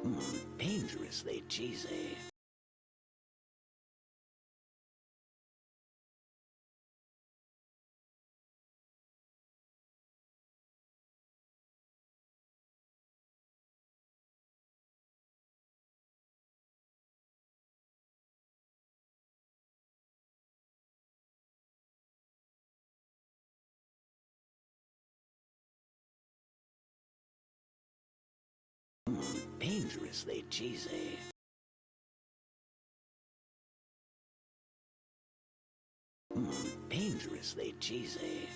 Dangerously cheesy. Dangerously cheesy. Dangerously cheesy.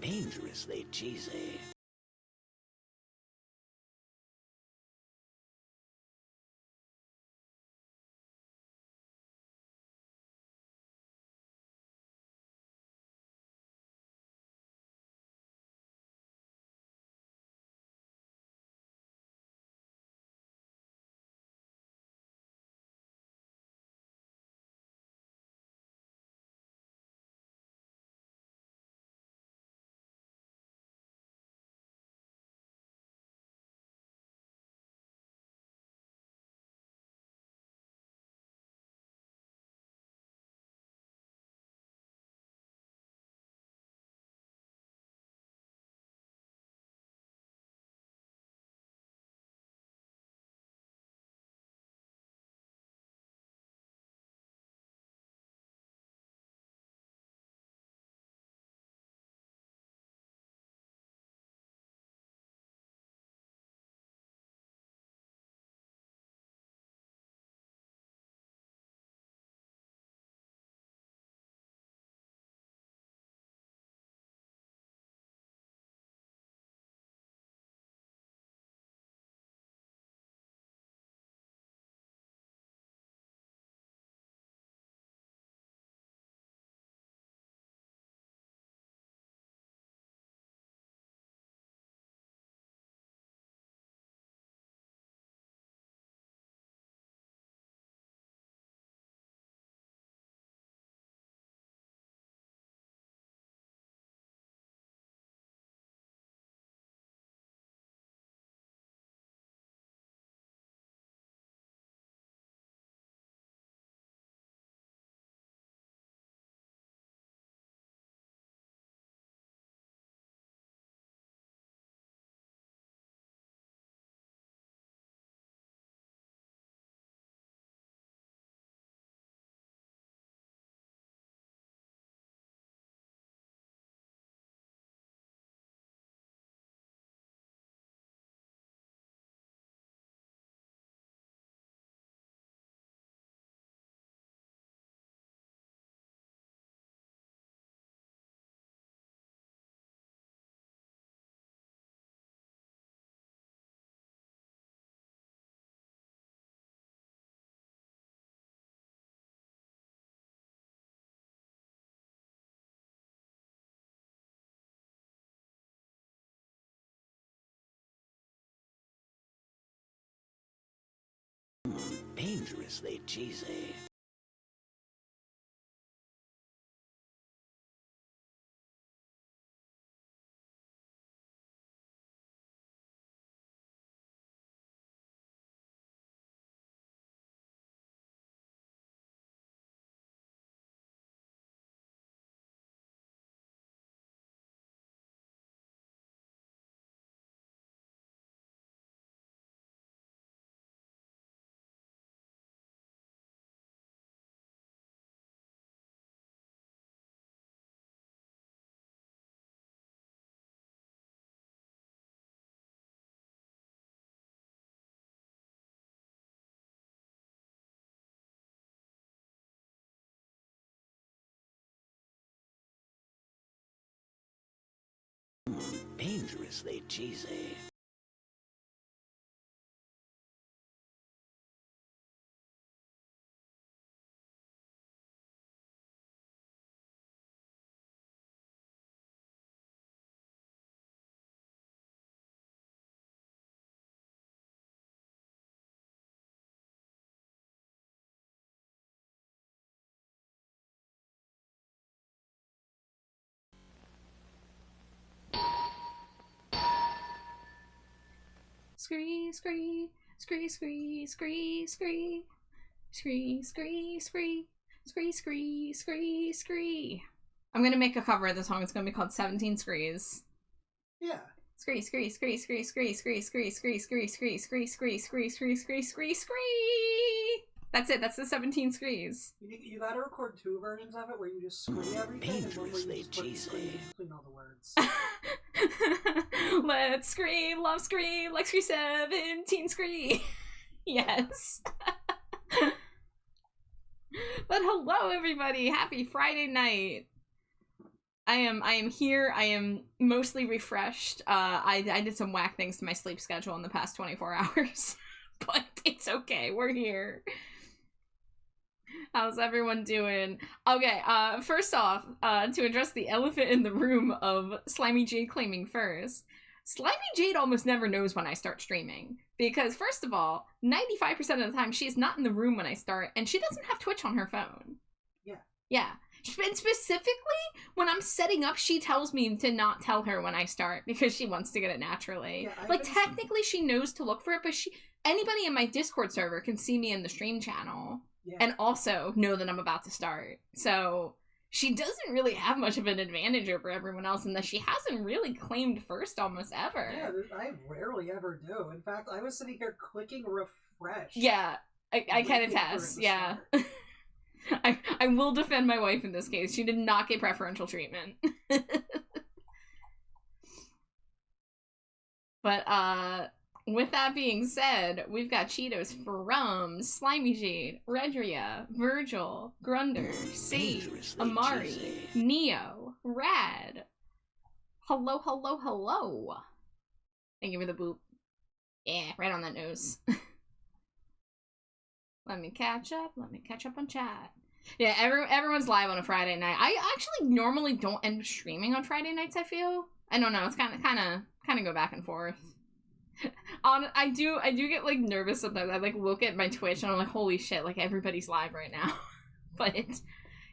Dangerously cheesy. Dangerously cheesy. Dangerously cheesy. Scree, scree, scree, scree, scree, scree. Scree, scree, scree, scree, scree, scree, scree. I'm gonna make a cover of the song. It's gonna be called 17 Screes. Yeah. Scree, scree, scree, scree, scree, scree, scree, scree, scree, scree, scree, scree, scree, scree, scree, scree, scree. That's it. That's the 17 screes. You gotta record 2 versions of it where you just scree everything and one where you just put scree between all the words. Let's scree, love scree, like scree 17 scree. Yes. But hello everybody, happy Friday night. I am here. I am mostly refreshed. I did some whack things to my sleep schedule in the past 24 hours. But it's okay, we're here. How's everyone doing? Okay, first off, to address the elephant in the room of Slimy Jade claiming first. Slimy Jade almost never knows when I start streaming. Because, first of all, 95% of the time she is not in the room when I start, and she doesn't have Twitch on her phone. Yeah. Yeah. And specifically, when I'm setting up, she tells me to not tell her when I start, because she wants to get it naturally. Yeah, like, technically she knows to look for it, but anybody in my Discord server can see me in the stream channel. Yeah. And also know that I'm about to start. So she doesn't really have much of an advantage over everyone else in that she hasn't really claimed first almost ever. Yeah, I rarely ever do. In fact, I was sitting here clicking refresh. Yeah, I can attest. Yeah. I will defend my wife in this case. She did not get preferential treatment. But, with that being said, we've got Cheetos from Slimy Jade, Redria, Virgil, Grunder, Sage, Amari, Neo, Rad. Hello, hello, hello. Thank you for the boop. Yeah, right on that nose. Let me catch up on chat. Yeah, everyone's live on a Friday night. I actually normally don't end up streaming on Friday nights, I feel. I don't know, it's kind of go back and forth. I do get like nervous sometimes. I like look at my Twitch and I'm like, holy shit, like everybody's live right now. But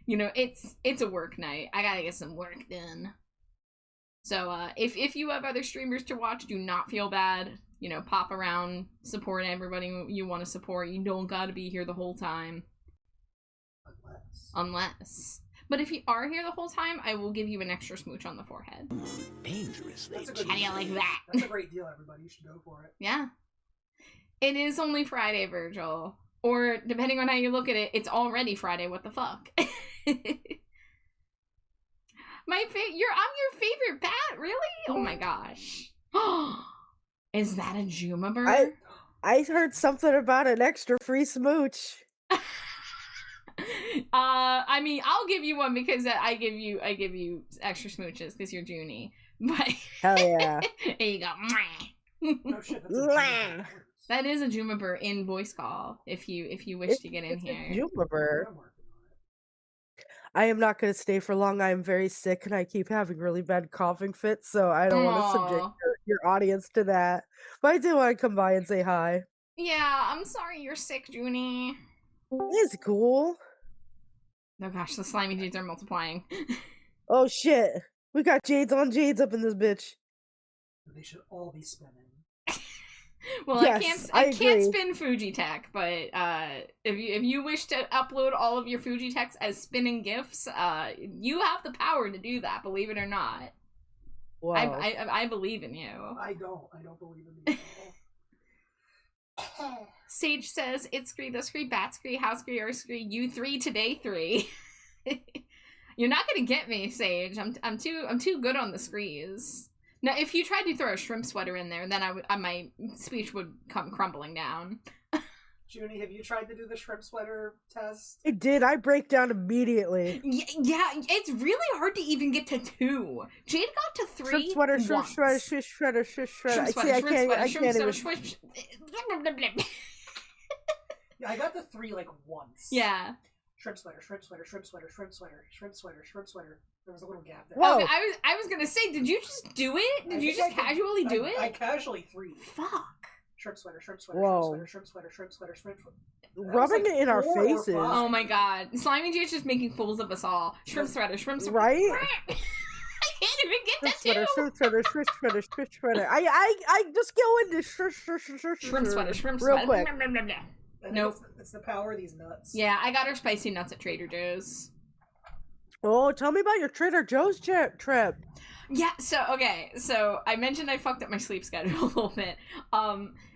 you know, it's a work night. I gotta get some work done. So if you have other streamers to watch, do not feel bad. You know, pop around, support everybody you want to support. You don't gotta be here the whole time. Unless. But if you are here the whole time, I will give you an extra smooch on the forehead. Dangerously. How do you like that? That's a great deal, everybody. You should go for it. Yeah. It is only Friday, Virgil. Or, depending on how you look at it, it's already Friday. What the fuck? I'm your favorite bat? Really? Oh my gosh. Is that a Juma I heard something about an extra free smooch. I mean, I'll give you one because I give you extra smooches because you're Junie. But hell yeah. There you go. Oh shit, that is a Jumabur in voice call. If you wish to get in here. Jumabur. I am not going to stay for long. I am very sick and I keep having really bad coughing fits, so I don't want to subject your audience to that. But I did want to come by and say hi. Yeah, I'm sorry you're sick, Junie. It's cool. Oh gosh, the slimy jades are multiplying. Oh shit. We got jades on jades up in this bitch. They should all be spinning. Well, yes, I can't spin Fujitech, but if you wish to upload all of your Fujitechs as spinning GIFs, you have the power to do that, believe it or not. Wow. I believe in you. I don't believe in you at all. Sage says, it's Scree, the Scree, Bat Scree, House Scree, Earth Scree, you 3, today 3. You're not gonna get me, Sage. I'm too good on the Screes. Now, if you tried to throw a shrimp sweater in there, then my speech would come crumbling down. Junie, have you tried to do the shrimp sweater test? I did. I break down immediately. Yeah, it's really hard to even get to 2. Jade got to 3. Shrimp sweater, shrimp sweater, shrimp sweater, shrimp sweater. I can't even. Yeah, I got to 3 like once. Yeah. Shrimp sweater, shrimp sweater, shrimp sweater, shrimp sweater, shrimp sweater, shrimp sweater. There was a little gap there. Whoa. Okay, I was gonna say, did you just do it? Did you just casually do it? I casually 3. Fuck. Shrimp sweater, shrimp sweater, whoa. shrimp sweater, shrimp sweater, shrimp sweater. Rubbing like it in our faces. Oh my god. Slimy J is just making fools of us all. Shrimp sweater, shrimp sweater. Right? I can't even get that Sweater, too. shrimp sweater. I just go into Shrimp sweater, shrimp real sweater. quick. Blah, blah, blah, blah. I think Nope. It's the power of these nuts. Yeah, I got our spicy nuts at Trader Joe's. Oh, tell me about your Trader Joe's trip. Yeah, so I mentioned I fucked up my sleep schedule a little bit.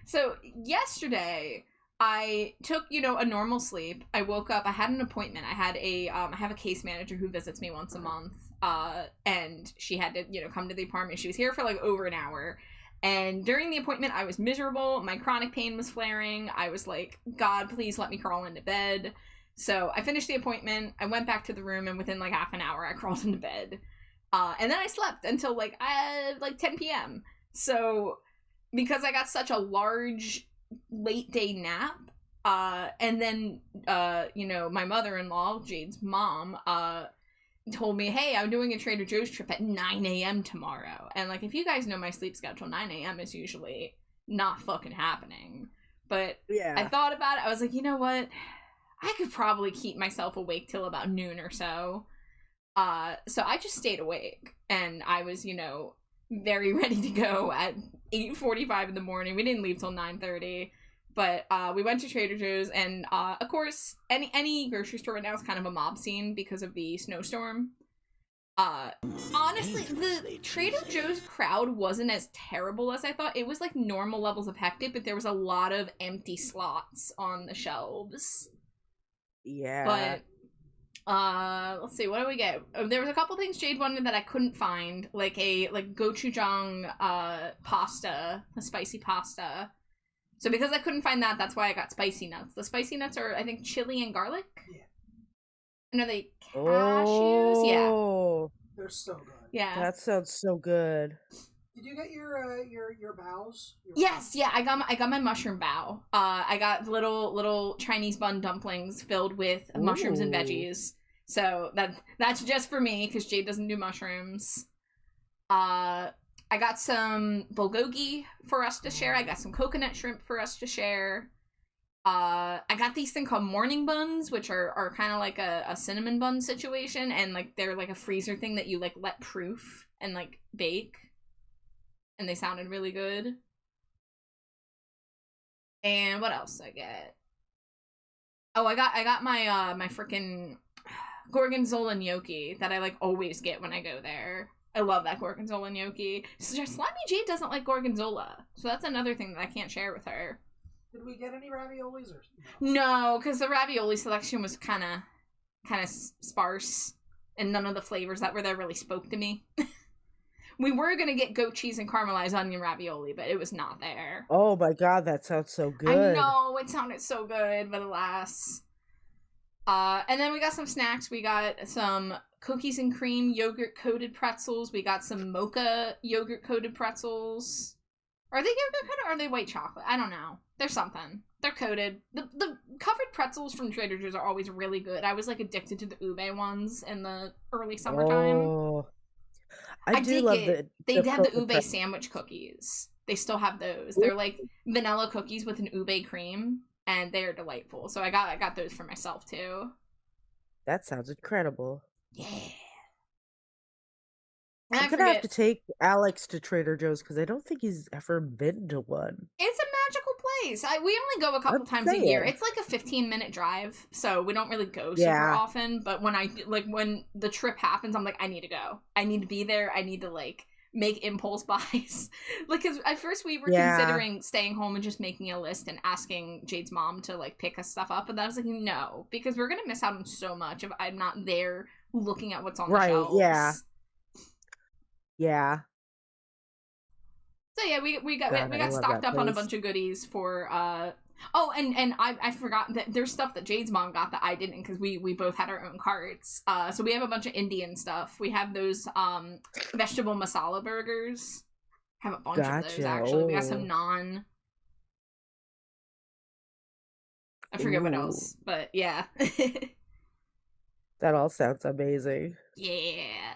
So yesterday I took, a normal sleep. I woke up, I had an appointment. I have a case manager who visits me once a month. And she had to, come to the apartment. She was here for like over an hour. And during the appointment, I was miserable. My chronic pain was flaring. I was like, God, please let me crawl into bed. So I finished the appointment. I went back to the room, and within like half an hour, I crawled into bed. And then I slept until like 10 p.m. So because I got such a large late day nap, and then my mother-in-law, Jade's mom, told me, hey, I'm doing a Trader Joe's trip at 9 a.m. tomorrow. And like, if you guys know my sleep schedule, 9 a.m. is usually not fucking happening. But Yeah. I thought about it. I was like, you know what? I could probably keep myself awake till about noon or so. So I just stayed awake, and I was, very ready to go at 8:45 in the morning. We didn't leave till 9:30. But we went to Trader Joe's, and of course, any grocery store right now is kind of a mob scene because of the snowstorm. Honestly, the Trader Joe's crowd wasn't as terrible as I thought. It was like normal levels of hectic, but there was a lot of empty slots on the shelves. Yeah. But let's see, what do we get? There was a couple things Jade wanted that I couldn't find, like gochujang pasta, a spicy pasta. So because I couldn't find that, that's why I got spicy nuts. The spicy nuts are, I think, chili and garlic. Yeah. And are they cashews? Yeah. Oh, They're so good. Yeah. that sounds so good. Did you get your bows? Yes, yeah, I got my mushroom bao. I got little Chinese bun dumplings filled with mushrooms and Ooh. veggies. So that's just for me because Jade doesn't do mushrooms. I got some bulgogi for us to share. I got some coconut shrimp for us to share. I got these thing called morning buns, which are kind of like a cinnamon bun situation, and like they're like a freezer thing that you like let proof and like bake. And they sounded really good. And what else did I get? Oh, I got my my freaking gorgonzola gnocchi that I like always get when I go there. I love that gorgonzola gnocchi. So Slimy Jade doesn't like gorgonzola, so that's another thing that I can't share with her. Did we get any raviolis or No, because the ravioli selection was kind of sparse, and none of the flavors that were there really spoke to me. We were gonna get goat cheese and caramelized onion ravioli, but it was not there. Oh my god, that sounds so good. I know, it sounded so good, but alas. And then we got some snacks. We got some cookies and cream yogurt coated pretzels. We got some mocha yogurt coated pretzels. Are they yogurt coated or are they white chocolate? I don't know. They're something. They're coated. The covered pretzels from Trader Joe's are always really good. I was like addicted to the ube ones in the early summertime. Oh, I do love They have the coated ube pretzels. sandwich cookies. They still have those. They're like vanilla cookies with an ube cream, and they're delightful. So I got those for myself too. That sounds incredible. Yeah. And I'm gonna have to take Alex to Trader Joe's because I don't think he's ever been to one. It's a magical place. We only go a couple times a year. It's like a 15-minute drive, so we don't really go super often. But when the trip happens, I'm like, I need to go. I need to be there. I need to like make impulse buys. Like, cause at first we were considering staying home and just making a list and asking Jade's mom to like pick us stuff up, but then I was like, no, because we're gonna miss out on so much if I'm not there looking at what's on the shelves. Yeah. So yeah, we got stocked up on a bunch of goodies for oh, and I forgot that there's stuff that Jade's mom got that I didn't because we both had our own carts. So we have a bunch of Indian stuff. We have those vegetable masala burgers. Have a bunch of those actually. We got some naan. I forget what else, but yeah. That all sounds amazing. Yeah.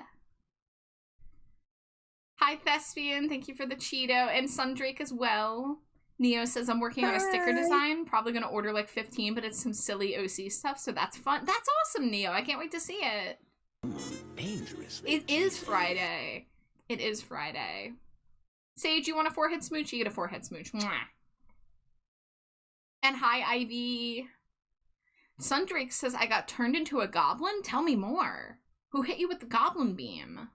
Hi, Thespian. Thank you for the Cheeto. And Sundrake as well. Neo says, I'm working on a sticker design. Probably going to order like 15, but it's some silly OC stuff, so that's fun. That's awesome, Neo. I can't wait to see it. Dangerous. It is Friday. It is Friday. Sage, you want a forehead smooch? You get a forehead smooch. Mwah. And hi, Ivy. Sundrake says, I got turned into a goblin? Tell me more. Who hit you with the goblin beam?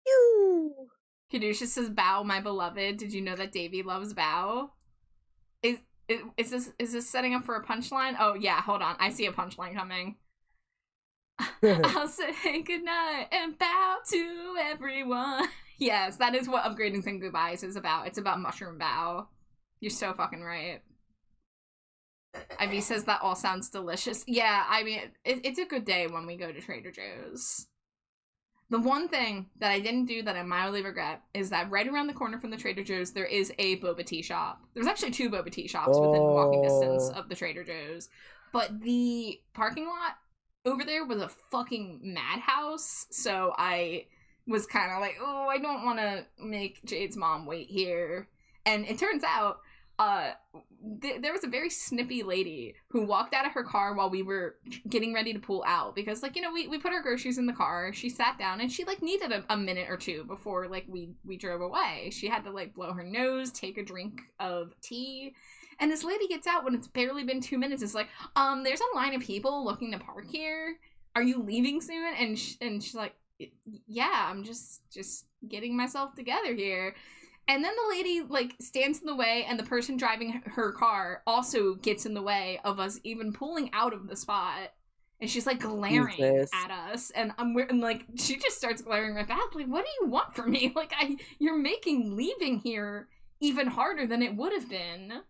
You. Kadusha says, Bow, my beloved. Did you know that Davy loves Bow? Is this setting up for a punchline? Oh, yeah, hold on. I see a punchline coming. I'll say goodnight and bow to everyone. Yes, that is what Upgrading and Goodbyes is about. It's about Mushroom Bow. You're so fucking right. Ivy says that all sounds delicious. Yeah, I mean, it's a good day when we go to Trader Joe's. The one thing that I didn't do that I mildly regret is that right around the corner from the Trader Joe's, there is a boba tea shop. There's actually 2 boba tea shops within walking distance of the Trader Joe's. But the parking lot over there was a fucking madhouse, so I was kind of like, oh, I don't want to make Jade's mom wait here. And it turns out, there was a very snippy lady who walked out of her car while we were getting ready to pull out, because, like, you know, we put our groceries in the car, she sat down, and she, like, needed a minute or two before, like, we drove away. She had to, like, blow her nose, take a drink of tea. And this lady gets out when it's barely been 2 minutes. It's like, there's a line of people looking to park here. Are you leaving soon? And she's like, yeah, I'm just getting myself together here. And then the lady, like, stands in the way, and the person driving her car also gets in the way of us even pulling out of the spot. And she's, like, glaring at us. And I'm like, she just starts glaring right back. Like, what do you want from me? Like, you're making leaving here even harder than it would have been.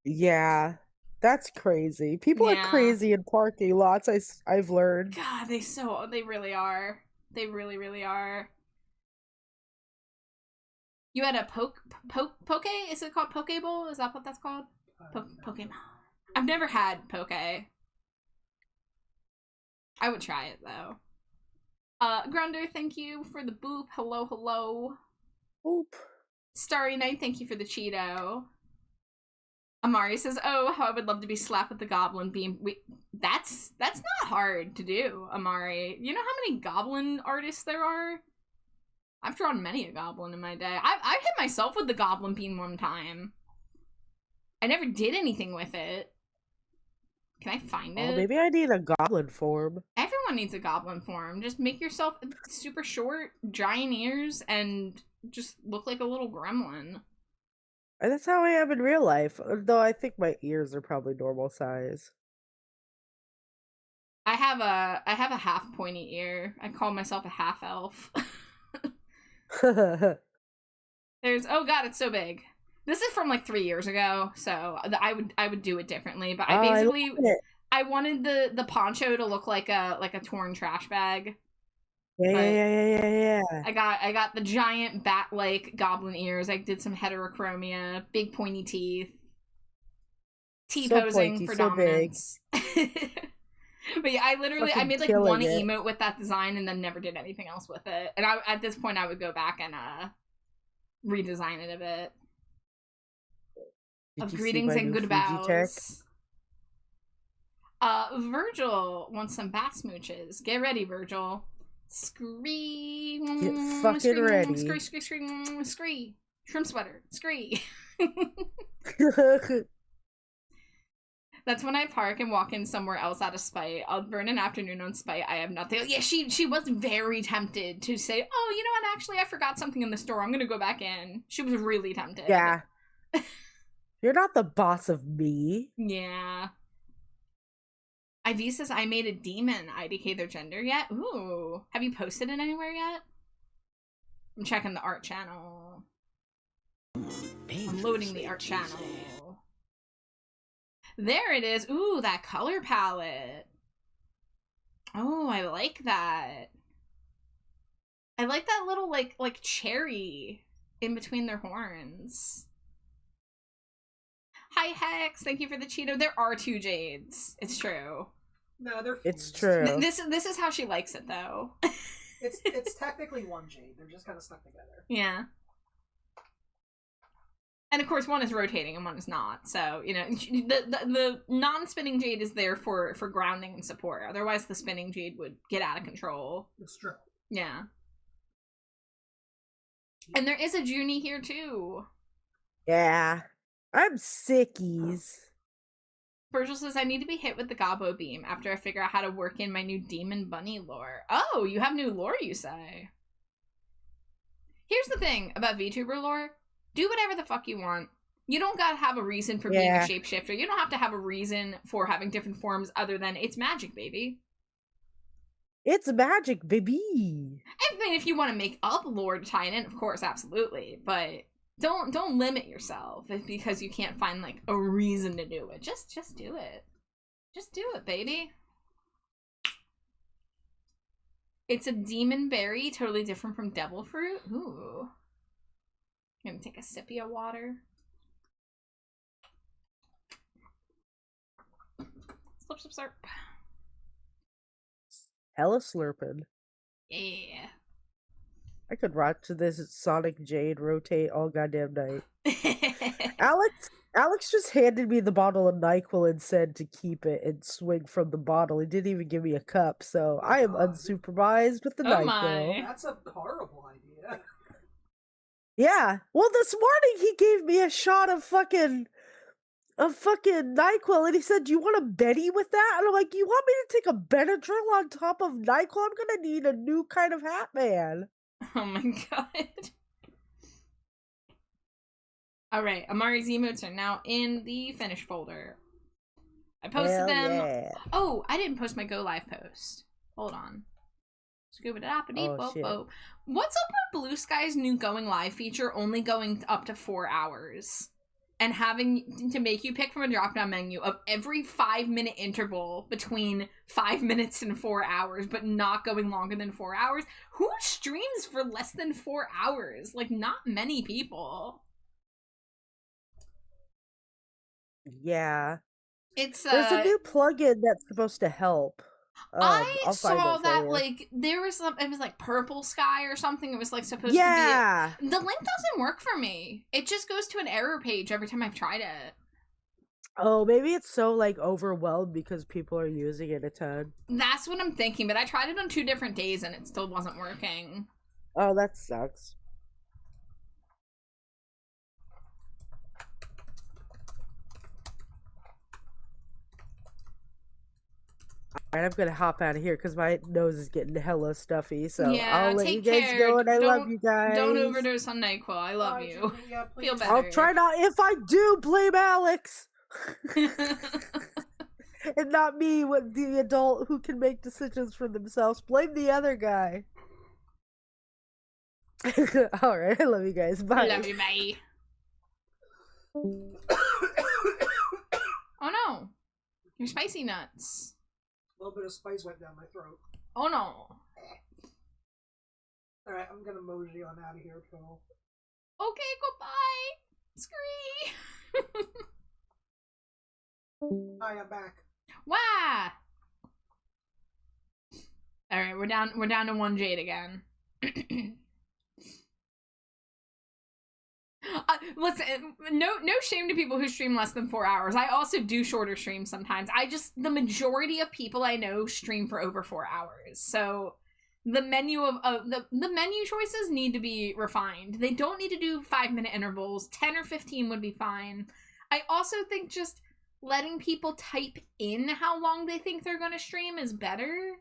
Yeah, that's crazy. People are crazy in parking lots, I've learned. God, they really are. They really, really are. You had a poke? Is it called Poke Bowl? Is that what that's called? Pokemon. I've never had poke. I would try it, though. Grunder, thank you for the boop. Hello, hello. Boop. Starry Night, thank you for the Cheeto. Amari says, oh, how I would love to be slapped with the goblin beam. That's not hard to do, Amari. You know how many goblin artists there are? I've drawn many a goblin in my day. I've hit myself with the goblin beam one time. I never did anything with it. Can I find it? Maybe I need a goblin form. Everyone needs a goblin form. Just make yourself super short, giant ears, and just look like a little gremlin. And that's how I am in real life, though I think my ears are probably normal size. I have a half pointy ear. I call myself a half elf. There's, oh god, it's so big. This is from like 3 years ago, so I would do it differently. But I basically I wanted the poncho to look like a torn trash bag. Yeah. I got the giant bat-like goblin ears. I did some heterochromia, big pointy teeth, T-posing for dominance. But yeah, I made like one emote with that design and then never did anything else with it. And at this point I would go back and redesign it a bit. Of greetings and goodbyes. Virgil wants some bat smooches. Get ready, Virgil. Scree. Get fucking ready. Scree. Shrimp sweater. Scree. That's when I park and walk in somewhere else out of spite. I'll burn an afternoon on spite. I have nothing. Yeah, she was very tempted to say, oh, you know what, actually, I forgot something in the store. I'm gonna go back in. She was really tempted. Yeah. You're not the boss of me. Yeah. Ivy says, I made a demon. IDK their gender yet? Ooh. Have you posted it anywhere yet? I'm checking the art channel. I'm loading the art channel. There it is. Ooh, that color palette. Oh, I like that. I like that little, like cherry in between their horns. Hi, Hex. Thank you for the Cheeto. There are 2 Jades. It's true. No, they're It's true. This is how she likes it, though. It's technically 1 Jade. They're just kind of stuck together. Yeah. And of course, one is rotating and one is not. So, you know, the non-spinning jade is there for grounding and support. Otherwise, the spinning jade would get out of control. It's true. Yeah. And there is a Junie here, too. Yeah. I'm sickies. Virgil says, I need to be hit with the Gobbo beam after I figure out how to work in my new Demon Bunny lore. Oh, you have new lore, you say? Here's the thing about VTuber lore. Do whatever the fuck you want. You don't gotta have a reason for being a shapeshifter. You don't have to have a reason for having different forms other than it's magic, baby. It's magic, baby. I mean, if you want to make up lore to tie it in, of course, absolutely. But don't limit yourself because you can't find like a reason to do it. Just do it. Just do it, baby. It's a demon berry, totally different from devil fruit. Ooh. I'm gonna take a sippy of water. Slurp, slurp, slurp. Hella slurping. Yeah. I could rock to this Sonic Jade rotate all goddamn night. Alex just handed me the bottle of NyQuil and said to keep it and swing from the bottle. He didn't even give me a cup, so I am unsupervised with the NyQuil. My. That's a horrible idea. Yeah. Well, this morning he gave me a shot of fucking NyQuil, and he said, "Do you want a Betty with that?" And I'm like, "You want me to take a Benadryl on top of NyQuil? I'm gonna need a new kind of hat, man." Oh my god. Alright, Amari's emotes are now in the finish folder. I posted them. Yeah. Oh, I didn't post my go live post. Hold on. Scuba da whoa. What's up with Blue Sky's new going live feature only going up to 4 hours? And having to make you pick from a drop-down menu of every 5-minute interval between 5 minutes and 4 hours, but not going longer than 4 hours? Who streams for less than 4 hours? Like, not many people. Yeah. It's There's a new plugin that's supposed to help. I saw that like there was some, it was like Purple Sky or something. It was like supposed to be. The link doesn't work for me. It just goes to an error page every time I've tried it. Oh, maybe it's so like overwhelmed because people are using it a ton. That's what I'm thinking, but I tried it on 2 different days and it still wasn't working. Oh, that sucks. Alright, I'm gonna hop out of here because my nose is getting hella stuffy. So yeah, I'll let you guys go, and I love you guys. Don't overdose on NyQuil. I love you. Yeah, feel better. I'll try not. If I do, blame Alex. And not me, with the adult who can make decisions for themselves. Blame the other guy. Alright, I love you guys. Bye. Love you, bye. Oh no. You're spicy nuts. A little bit of spice went down my throat. Oh no. Alright, I'm gonna mosey on out of here, Phil. Okay, goodbye. Scree. Hi, I'm back. Wow. Alright, we're down to 1 jade again. Listen, no shame to people who stream less than 4 hours. I also do shorter streams sometimes. The majority of people I know stream for over 4 hours. So the menu the menu choices need to be refined. They don't need to do 5-minute intervals. 10 or 15 would be fine. I also think just letting people type in how long they think they're going to stream is better.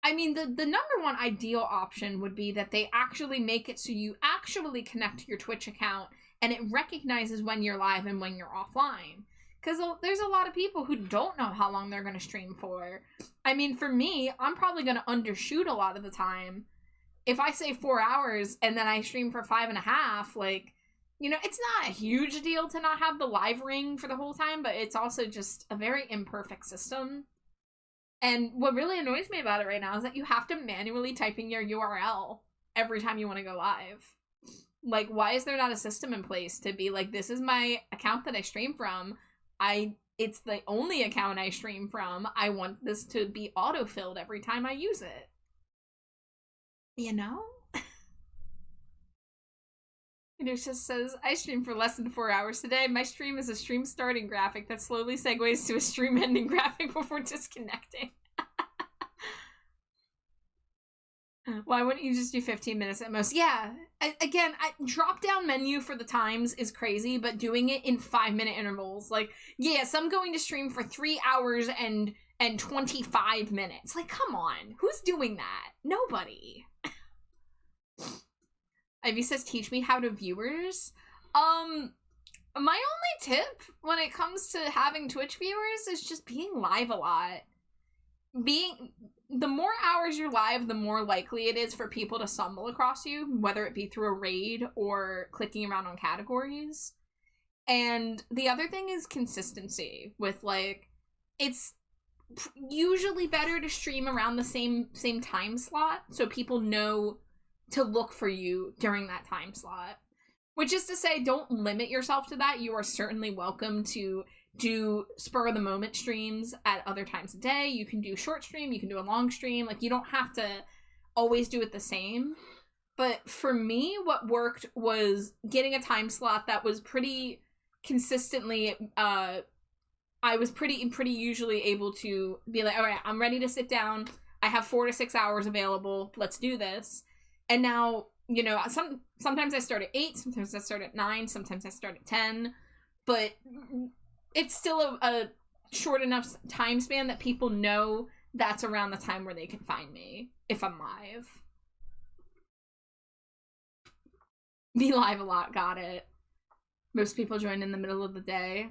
I mean, the number one ideal option would be that they actually make it so you actually connect to your Twitch account and it recognizes when you're live and when you're offline. Because there's a lot of people who don't know how long they're going to stream for. I mean, for me, I'm probably going to undershoot a lot of the time. If I say 4 hours and then I stream for 5.5, like, you know, it's not a huge deal to not have the live ring for the whole time, but it's also just a very imperfect system. And what really annoys me about it right now is that you have to manually type in your URL every time you want to go live. Like, why is there not a system in place to be like, this is my account that I stream from. It's the only account I stream from. I want this to be auto-filled every time I use it. You know? Caduceus says, I streamed for less than 4 hours today. My stream is a stream starting graphic that slowly segues to a stream ending graphic before disconnecting. Why wouldn't you just do 15 minutes at most? Yeah, again, drop-down menu for the times is crazy, but doing it in 5-minute intervals. Like, yes, I'm going to stream for 3 hours and 25 minutes. Like, come on. Who's doing that? Nobody. Ivy says, teach me how to viewers. My only tip when it comes to having Twitch viewers is just being live a lot. The more hours you're live, the more likely it is for people to stumble across you, whether it be through a raid or clicking around on categories. And the other thing is consistency with, like, it's usually better to stream around the same time slot so people know to look for you during that time slot. Which is to say, don't limit yourself to that. You are certainly welcome to do spur of the moment streams at other times of day. You can do short stream, you can do a long stream. Like, you don't have to always do it the same. But for me, what worked was getting a time slot that was pretty consistently, I was pretty usually able to be like, all right, I'm ready to sit down. I have 4 to 6 hours available. Let's do this. And now, you know, sometimes I start at 8, sometimes I start at 9, sometimes I start at 10. But it's still a short enough time span that people know that's around the time where they can find me if I'm live. Be live a lot, got it. Most people join in the middle of the day.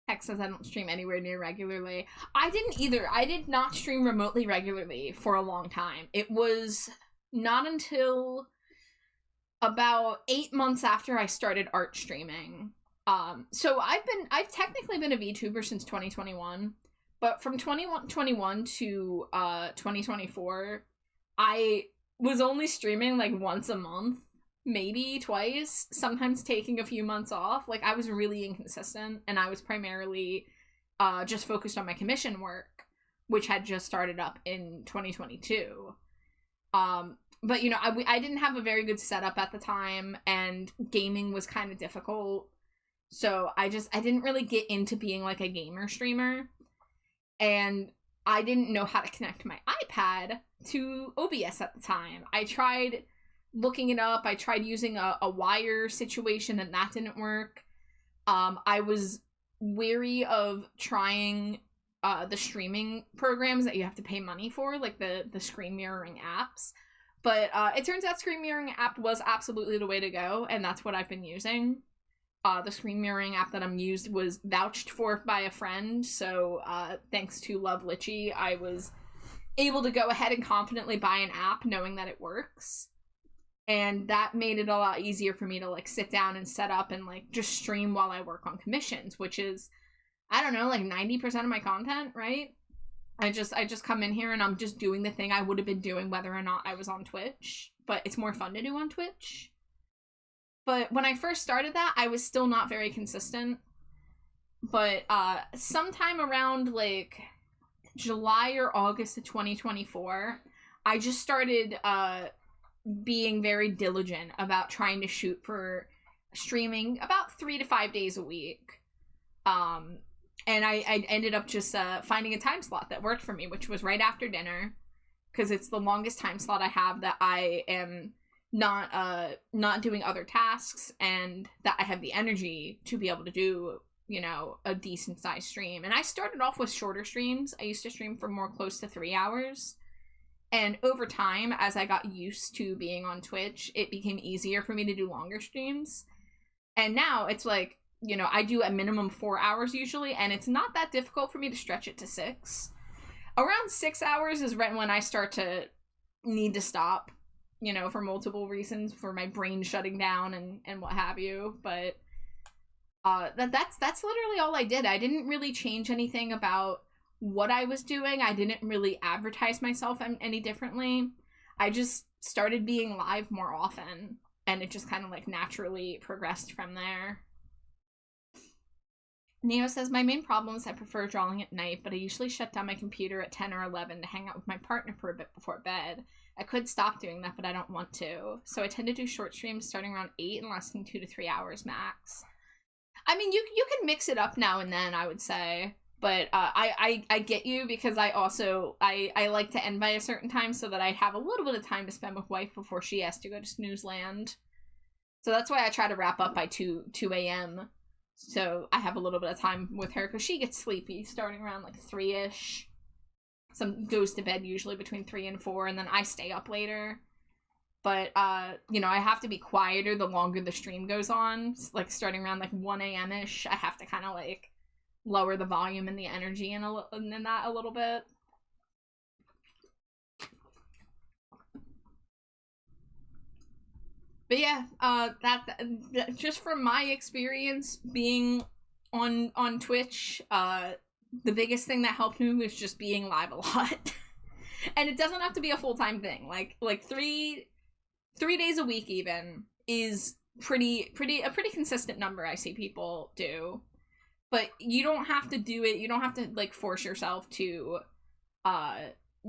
Hex says I don't stream anywhere near regularly. I didn't either. I did not stream remotely regularly for a long time. It was not until about 8 months after I started art streaming. So I've technically been a VTuber since 2021, but from 2021 to 2024, I was only streaming like once a month, maybe twice, sometimes taking a few months off. Like, I was really inconsistent, and I was primarily just focused on my commission work, which had just started up in 2022. But, you know, I didn't have a very good setup at the time, and gaming was kind of difficult. So I didn't really get into being like a gamer streamer, and I didn't know how to connect my iPad to OBS at the time. I tried looking it up. I tried using a wire situation, and that didn't work. I was weary of trying the streaming programs that you have to pay money for, like the screen mirroring apps. But it turns out screen mirroring app was absolutely the way to go, and that's what I've been using. The screen mirroring app that I'm used was vouched for by a friend, so thanks to Love Litchi, I was able to go ahead and confidently buy an app knowing that it works. And that made it a lot easier for me to, like, sit down and set up and, like, just stream while I work on commissions, which is, I don't know, like 90% of my content, right? I just come in here and I'm just doing the thing I would have been doing whether or not I was on Twitch, but it's more fun to do on Twitch. But when I first started that, I was still not very consistent. But sometime around, like, July or August of 2024, I just started being very diligent about trying to shoot for streaming about 3 to 5 days a week. And I ended up just finding a time slot that worked for me, which was right after dinner, because it's the longest time slot I have that I am not doing other tasks, and that I have the energy to be able to do, you know, a decent sized stream. And I started off with shorter streams. I used to stream for more close to 3 hours. And over time, as I got used to being on Twitch, it became easier for me to do longer streams. And now it's like, you know, I do a minimum 4 hours usually, and it's not that difficult for me to stretch it to 6. Around 6 hours is right when I start to need to stop, you know, for multiple reasons, for my brain shutting down and what have you. But that's literally all I did. I didn't really change anything about what I was doing. I didn't really advertise myself any differently. I just started being live more often, and it just kind of like naturally progressed from there. Neo says, my main problem is I prefer drawing at night, but I usually shut down my computer at 10 or 11 to hang out with my partner for a bit before bed. I could stop doing that, but I don't want to. So I tend to do short streams starting around 8 and lasting 2 to 3 hours max. I mean, you can mix it up now and then, I would say. But I get you, because I also, I like to end by a certain time so that I have a little bit of time to spend with wife before she has to go to snooze land. So that's why I try to wrap up by 2 a.m. So I have a little bit of time with her, because she gets sleepy starting around like 3-ish. Some goes to bed usually between 3 and 4, and then I stay up later. But, you know, I have to be quieter the longer the stream goes on. Like, starting around, like, 1 a.m.-ish, I have to kind of, like, lower the volume and the energy in that a little bit. But yeah, that just from my experience being on Twitch, the biggest thing that helped me was just being live a lot. And it doesn't have to be a full-time thing. Like 3 days a week even is a pretty consistent number I see people do. But you don't have to do it. You don't have to, like, force yourself to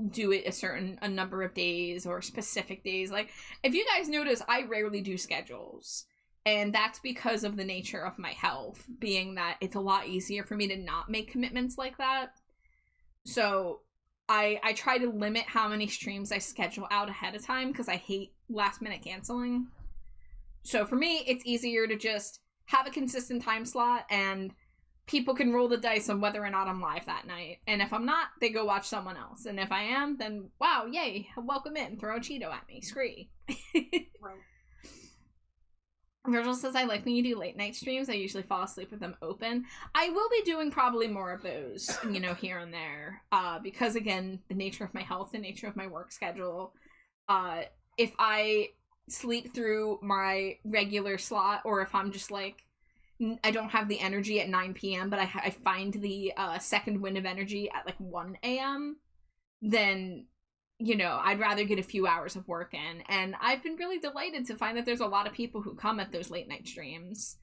do it a number of days or specific days. Like, if you guys notice, I rarely do schedules. And that's because of the nature of my health, being that it's a lot easier for me to not make commitments like that. So I try to limit how many streams I schedule out ahead of time, because I hate last minute canceling. So for me, it's easier to just have a consistent time slot, and people can roll the dice on whether or not I'm live that night. And if I'm not, they go watch someone else. And if I am, then wow, yay, welcome in, throw a Cheeto at me, scree. Right. Virgil says, I like when you do late night streams. I usually fall asleep with them open. I will be doing probably more of those, you know, here and there. Because again, the nature of my health, the nature of my work schedule. If I sleep through my regular slot, or if I'm just like, I don't have the energy at 9 p.m., but I find the second wind of energy at like 1 a.m., then, you know, I'd rather get a few hours of work in. And I've been really delighted to find that there's a lot of people who come at those late night streams.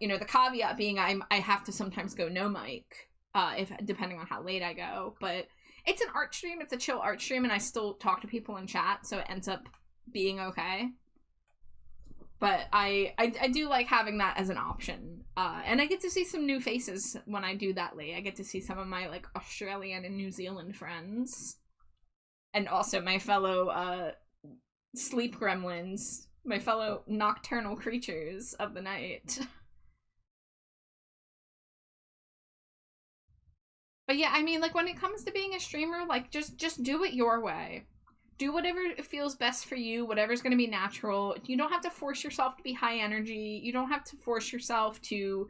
You know, the caveat being I have to sometimes go no mic, depending on how late I go. But it's an art stream, it's a chill art stream, and I still talk to people in chat, so it ends up being okay. But I do like having that as an option. And I get to see some new faces when I do that late. I get to see some of my, like, Australian and New Zealand friends. And also my fellow sleep gremlins. My fellow nocturnal creatures of the night. But yeah, I mean, like, when it comes to being a streamer, like, just do it your way. Do whatever feels best for you, whatever's going to be natural. You don't have to force yourself to be high energy. You don't have to force yourself to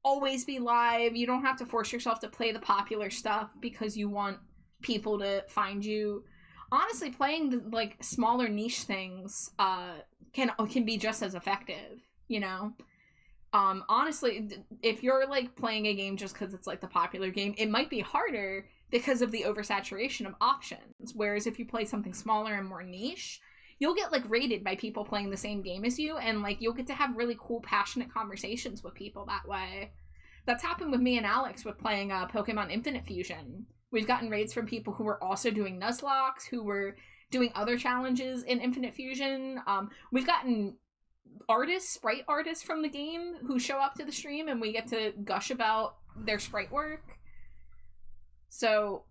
always be live. You don't have to force yourself to play the popular stuff because you want people to find you. Honestly, playing the, like, smaller niche things can be just as effective, you know? Honestly, if you're, like, playing a game just because it's, like, the popular game, it might be harder because of the oversaturation of options. Whereas if you play something smaller and more niche, you'll get, like, rated by people playing the same game as you, and, like, you'll get to have really cool, passionate conversations with people that way. That's happened with me and Alex with playing Pokemon Infinite Fusion. We've gotten raids from people who were also doing Nuzlocke, who were doing other challenges in Infinite Fusion. We've gotten sprite artists from the game who show up to the stream, and we get to gush about their sprite work. So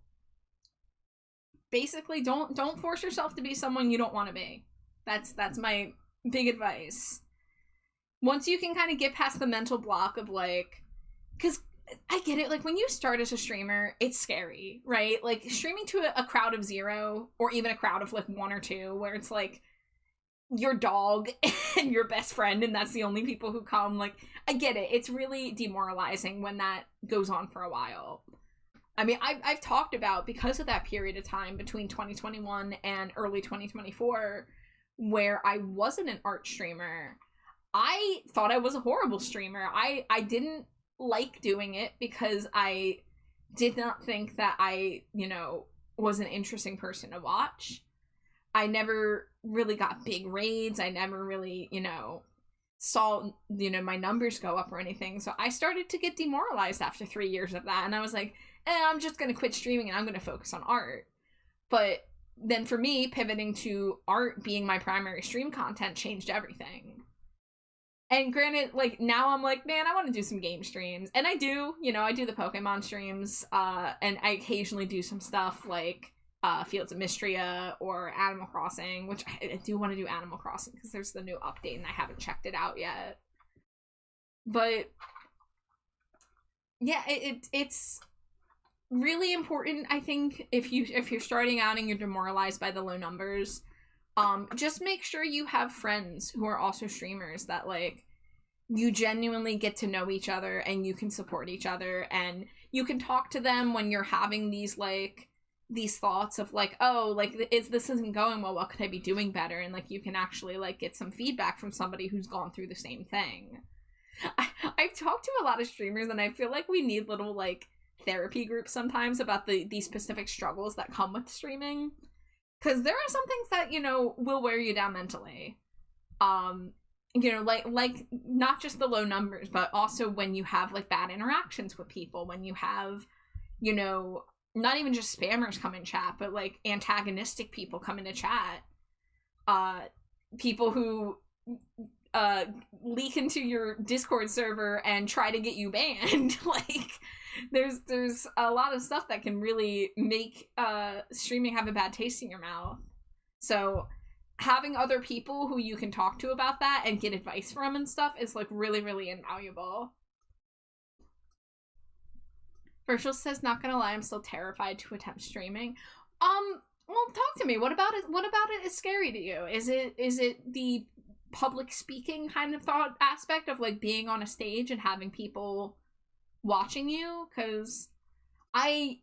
basically, don't force yourself to be someone you don't want to be. That's my big advice. Once you can kind of get past the mental block of, like, because I get it, like, when you start as a streamer, it's scary, right? Like, streaming to a crowd of 0, or even a crowd of, like, 1 or 2, where it's, like, your dog and your best friend, and that's the only people who come, like, I get it. It's really demoralizing when that goes on for a while. I mean, I've talked about, because of that period of time between 2021 and early 2024, where I wasn't an art streamer, I thought I was a horrible streamer. I didn't like doing it because I did not think that I, you know, was an interesting person to watch. I never really got big raids. I never really, you know, saw, you know, my numbers go up or anything. So I started to get demoralized after 3 years of that. And I was like, I'm just going to quit streaming and I'm going to focus on art. But then for me, pivoting to art being my primary stream content changed everything. And granted, like, now I'm like, man, I want to do some game streams. And I do, you know, I do the Pokemon streams, and I occasionally do some stuff like Fields of Mystria or Animal Crossing, which I do want to do Animal Crossing because there's the new update and I haven't checked it out yet. But yeah, it's really important, I think, if you're starting out and you're demoralized by the low numbers, just make sure you have friends who are also streamers that, like, you genuinely get to know each other and you can support each other and you can talk to them when you're having these, like, these thoughts of, like, oh, like, this isn't going well, what could I be doing better? And, like, you can actually, like, get some feedback from somebody who's gone through the same thing. I've talked to a lot of streamers and I feel like we need little, like, therapy groups sometimes about these specific struggles that come with streaming. Because there are some things that, you know, will wear you down mentally. You know, like not just the low numbers, but also when you have, like, bad interactions with people, when you have, you know, not even just spammers come in chat, but, like, antagonistic people come into chat. People who leak into your Discord server and try to get you banned. Like, there's a lot of stuff that can really make streaming have a bad taste in your mouth. So having other people who you can talk to about that and get advice from and stuff is, like, really, really invaluable. Virtual says, not gonna lie, I'm still terrified to attempt streaming. Well, talk to me. What about it? What about it is scary to you? Is it the public speaking kind of thought aspect of, like, being on a stage and having people watching you? Because I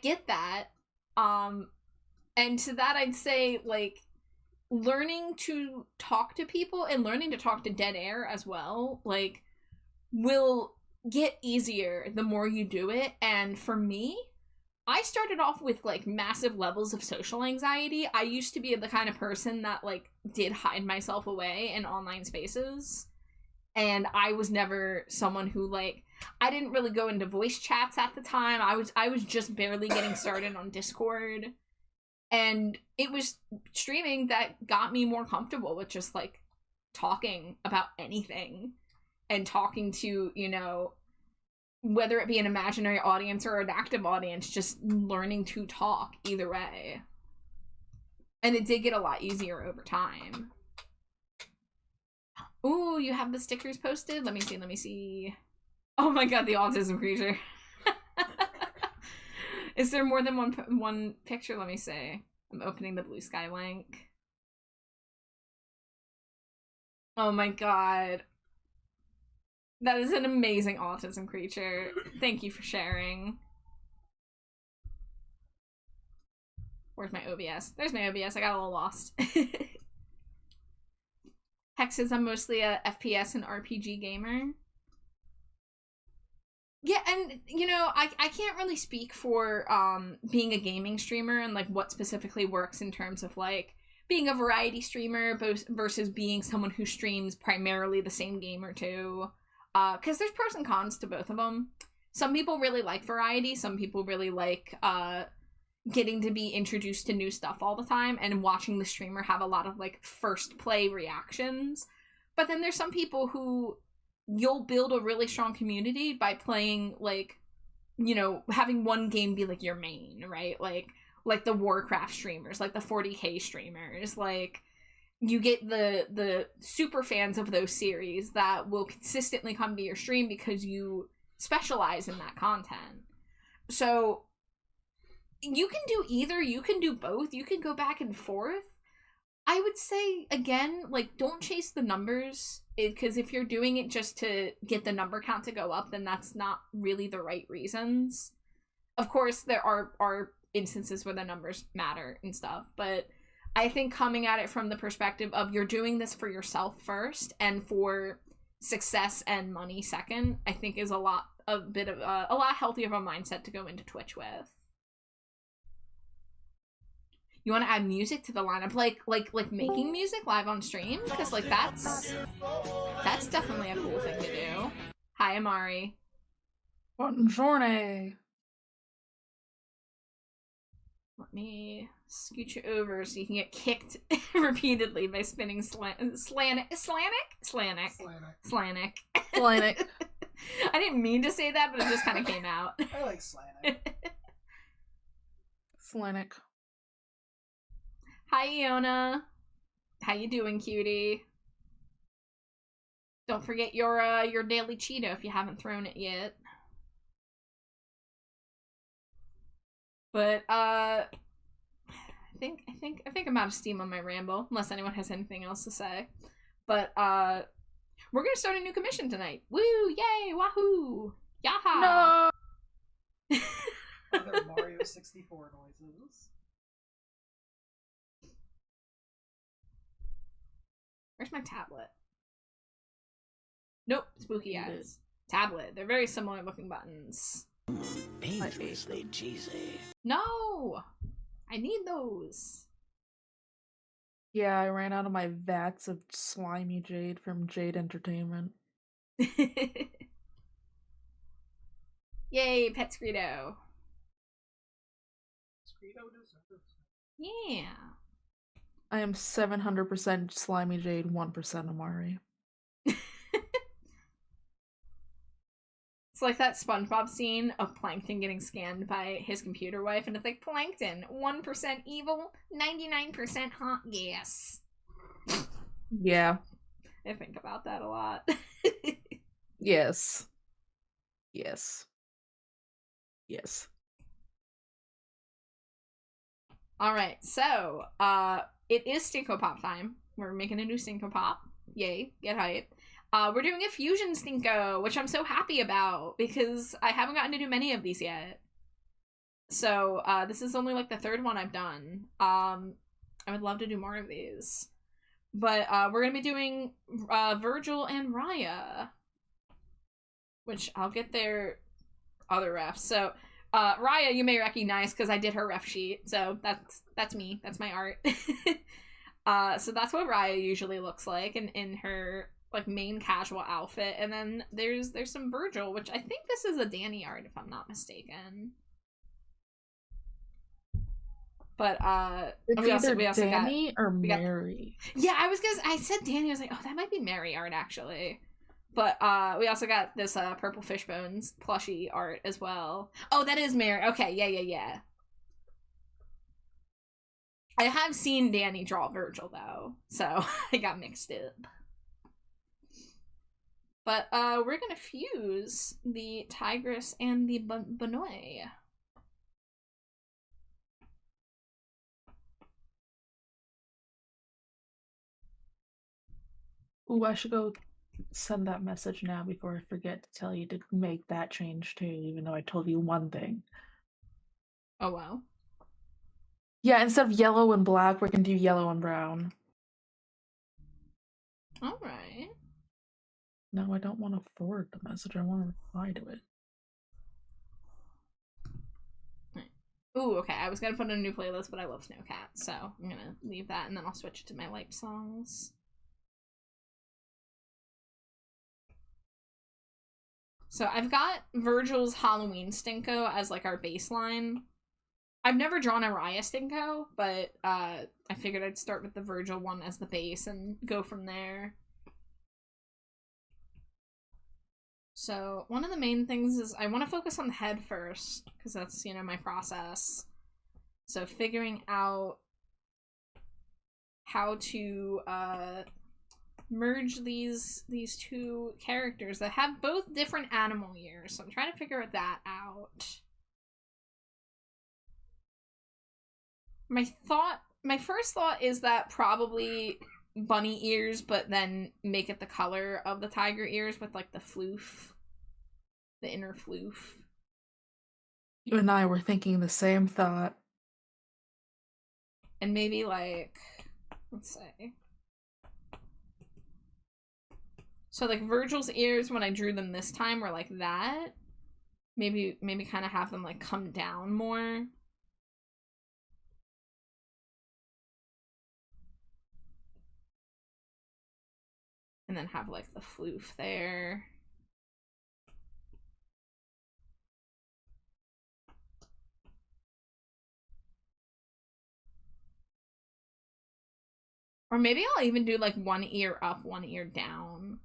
get that. And to that I'd say, like, learning to talk to people and learning to talk to dead air as well, like, will get easier the more you do it. And for me, I started off with, like, massive levels of social anxiety. I used to be the kind of person that, like, did hide myself away in online spaces. And I was never someone who, like, I didn't really go into voice chats at the time. I was just barely getting started on Discord. And it was streaming that got me more comfortable with just, like, talking about anything. And talking to, you know, whether it be an imaginary audience or an active audience, just learning to talk either way. And it did get a lot easier over time. Ooh, you have the stickers posted? Let me see. Oh my god, the autism creature. Is there more than one picture? Let me see. I'm opening the Blue Sky link. Oh my god. That is an amazing autism creature. Thank you for sharing. Where's my OBS? There's my OBS. I got a little lost. Hex says I'm mostly a FPS and RPG gamer. Yeah, and, you know, I can't really speak for being a gaming streamer and, like, what specifically works in terms of, like, being a variety streamer versus being someone who streams primarily the same game or two. Because there's pros and cons to both of them. Some people really like variety. Some people really like getting to be introduced to new stuff all the time and watching the streamer have a lot of, like, first play reactions. But then there's some people who you'll build a really strong community by playing, like, you know, having one game be, like, your main, right? Like the Warcraft streamers, like the 40k streamers, like, you get the super fans of those series that will consistently come to your stream because you specialize in that content. So you can do either, you can do both, you can go back and forth. I would say, again, like, don't chase the numbers, because if you're doing it just to get the number count to go up, then that's not really the right reasons. Of course, there are instances where the numbers matter and stuff, but I think coming at it from the perspective of you're doing this for yourself first and for success and money second, I think is a lot healthier of a mindset to go into Twitch with. You want to add music to the lineup, like making music live on stream, because like that's definitely a cool thing to do. Hi, Amari. Buongiorno. Let me scoot you over so you can get kicked repeatedly by spinning Slanic. I didn't mean to say that, but it just kind of came out. I like Slanic. Slanic. Hi, Iona. How you doing, cutie? Don't forget your daily Cheeto if you haven't thrown it yet. But I think I'm out of steam on my ramble, unless anyone has anything else to say. But we're gonna start a new commission tonight. Woo! Yay! Wahoo! Yaha! No. Other Mario 64 noises. Where's my tablet? Nope, spooky eyes. Tablet. They're very similar looking buttons. Dangerously cheesy. No! I need those. Yeah, I ran out of my vats of slimy jade from Jade Entertainment. Yay, Pet Screedo. Screedo deserves. Yeah. I am 700% slimy jade, 1% Amari. It's like that SpongeBob scene of Plankton getting scanned by his computer wife, and it's like, Plankton, 1% evil, 99% hot gas. Yeah. I think about that a lot. Yes. Yes. Yes. Alright, so, it is Stinko Pop time. We're making a new Stinko Pop. Yay, get hype. We're doing a Fusion Stinko, which I'm so happy about, because I haven't gotten to do many of these yet. So, this is only, like, the third one I've done. I would love to do more of these. But, we're gonna be doing, Virgil and Raya. Which, I'll get their other refs. So, Raya you may recognize, because I did her ref sheet. So, that's me. That's my art. So that's what Raya usually looks like in her like main casual outfit, and then there's some Virgil, which I think this is a Danny art if I'm not mistaken. But It's we also Danny or Mary. Yeah, I said Danny. I was like, oh, that might be Mary art actually. But we also got this purple fishbones plushie art as well. Oh, that is Mary. Okay, yeah. I have seen Danny draw Virgil though, so I got mixed up. But we're gonna fuse the Tigress and the Benoit. Ooh, I should go send that message now before I forget to tell you to make that change too, even though I told you one thing. Oh wow. Yeah, instead of yellow and black, we're gonna do yellow and brown. Alright. No, I don't want to forward the message. I want to reply to it. Ooh, okay. I was gonna put in a new playlist, but I love Snowcat, so I'm gonna leave that, and then I'll switch it to my liked songs. So I've got Virgil's Halloween Stinko as like our baseline. I've never drawn a Raya Stinko, but I figured I'd start with the Virgil one as the base and go from there. So one of the main things is I want to focus on the head first, because that's, you know, my process. So figuring out how to merge these two characters that have both different animal years. So I'm trying to figure that out. My first thought is that probably bunny ears, but then make it the color of the tiger ears with like the floof. The inner floof. You and I were thinking the same thought. And maybe like, let's say. So like Virgil's ears when I drew them this time were like that. Maybe kind of have them like come down more. And then have like the floof there. Or maybe I'll even do like one ear up, one ear down.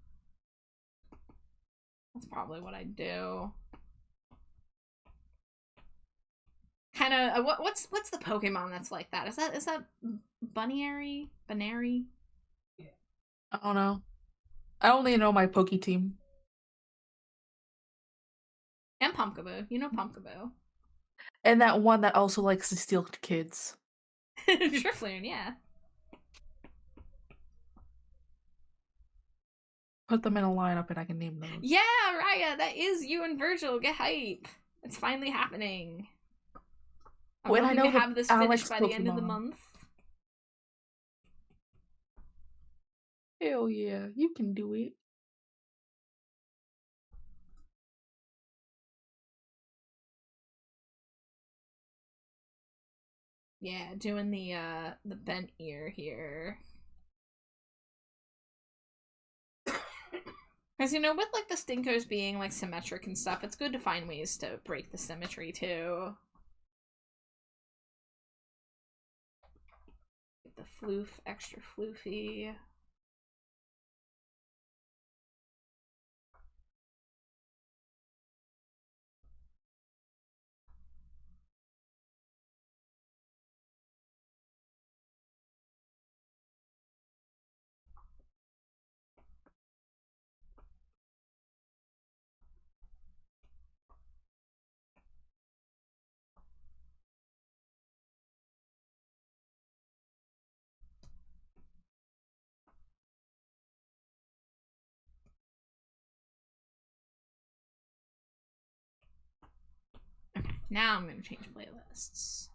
That's probably what I'd do. Kind of what's the Pokemon that's like that? Is that Bunnyary? Bunary? Yeah. I don't know. I only know my Poke team. And Pumpkaboo. You know Pumpkaboo. And that one that also likes to steal kids. Drifloon, yeah. Put them in a lineup and I can name those. Yeah, Raya, that is you and Virgil. Get hype. It's finally happening. I'm When I hoping know to have this finished by the end of the Pokemon. month. Hell yeah, you can do it. Yeah, doing the bent ear here. Because, you know, with, like, the Stinkos being, like, symmetric and stuff, it's good to find ways to break the symmetry, too. Get the floof extra floofy. Okay, now I'm gonna change playlists.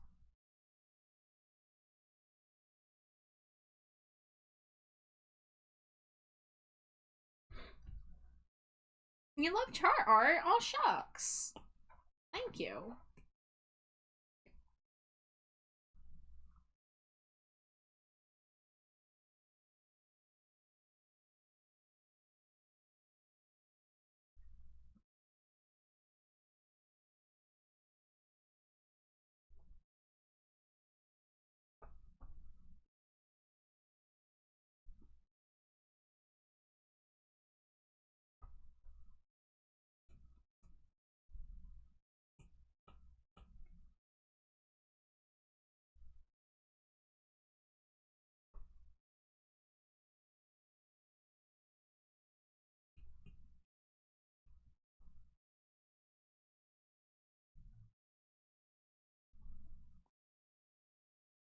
You love chart art? Oh, shucks. Thank you.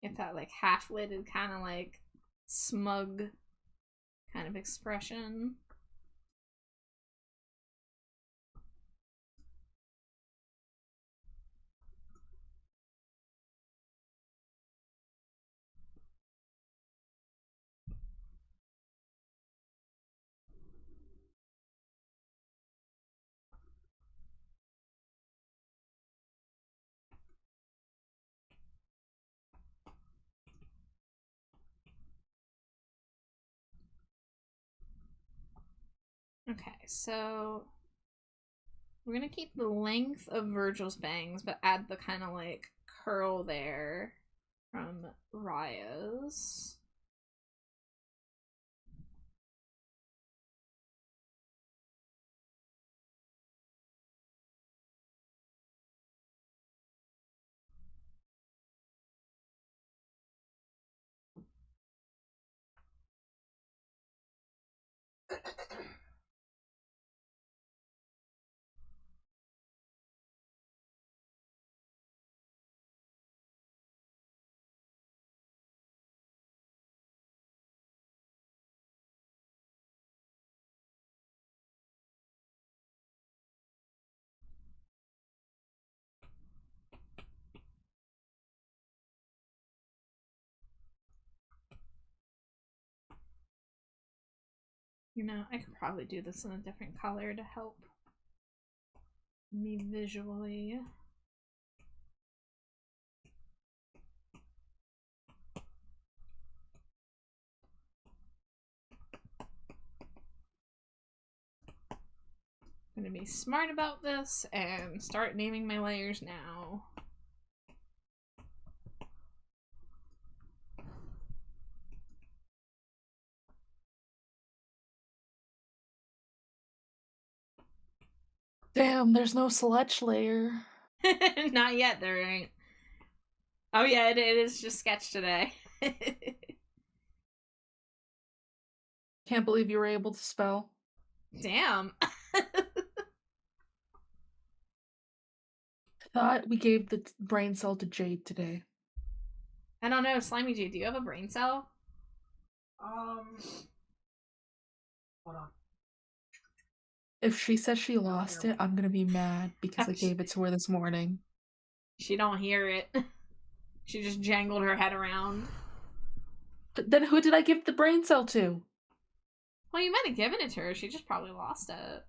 Get that, like, half-lidded kind of, like, smug kind of expression. Okay, so we're gonna keep the length of Virgil's bangs, but add the kind of like curl there from Raya's. You know, I could probably do this in a different color to help me visually. gonna be smart about this and start naming my layers now. Damn, there's no sledge layer. Not yet, there ain't. Oh yeah, it is just sketch today. Can't believe you were able to spell. Damn. Thought we gave the brain cell to Jade today. I don't know, Slimy J, do you have a brain cell? Hold on. If she says she lost it, I'm gonna be mad because I gave it to her this morning. She don't hear it. She just jangled her head around. But then who did I give the brain cell to? Well, you might have given it to her. She just probably lost it.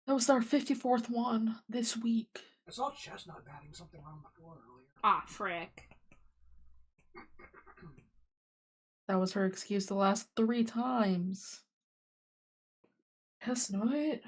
That was our 54th one this week. I saw Chestnut batting something around the floor earlier. Ah, frick. That was her excuse the last 3 times. Chestnut?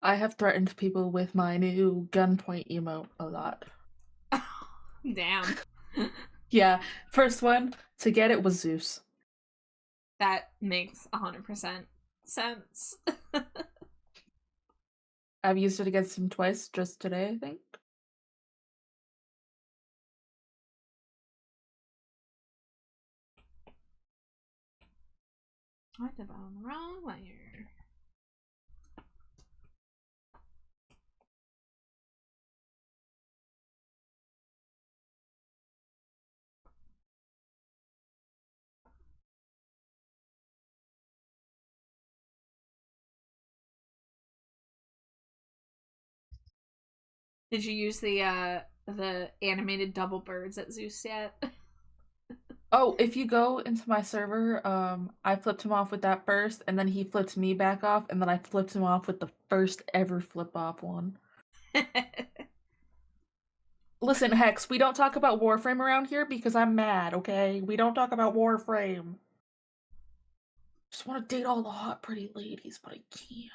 I have threatened people with my new gunpoint emote a lot. Damn. Yeah, first one to get it was Zeus. That makes 100% sense. I've used it against him twice just today, I think. I did that on the wrong layer. Did you use the animated double birds at Zeus yet? Oh, if you go into my server, I flipped him off with that first, and then he flipped me back off, and then I flipped him off with the first ever flip off one. Listen, Hex, we don't talk about Warframe around here because I'm mad, okay? We don't talk about Warframe. Just want to date all the hot, pretty ladies, but I can't.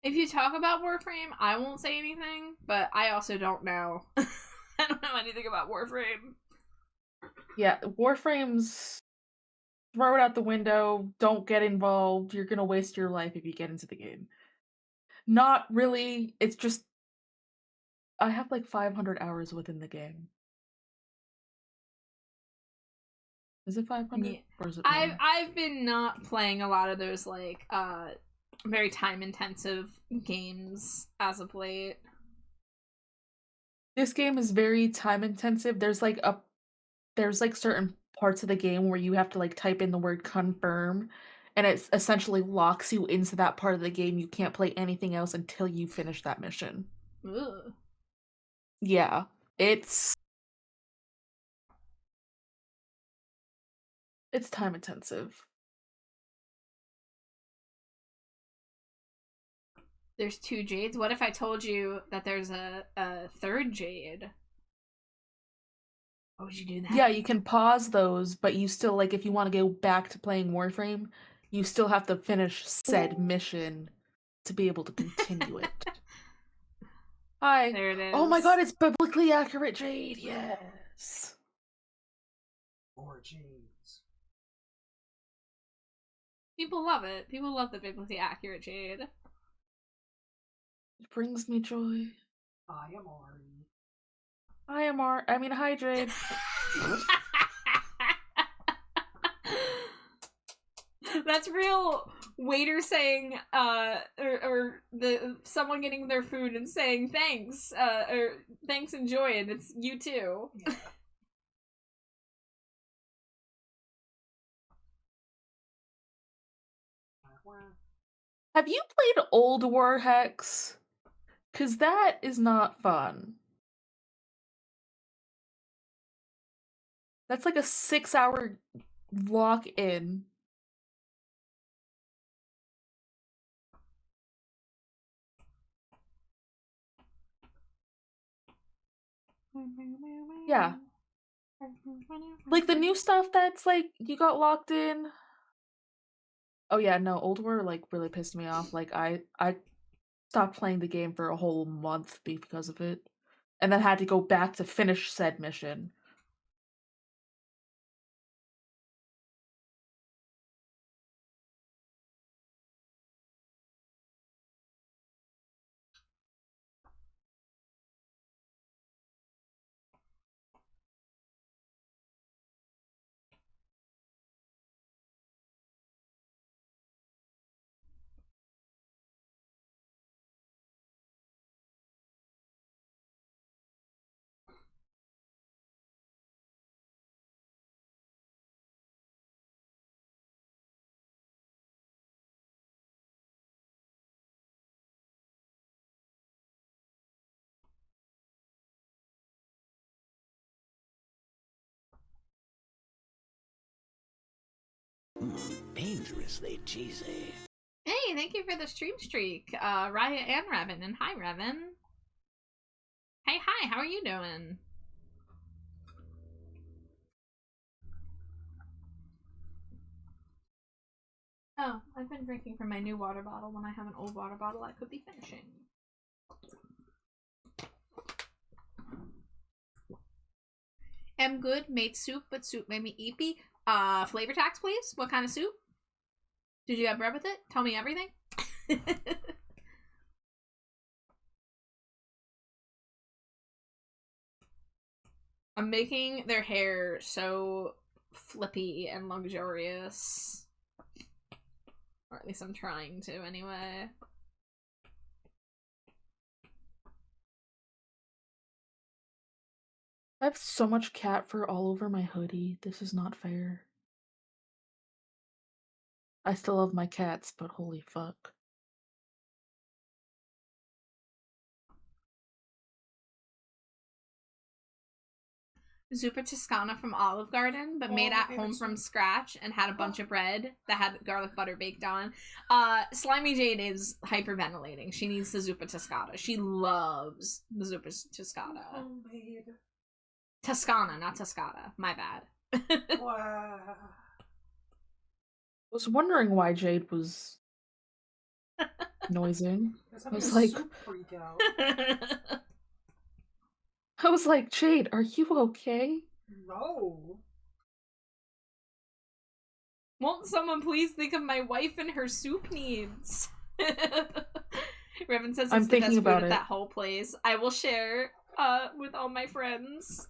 If you talk about Warframe, I won't say anything, but I also don't know. I don't know anything about Warframe. Yeah, Warframe's... Throw it out the window, don't get involved, you're gonna waste your life if you get into the game. Not really, it's just... I have like 500 hours within the game. Is it 500? Yeah. Or is it more? I've been not playing a lot of those like very time intensive games as of late. This game is very time intensive. There's like certain parts of the game where you have to like type in the word confirm, and it essentially locks you into that part of the game. You can't play anything else until you finish that mission. Ugh. Yeah, it's time intensive. There's 2 Jades. What if I told you that there's a third Jade? What would you do that? Yeah, you can pause those, but you still, like, if you want to go back to playing Warframe, you still have to finish said mission to be able to continue it. Hi. There it is. Oh my god, it's biblically accurate Jade, yes. More Jades. People love it. People love the biblically accurate Jade. It brings me joy. I am Ari. Hi, Jade. That's real waiter saying, or the someone getting their food and saying thanks, or thanks, enjoy it. It's you too. Yeah. Have you played Old War Hex? 'Cause that is not fun. That's like a 6-hour lock-in. Yeah. Like the new stuff that's like you got locked in. Oh yeah, no, Old War like really pissed me off. Like I stopped playing the game for a whole month because of it. And then had to go back to finish said mission. Dangerously cheesy. Hey, thank you for the stream streak, Raya and Revan, and hi, Revan. Hey, hi, how are you doing? Oh, I've been drinking from my new water bottle when I have an old water bottle I could be finishing. Am good, made soup, but soup made me eepy. Flavor tax, please. What kind of soup? Did you have bread with it? Tell me everything. I'm making their hair so flippy and luxurious. Or at least I'm trying to, anyway. I have so much cat fur all over my hoodie. This is not fair. I still love my cats, but holy fuck. Zuppa Toscana from Olive Garden, but made at home from scratch and had a bunch of bread that had garlic butter baked on. Slimy Jade is hyperventilating. She needs the Zuppa Toscana. She loves the Zuppa Toscana. Homemade. Toscana, not Toscana. My bad. Wow. I was wondering why Jade was noising. I was like- freak out. I was like, Jade, are you okay? No. Won't someone please think of my wife and her soup needs? Revan says it's I'm the thinking best food about at it. that whole place. I will share with all my friends.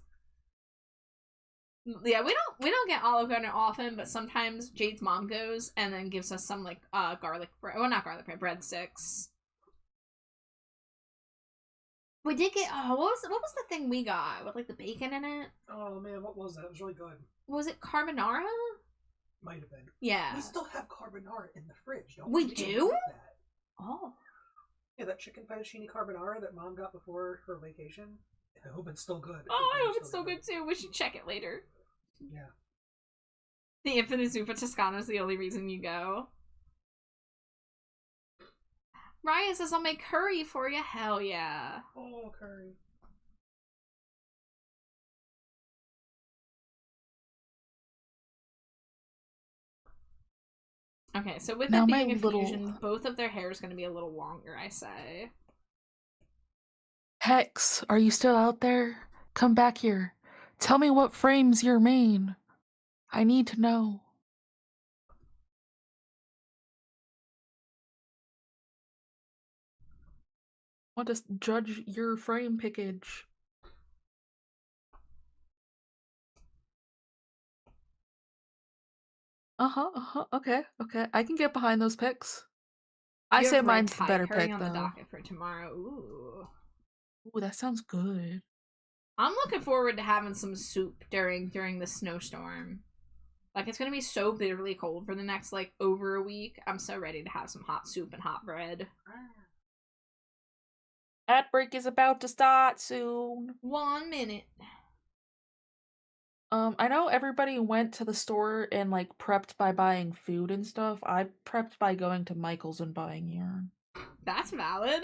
Yeah, we don't get Olive Garden often, but sometimes Jade's mom goes and then gives us some like garlic bread. Well, not garlic bread, breadsticks. We did get what was the thing we got with like the bacon in it? Oh man, what was that? It was really good. Was it carbonara? Might have been. Yeah. We still have carbonara in the fridge, don't We we? do? That. Oh. Yeah, that chicken fettuccine carbonara that Mom got before her vacation. I hope it's still good. Oh, I hope it's still good too. We should check it later. Yeah. The infinite Zuppa Toscana is the only reason you go. Raya says, I'll make curry for you. Hell yeah. Oh, curry. Okay, so with Now it my being a little- fusion, both of their hair is going to be a little longer, I say. Hex, are you still out there? Come back here. Tell me what frames your main. I need to know. Want to judge your frame pickage. Okay. I can get behind those picks. I You say have red mine's the Thai better curry pick, on though. the docket for tomorrow. Ooh. Ooh, that sounds good. I'm looking forward to having some soup during the snowstorm. Like, it's gonna be so bitterly cold for the next, like, over a week. I'm so ready to have some hot soup and hot bread. Ad break is about to start soon. 1 minute. I know everybody went to the store and, like, prepped by buying food and stuff. I prepped by going to Michael's and buying yarn. That's valid.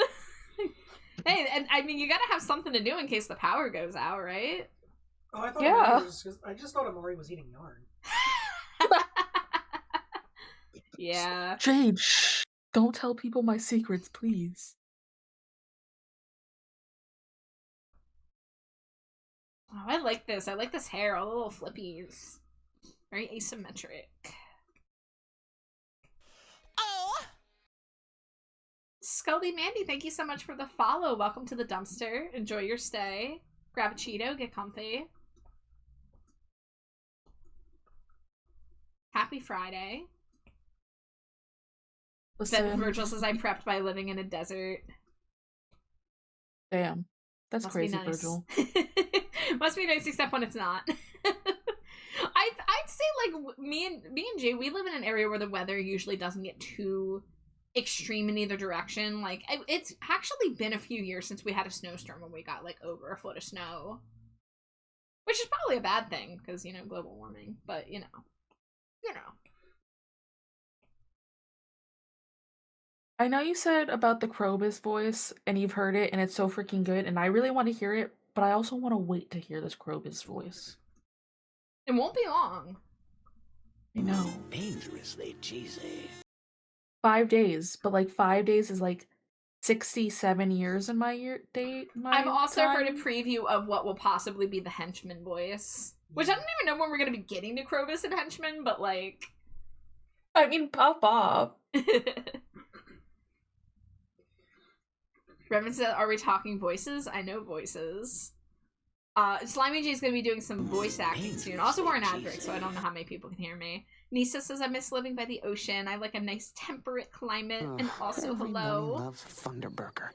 Hey, and I mean, you gotta have something to do in case the power goes out, right? Oh, I thought Yeah. I just thought Amari was eating yarn. Yeah. Jade, shh. Don't tell people my secrets, please. Oh, I like this. I like this hair. All the little flippies. Very asymmetric. Oh! Scully Mandy, thank you so much for the follow. Welcome to the dumpster. Enjoy your stay. Grab a Cheeto, get comfy. Happy Friday. Listen. Virgil says I prepped by living in a desert. Damn. That's Must crazy, be nice. Virgil. Must be nice, except when it's not. I'd say like me and Jay, we live in an area where the weather usually doesn't get too extreme in either direction. Like it's actually been a few years since we had a snowstorm when we got like over a foot of snow, which is probably a bad thing because you know global warming. But you know. I know you said about the Krobus voice, and you've heard it, and it's so freaking good, and I really want to hear it, but I also want to wait to hear this Krobus voice. It won't be long. I know. Dangerously cheesy. 5 days, but like 5 days is like 67 years in my I've also time. heard a preview of what will possibly be the henchman voice, which I don't even know when we're gonna be getting to Krobus and henchman, but like. I mean, pop. Revan said, are we talking voices? I know voices. Slimy J is going to be doing some voice acting soon. Also, we're in ad break, so I don't know how many people can hear me. Nisa says, I miss living by the ocean. I like a nice temperate climate. And also, hello. Loves Thunderburger.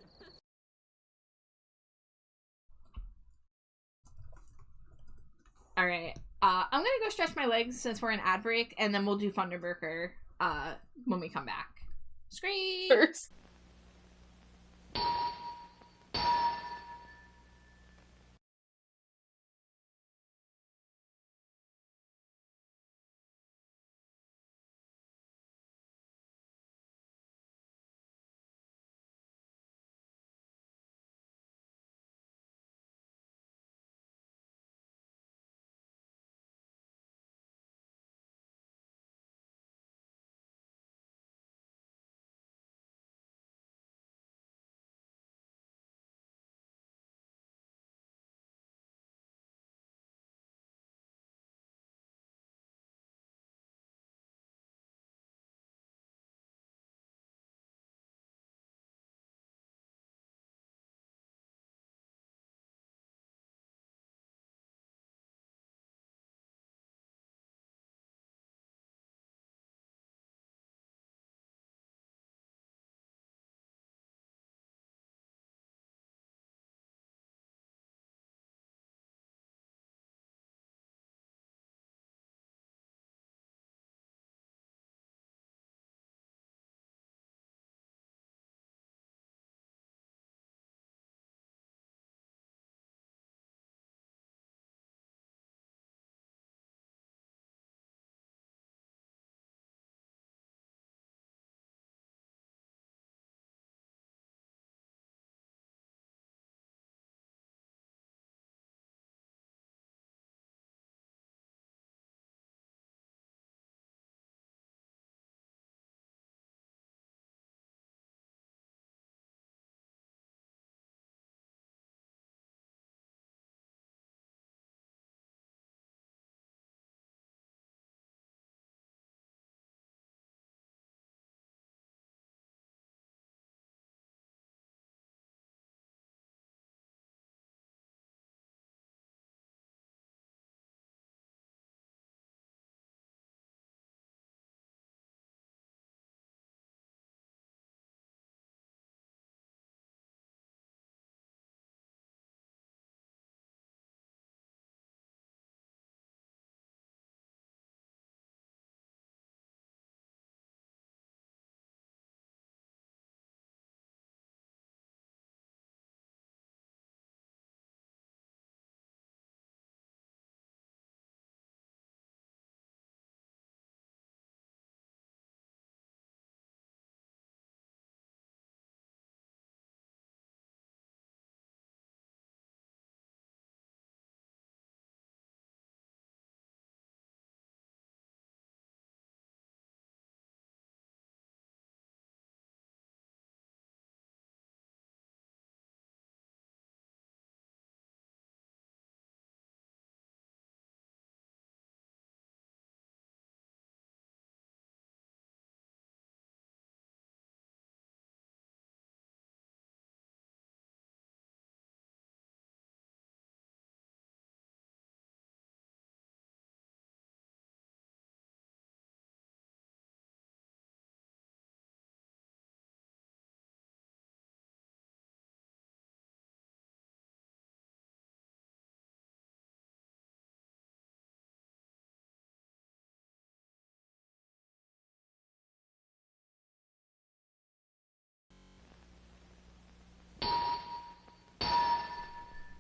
Alright. I'm going to go stretch my legs since we're in ad break, and then we'll do Thunderburger when we come back. Scream! First.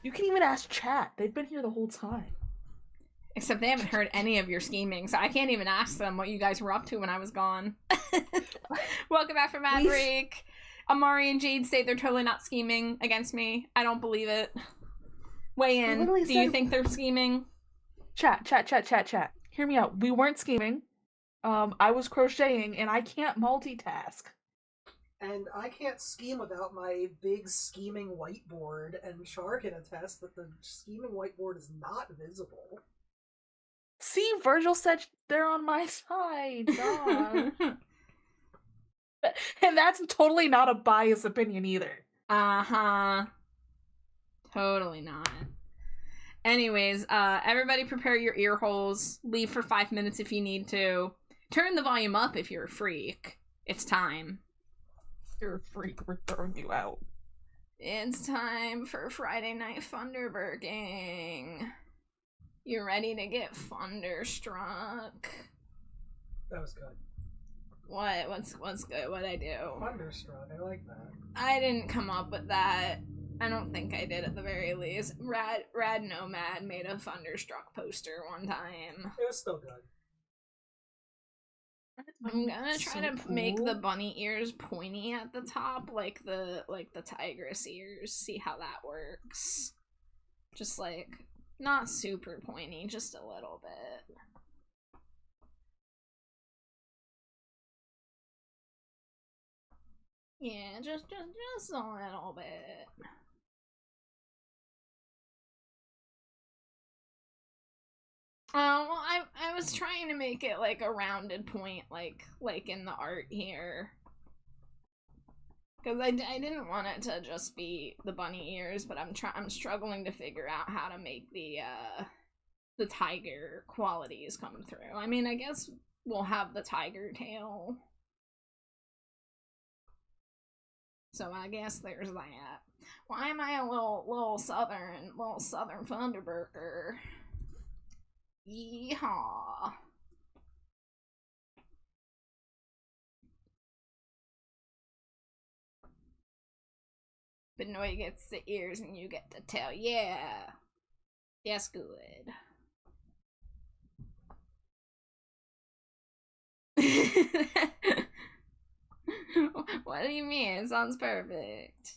You can even ask chat. They've been here the whole time. Except they haven't heard any of your scheming, so I can't even ask them what you guys were up to when I was gone. Welcome back from ad break. Amari and Jade say they're totally not scheming against me. I don't believe it. Weigh in. Do you think they're scheming? Chat. Hear me out. We weren't scheming. I was crocheting, and I can't multitask. And I can't scheme without my big scheming whiteboard, and Char can attest that the scheming whiteboard is not visible. See, Virgil said they're on my side. God. And that's totally not a biased opinion either. Uh-huh. Totally not. Anyways, everybody prepare your ear holes. Leave for 5 minutes if you need to. Turn the volume up if you're a freak. It's time. You're a freak, we're throwing you out. It's time for Friday Night Thunderburking. You ready to get thunderstruck? That was good. What? What's good? What'd I do? Thunderstruck, I like that. I didn't come up with that. I don't think I did at the very least. Rad Nomad made a Thunderstruck poster one time. It was still good. I'm gonna try to cool. make the bunny ears pointy at the top, like the tigress ears. See how that works. Just like not super pointy, just a little bit. Yeah, just a little bit. Well, I was trying to make it like a rounded point, like in the art here, because I didn't want it to just be the bunny ears, but I'm struggling to figure out how to make the tiger qualities come through. I mean, I guess we'll have the tiger tail, so I guess there's that. Why am I a little southern Thunderburger? Yeehaw. Benoit gets the ears and you get the tail. Yeah. That's good. What do you mean? It sounds perfect.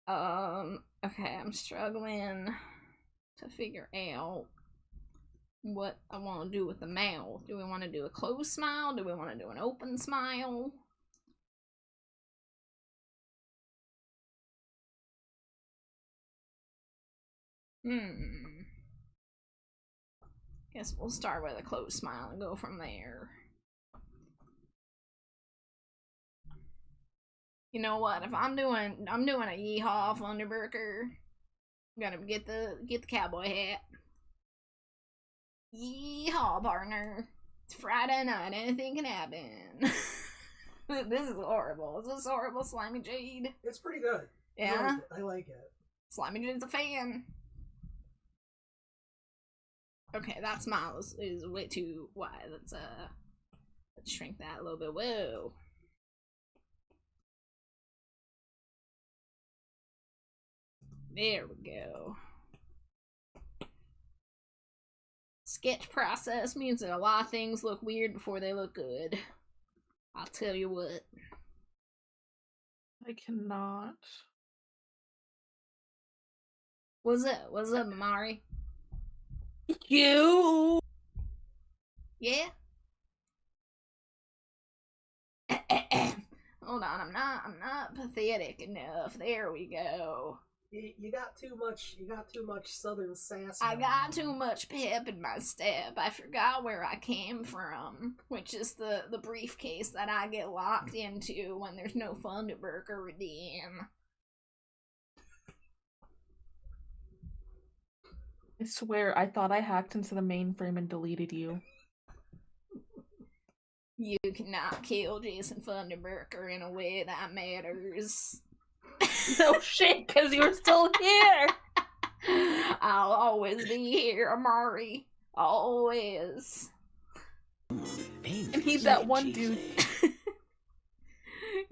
Okay, I'm struggling to figure out what I want to do with the mouth. Do we want to do a closed smile? Do we want to do an open smile? Guess we'll start with a closed smile and go from there. You know what? If I'm doing a yeehaw Thunderburger, I'm gonna get the cowboy hat. Yeehaw, partner. It's Friday night, anything can happen. This is horrible. Is this horrible, Slimy Jade? It's pretty good. Yeah? I like it. Slimy Jade's a fan. Okay, that smile is way too wide. Let's shrink that a little bit. Whoa. There we go. Sketch process means that a lot of things look weird before they look good. I'll tell you what. I cannot. What's up, Amari? You. Yeah? Hold on, I'm not pathetic enough. There we go. You got too much southern sass. I got too much pep in my step. I forgot where I came from, which is the briefcase that I get locked into when there's no Thunderburger redeem. I swear, I thought I hacked into the mainframe and deleted you. You cannot kill Jason Thunderburger in a way that matters. No shit, because you're still here! I'll always be here, Amari. Always. And he's that one dude.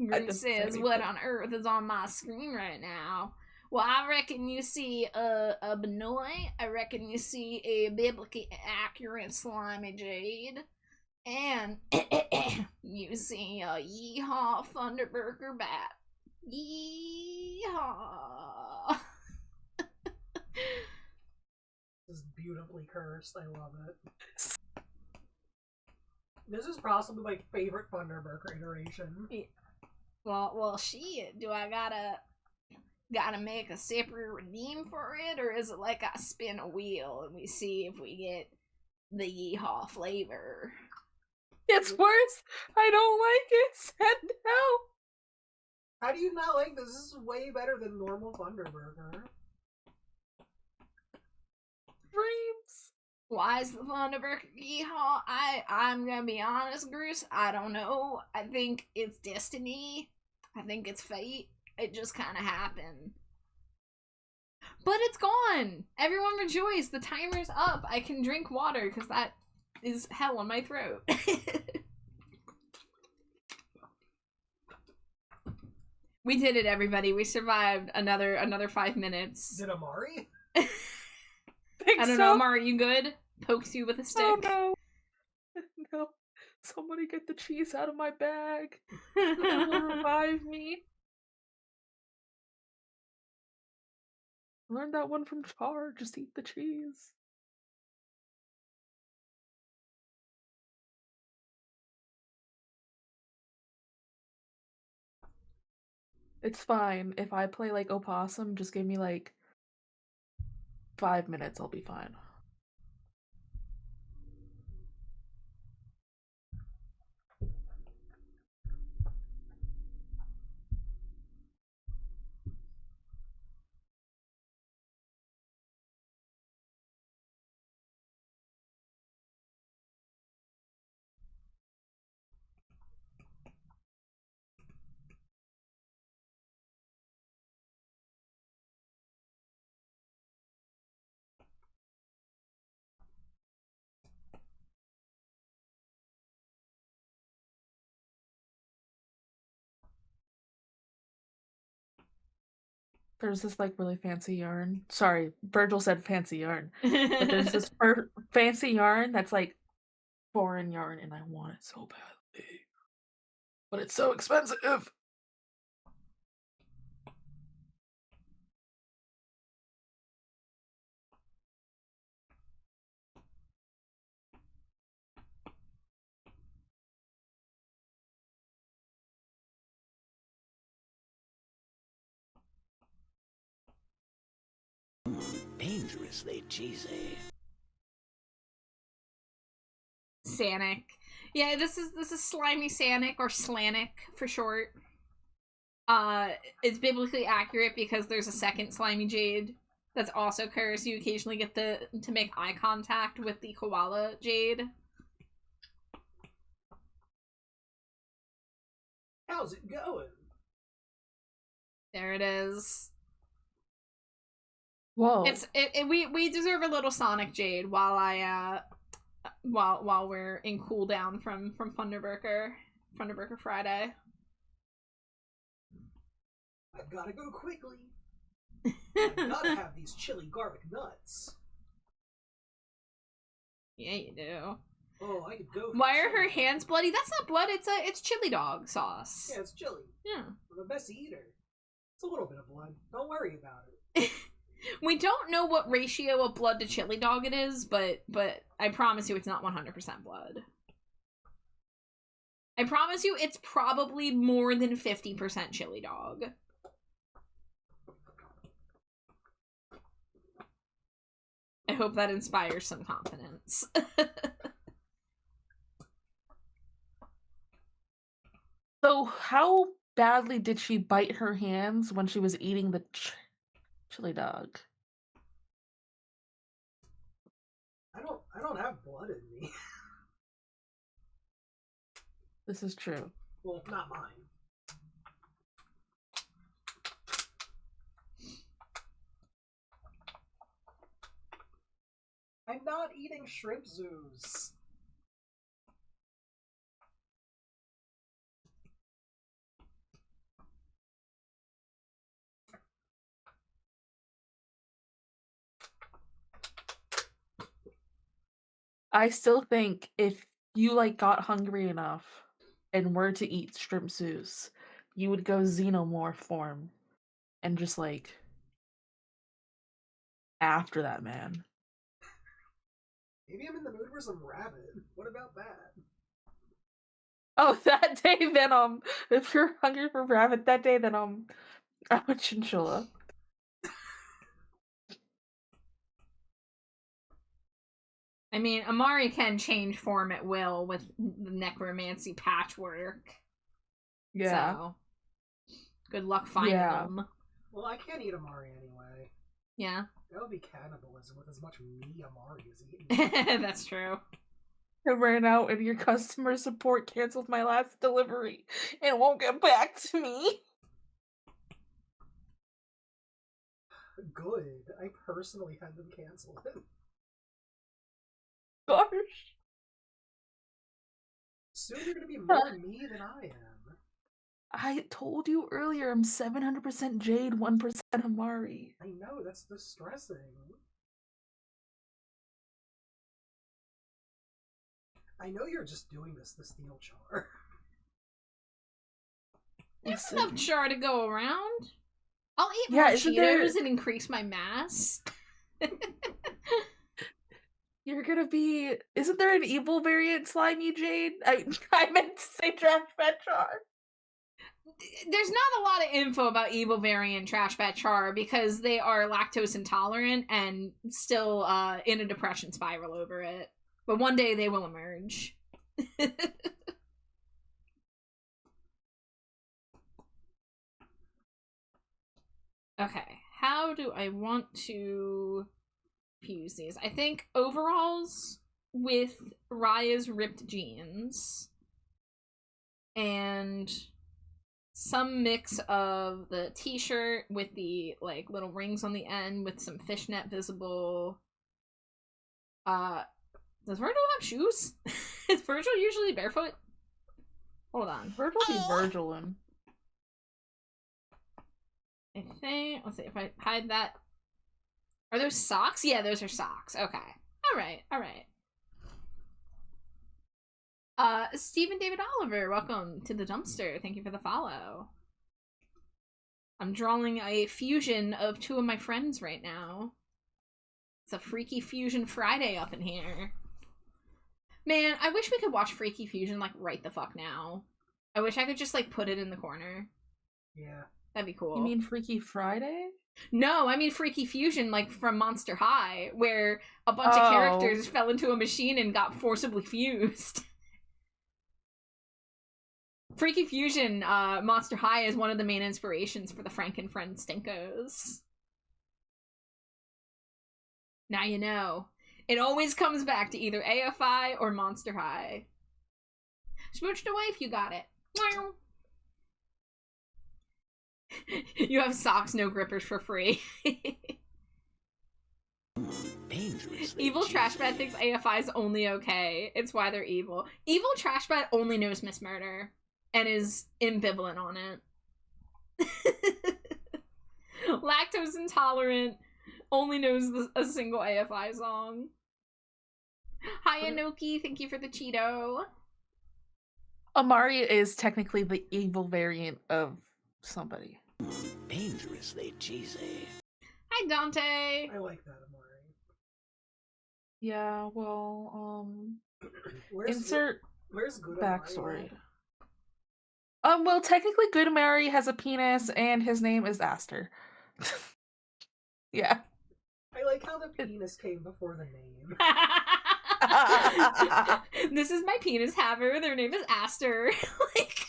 Grim says, what on earth is on my screen right now? Well, I reckon you see a Benoit. I reckon you see a biblically accurate slimy jade. And you see a yeehaw Thunderburger bat. Yeehaw. This is beautifully cursed. I love it. This is possibly my favorite Thunderburger iteration. Well, shit. Do I gotta make a separate redeem for it, or is it like I spin a wheel and we see if we get the yeehaw flavor? It's worse. I don't like it. Send help. How do you not like this? This is way better than normal Thunderburger. Dreams. Why is the Thunderburger yeehaw? I'm gonna be honest, Bruce. I don't know. I think it's destiny. I think it's fate. It just kind of happened. But it's gone. Everyone rejoice. The timer's up. I can drink water because that is hell on my throat. We did it, everybody. We survived another 5 minutes. Did Amari? I don't know, Amari, you good? Pokes you with a stick. Oh no. No. Somebody get the cheese out of my bag. It will revive me. Learned that one from Char. Just eat the cheese. It's fine. If I play like Opossum, just give me like 5 minutes, I'll be fine. There's this like really fancy yarn. Sorry, Virgil said fancy yarn. But there's this fancy yarn that's like foreign yarn and I want it so badly. But it's so expensive. Dangerously cheesy. Sanic. Yeah, this is slimy Sanic, or Slanic for short. It's biblically accurate because there's a second slimy jade that's also cursed. You occasionally get to make eye contact with the koala jade. How's it going? There it is. Whoa. We deserve a little Sonic Jade while we're in cooldown from Thunderburger Friday. I've gotta go quickly. I've gotta have these chili garlic nuts. Yeah, you do. Oh, I could go. Why are her hands bloody? That's not blood. It's chili dog sauce. Yeah, it's chili. Yeah. I'm a messy eater. It's a little bit of blood. Don't worry about it. We don't know what ratio of blood to chili dog it is, but I promise you it's not 100% blood. I promise you it's probably more than 50% chili dog. I hope that inspires some confidence. So how badly did she bite her hands when she was eating the chili dog? I don't have blood in me. This is true. Well, not mine. I'm not eating shrimp zoos. I still think if you like got hungry enough and were to eat shrimp Zeus, you would go xenomorph form and just like after that man. Maybe I'm in the mood for some rabbit. What about that? Oh, that day then if you're hungry for rabbit that day, then I'm a chinchilla. I mean, Amari can change form at will with the necromancy patchwork. Yeah. So, good luck finding them. Well, I can't eat Amari anyway. Yeah. That would be cannibalism with as much me Amari is eating. That's true. I ran out and your customer support canceled my last delivery and won't get back to me. Good. I personally had them cancel it. Gosh. Soon you're gonna be more me than I am. I told you earlier I'm 700% Jade, 1% Amari. I know, that's distressing. I know you're just doing this to steal char. There's enough char to go around. I'll eat more isn't Cheetos and increase my mass. You're gonna be... Isn't there an evil variant slimy Jade? I meant to say trash bad char. There's not a lot of info about evil variant trash bat char because they are lactose intolerant and still in a depression spiral over it. But one day they will emerge. Okay, how do I want to fuse these? I think overalls with Raya's ripped jeans and some mix of the t-shirt with the like little rings on the end with some fishnet visible. Does Virgil have shoes? Is Virgil usually barefoot? Hold on. Virgil be Virgilin. I think, let's see if I hide that. Are those socks? Yeah, those are socks. Okay. Alright. Stephen David Oliver, welcome to the dumpster. Thank you for the follow. I'm drawing a fusion of two of my friends right now. It's a Freaky Fusion Friday up in here. Man, I wish we could watch Freaky Fusion, like, right the fuck now. I wish I could just, like, put it in the corner. Yeah. That'd be cool. You mean Freaky Friday? No, I mean Freaky Fusion, like, from Monster High, where a bunch of characters fell into a machine and got forcibly fused. Freaky Fusion, Monster High is one of the main inspirations for the Frankenfriend Stinkos. Now you know. It always comes back to either AFI or Monster High. Smooched away if you got it. Wow. You have socks, no grippers for free. Evil Trashbat thinks AFI is only okay. It's why they're evil. Evil Trashbat only knows Miss Murder and is ambivalent on it. Lactose intolerant, only knows a single AFI song. Hi, Anoki. Thank you for the Cheeto. Amari is technically the evil variant of somebody. Dangerously cheesy. Hi, Dante. I like that, Amari. Yeah, well, Where's good backstory. Amari? Well, technically Good Amari has a penis and his name is Aster. Yeah. I like how the penis came before the name. This is my penis haver. Their name is Aster. Like,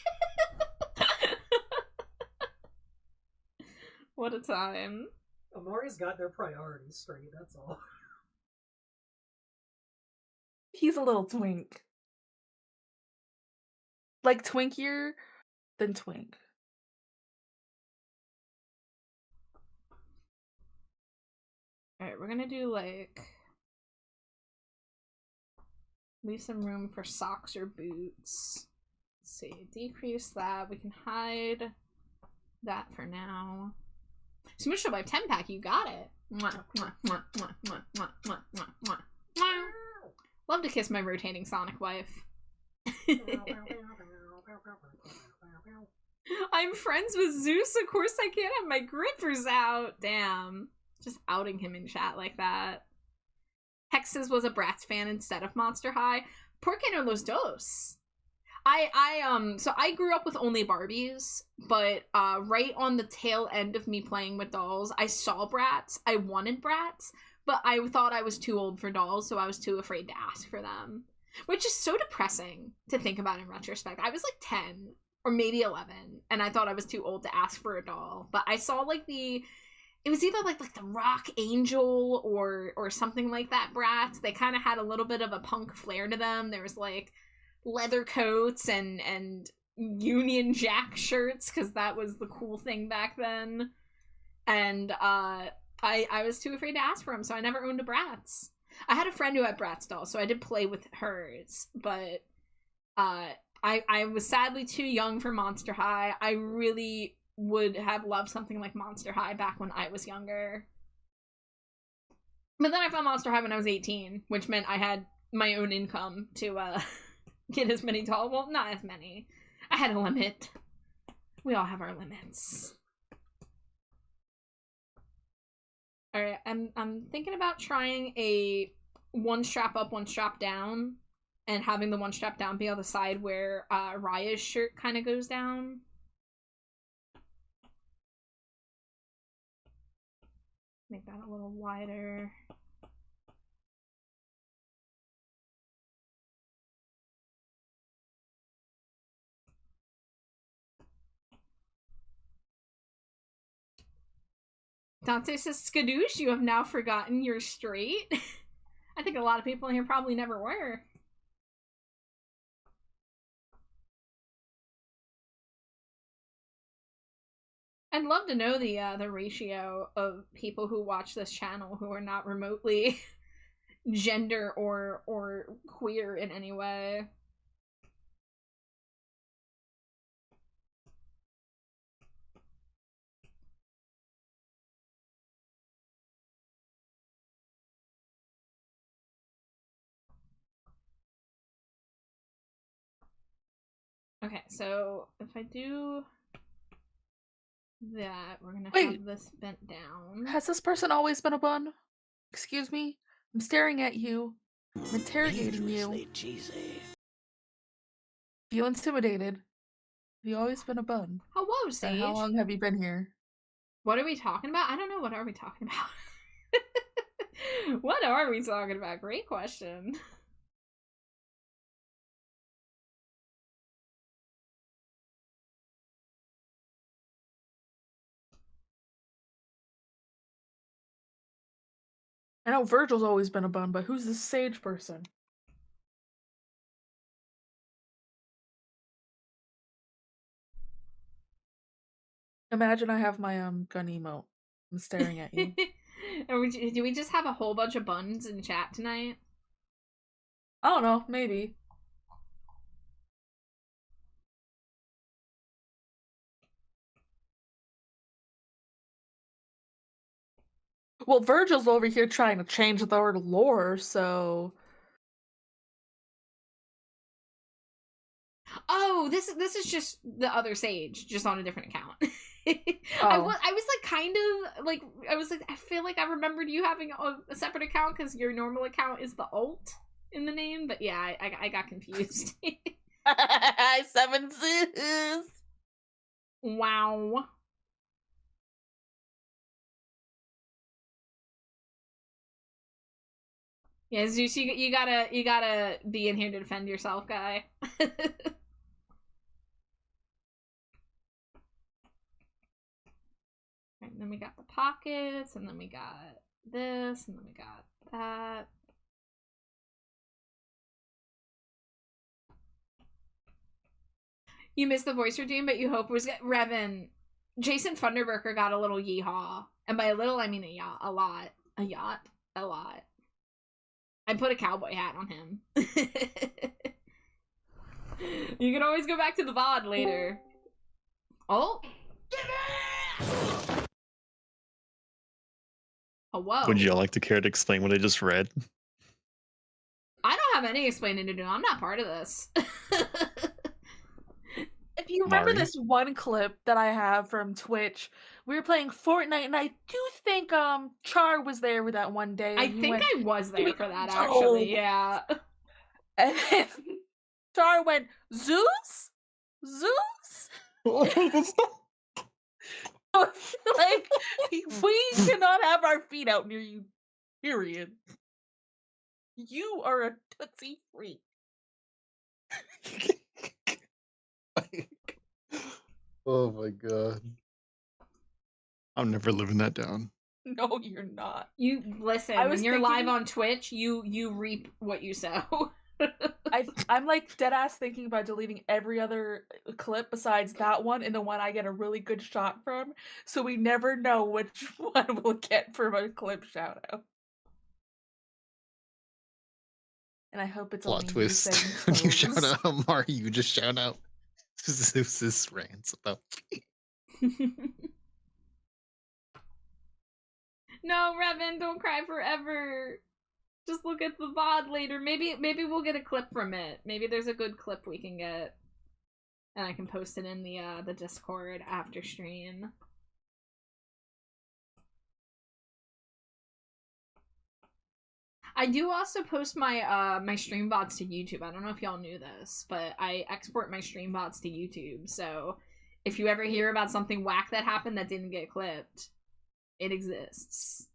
what a time. Amari's got their priorities straight, that's all. He's a little twink. Like twinkier than twink. Alright, we're gonna do like... leave some room for socks or boots. Let's see, decrease that. We can hide that for now. Smooch by 10-pack, you got it. Mwah, mwah, mwah, mwah, mwah, mwah, mwah, mwah, mwah. Love to kiss my rotating Sonic wife. I'm friends with Zeus, of course I can't have my grippers out. Damn. Just outing him in chat like that. Hexes was a Bratz fan instead of Monster High. Por qué no los dos? So I grew up with only Barbies, but right on the tail end of me playing with dolls, I saw Bratz. I wanted Bratz, but I thought I was too old for dolls, so I was too afraid to ask for them. Which is so depressing to think about in retrospect. I was like 10 or maybe 11, and I thought I was too old to ask for a doll. But I saw like it was either like the Rock Angel or something like that Bratz. They kind of had a little bit of a punk flair to them. There was like leather coats and Union Jack shirts, because that was the cool thing back then. And I was too afraid to ask for them, so I never owned a Bratz. I had a friend who had Bratz dolls, so I did play with hers, but I was sadly too young for Monster High. I really would have loved something like Monster High back when I was younger. But then I found Monster High when I was 18, which meant I had my own income to get as many dolls. Well, not as many. I had a limit. We all have our limits. Alright, I'm thinking about trying a one strap up, one strap down, and having the one strap down be on the side where Raya's shirt kind of goes down. Make that a little wider. Dante says, Skadoosh, you have now forgotten you're straight. I think a lot of people in here probably never were. I'd love to know the ratio of people who watch this channel who are not remotely gender or queer in any way. Okay, so if I do that, we're gonna have this bent down. Has this person always been a bun? Excuse me? I'm staring at you. I'm interrogating you. Cheesy. Feel intimidated. Have you always been a bun? Hello, Sage. How long have you been here? What are we talking about? I don't know. What are we talking about? What are we talking about? Great question. I know Virgil's always been a bun, but who's this Sage person? Imagine I have my gun emote. I'm staring at you. Do we just have a whole bunch of buns in chat tonight? I don't know, maybe. Well, Virgil's over here trying to change the lore, so... Oh, this is just the other Sage, just on a different account. Oh. I was like kind of like I feel like I remembered you having a separate account because your normal account is the alt in the name, but yeah, I got confused. 7 Zeus. Wow. Yeah, Zeus, you gotta be in here to defend yourself, guy. And then we got the pockets, and then we got this, and then we got that. You missed the voice redeem, but you hope was Revan. Jason Funderburker got a little yeehaw. And by a little, I mean a yacht. A lot. A yacht. A lot. I put a cowboy hat on him. You can always go back to the VOD later. Oh. Oh, whoa. Would you like to care to explain what I just read? I don't have any explaining to do. I'm not part of this. If you remember Mari? this one clip that I have from Twitch, we were playing Fortnite, and I do think Char was there with that one day. I And he think went, I was there for that, "Oh." actually. Yeah. And then Char went, Zeus? Zeus? Like, we cannot have our feet out near you, period. You are a Tootsie freak. Oh my god. I'm never living that down. No, you're not. You listen, I when was you're live thinking- on Twitch, you reap what you sow. I'm like dead ass thinking about deleting every other clip besides that one and the one I get a really good shot from, so we never know which one we'll get for a clip shout out. And I hope it's Plot only twist. you saying When you shout toes. out Amari, you just shout out Zeus's rants about No, Revan, don't cry forever. Just look at the VOD later. Maybe we'll get a clip from it. Maybe there's a good clip we can get. And I can post it in the Discord after stream. I do also post my my stream bots to YouTube. I don't know if y'all knew this, but I export my stream bots to YouTube. So if you ever hear about something whack that happened that didn't get clipped, it exists.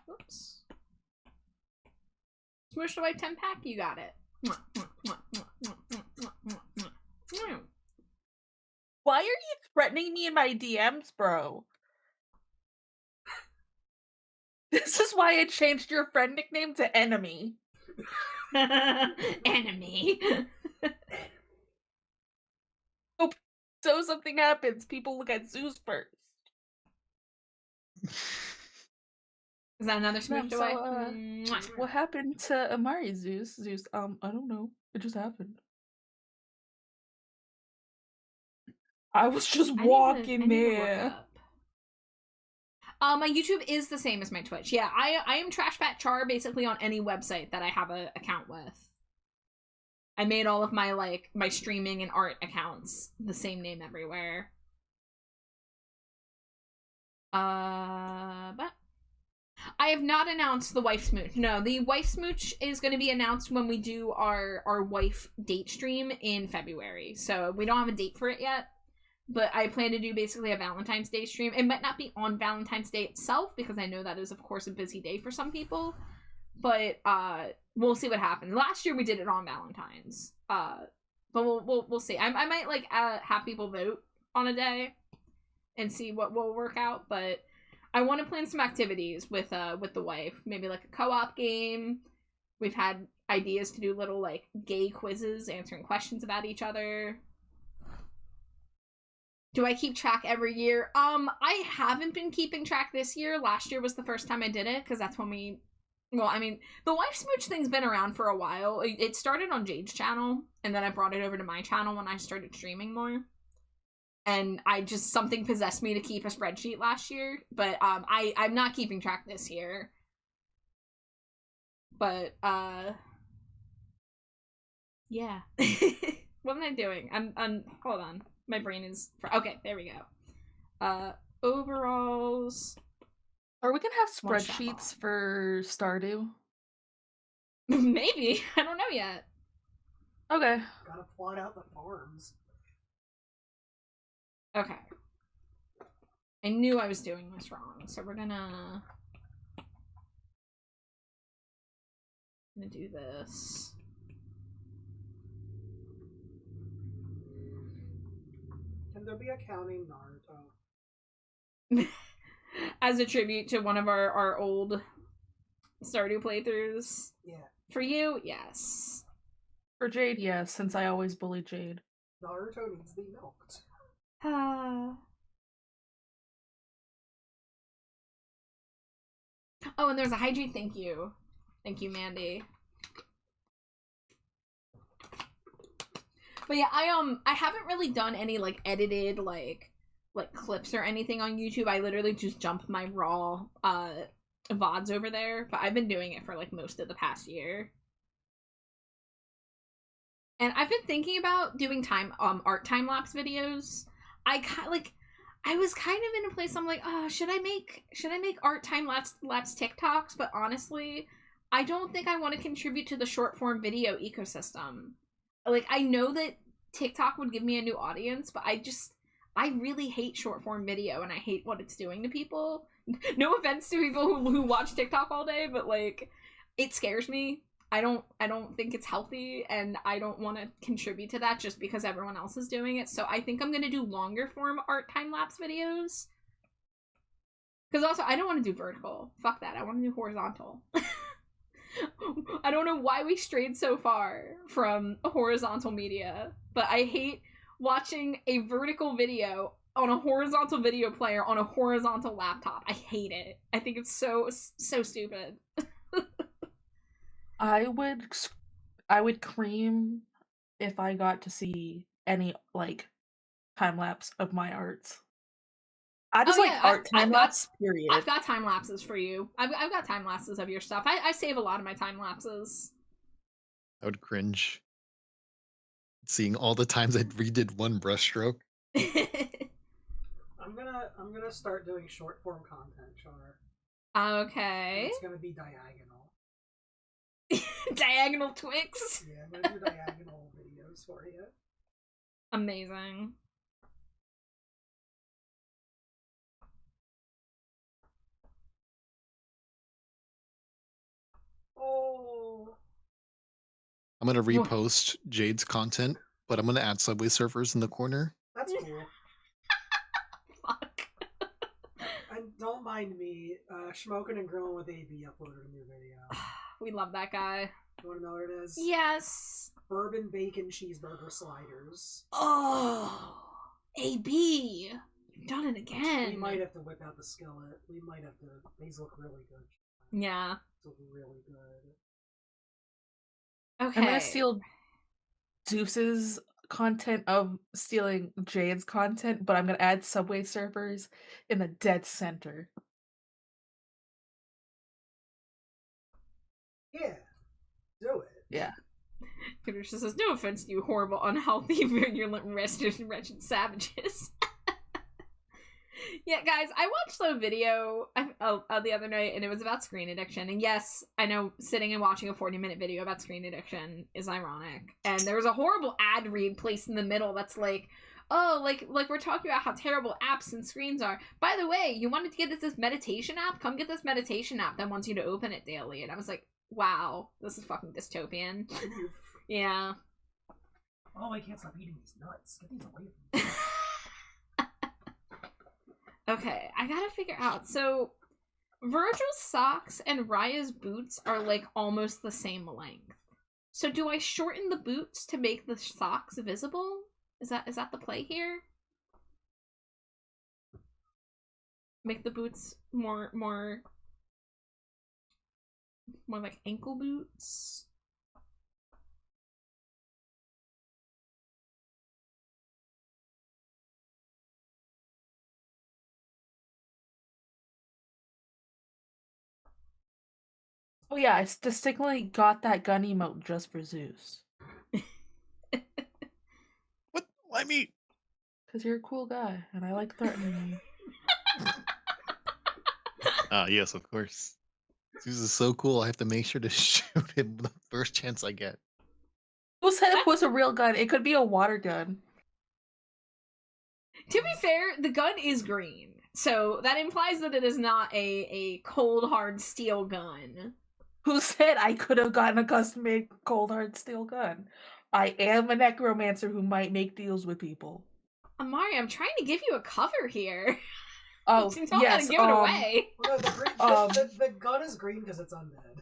Oops. Smush away 10-pack, you got it. Why are you threatening me in my DMs, bro? This is why I changed your friend nickname to Enemy. Enemy. So something happens, people look at Zeus first. Is that another smooch So, away? What happened to Amari, Zeus? Zeus, I don't know. It just happened. I was just walking there. My YouTube is the same as my Twitch. Yeah, I am Trashbat Char basically on any website that I have an account with. I made all of my my streaming and art accounts the same name everywhere. But I have not announced the wife smooch. No, the wife smooch is going to be announced when we do our wife date stream in February. So we don't have a date for it yet. But I plan to do basically a Valentine's Day stream. It might not be on Valentine's Day itself, because I know that is, of course, a busy day for some people. But we'll see what happens. Last year we did it on Valentine's. But we'll see. I might have people vote on a day and see what will work out. But I want to plan some activities with the wife. Maybe like a co-op game. We've had ideas to do little gay quizzes, answering questions about each other. Do I keep track every year? I haven't been keeping track this year. Last year was the first time I did it, because that's when we... Well, I mean, the wife smooch thing's been around for a while. It started on Jade's channel, and then I brought it over to my channel when I started streaming more. And something possessed me to keep a spreadsheet last year. But, I'm not keeping track this year. But, yeah. What am I doing? I'm hold on. My brain is... Okay, there we go. Overalls... Or we can have Watch that spreadsheets for Stardew. Maybe. I don't know yet. Okay. Gotta plot out the farms. Okay. I knew I was doing this wrong, so we're gonna do this. Can there be a counting Naruto? As a tribute to one of our old Stardew playthroughs. Yeah. For you, yes. For Jade, yes, since I always bully Jade. Naruto needs to be milked. Oh, and there's a hydrate. Thank you. Thank you, Mandy. But yeah, I haven't really done any edited like clips or anything on YouTube. I literally just jump my raw VODs over there, but I've been doing it for like most of the past year. And I've been thinking about doing art time lapse videos. I was kind of in a place I'm like, oh, should I make art time lapse TikToks? But honestly, I don't think I want to contribute to the short form video ecosystem. Like, I know that TikTok would give me a new audience, but I really hate short form video, and I hate what it's doing to people. No offense to people who watch TikTok all day, but like, it scares me. I don't think it's healthy, and I don't want to contribute to that just because everyone else is doing it. So I think I'm gonna do longer form art time lapse videos. Because also, I don't want to do vertical. Fuck that. I want to do horizontal. I don't know why we strayed so far from horizontal media, but I hate watching a vertical video on a horizontal video player on a horizontal laptop. I hate it. I think it's so stupid. I would cream if I got to see any like time lapse of my arts. I just art time lapse. Period. I've got time lapses for you. I've got time lapses of your stuff. I save a lot of my time lapses. I would cringe seeing all the times I redid one brushstroke. I'm gonna start doing short form content, Char. Okay. And it's gonna be diagonal. Diagonal Twix? Yeah, I'm gonna do diagonal videos for you. Amazing. Oh. I'm gonna repost Jade's content, but I'm gonna add Subway Surfers in the corner. That's cool. Fuck. And don't mind me, Smoking and Grilling with AB uploaded a new video. We love that guy. You wanna know what it is? Yes. Bourbon bacon cheeseburger sliders. Oh, AB. You've done it again. We might have to whip out the skillet. We might have to. These look really good. Yeah. These look really good. Okay. I'm gonna steal Zeus's content of stealing Jade's content, but I'm gonna add Subway Surfers in the dead center. Yeah. Do it. Yeah. Kanisha says, no offense to you horrible, unhealthy, virulent, wretched savages. Yeah, guys, I watched a video the other night, and it was about screen addiction. And yes, I know sitting and watching a 40-minute video about screen addiction is ironic. And there was a horrible ad read placed in the middle that's like, oh, like we're talking about how terrible apps and screens are. By the way, you wanted to get this meditation app? Come get this meditation app that wants you to open it daily. And I was like, wow, this is fucking dystopian. Yeah. Oh, I can't stop eating these nuts. Get these away from me. Okay, I gotta figure out. So, Virgil's socks and Raya's boots are like almost the same length. So, do I shorten the boots to make the socks visible? Is that the play here? Make the boots more like ankle boots? Oh yeah, I distinctly got that gun emote just for Zeus. What? Why me? Because you're a cool guy, and I like threatening you. Yes, of course. Zeus is so cool, I have to make sure to shoot him the first chance I get. Who said it was a real gun? It could be a water gun. To be fair, the gun is green. So that implies that it is not a cold hard steel gun. Who said I could have gotten a custom-made cold hard steel gun? I am a necromancer who might make deals with people. Amari, I'm trying to give you a cover here. Oh, You don't yes. gotta give it away. Well, no, the gun is green because it's undead.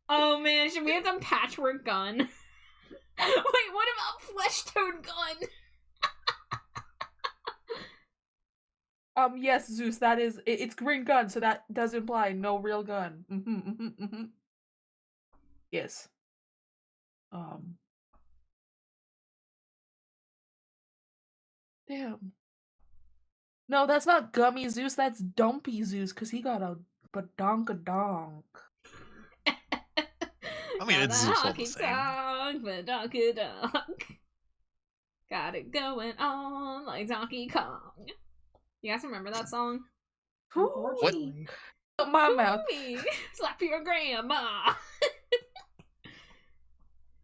Oh man, should we have done patchwork gun? Wait, what about flesh tone gun? Yes, Zeus, that is it's green gun, so that does imply no real gun. Yes. Damn. No, that's not Gummy Zeus, that's Dumpy Zeus, because he got a badonkadonk. I mean, it's Zeus all the same. Badonkadonk. Got it going on like Donkey Kong. You guys remember that song? Unfortunately. My mouth. Slap your grandma.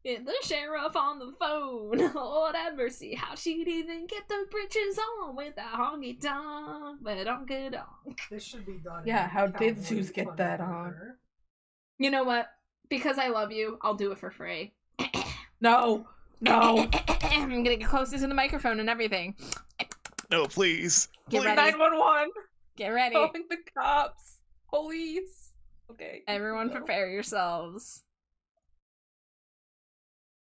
Get the sheriff on the phone. Lord have mercy, how she'd even get the britches on with that honky tonk, badonkadonk. This should be done. Yeah, in how did Cowboy Zeus get that on? Thunder. You know what? Because I love you, I'll do it for free. No. No. I'm gonna get closer to the microphone and everything. No, please. Get Please. ready. 911. Get ready. Calling the cops. Police. Okay. Everyone prepare yourselves.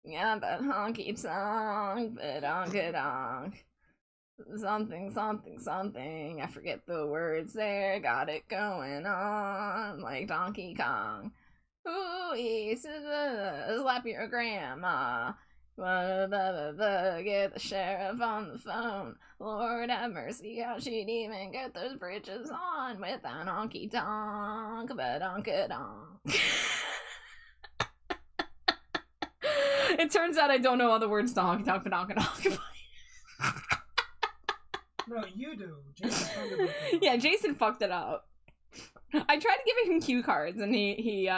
Yeah, that honky tonk, badonkadonk. Something, something, something. I forget the words there. Got it going on like Donkey Kong. Ooh, slap your grandma. Get the sheriff on the phone. Lord have mercy, how she'd even get those bridges on with that honky tonk, badonkadonk. It turns out I don't know all the words to honky tonk, badonkadonk. No, you do. Jason Thunderbolt did. Yeah, Jason fucked it up. I tried giving him cue cards, and he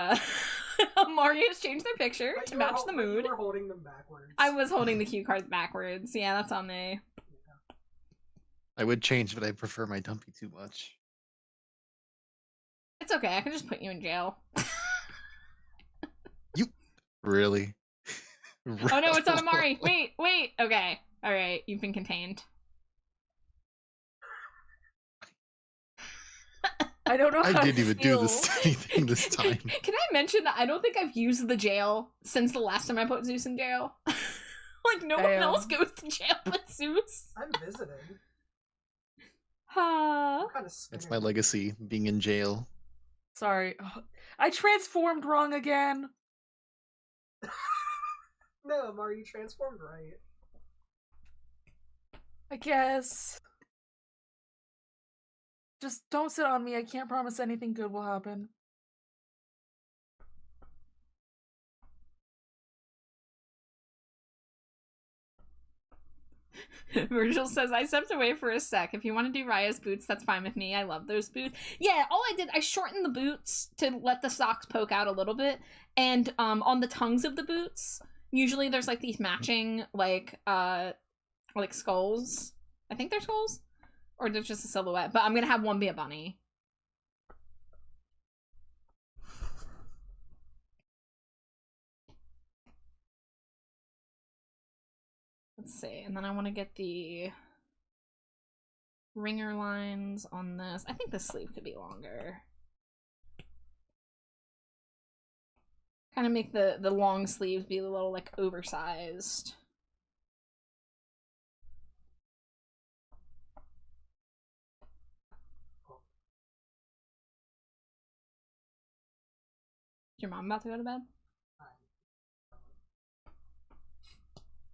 Mario's changed their picture But to you were match the mood. You were holding them backwards. I was holding the cue cards backwards. Yeah, that's on me. I would change, but I prefer my Dumpy too much. It's okay. I can just put you in jail. Really? Oh no, it's on Amari. Wait. Okay. All right, you've been contained. I don't know. I how didn't to even do feel. this anything this time. Can I mention that I don't think I've used the jail since the last time I put Zeus in jail? Like, no one else goes to jail but Zeus. I'm visiting. Ha. I'm kind of That's my legacy, being in jail. Sorry. Oh, I transformed wrong again. No, Mario, you transformed right. I guess. Just don't sit on me. I can't promise anything good will happen. Virgil says, I stepped away for a sec. If you want to do Raya's boots, that's fine with me. I love those boots. Yeah, all I did, I shortened the boots to let the socks poke out a little bit. And on the tongues of the boots, usually there's like these matching like skulls. I think they're skulls. Or they're just a silhouette. But I'm gonna have one be a bunny. Let's see, and then I want to get the ringer lines on this. I think the sleeve could be longer. Kind of make the long sleeves be a little like oversized. Is your mom about to go to bed?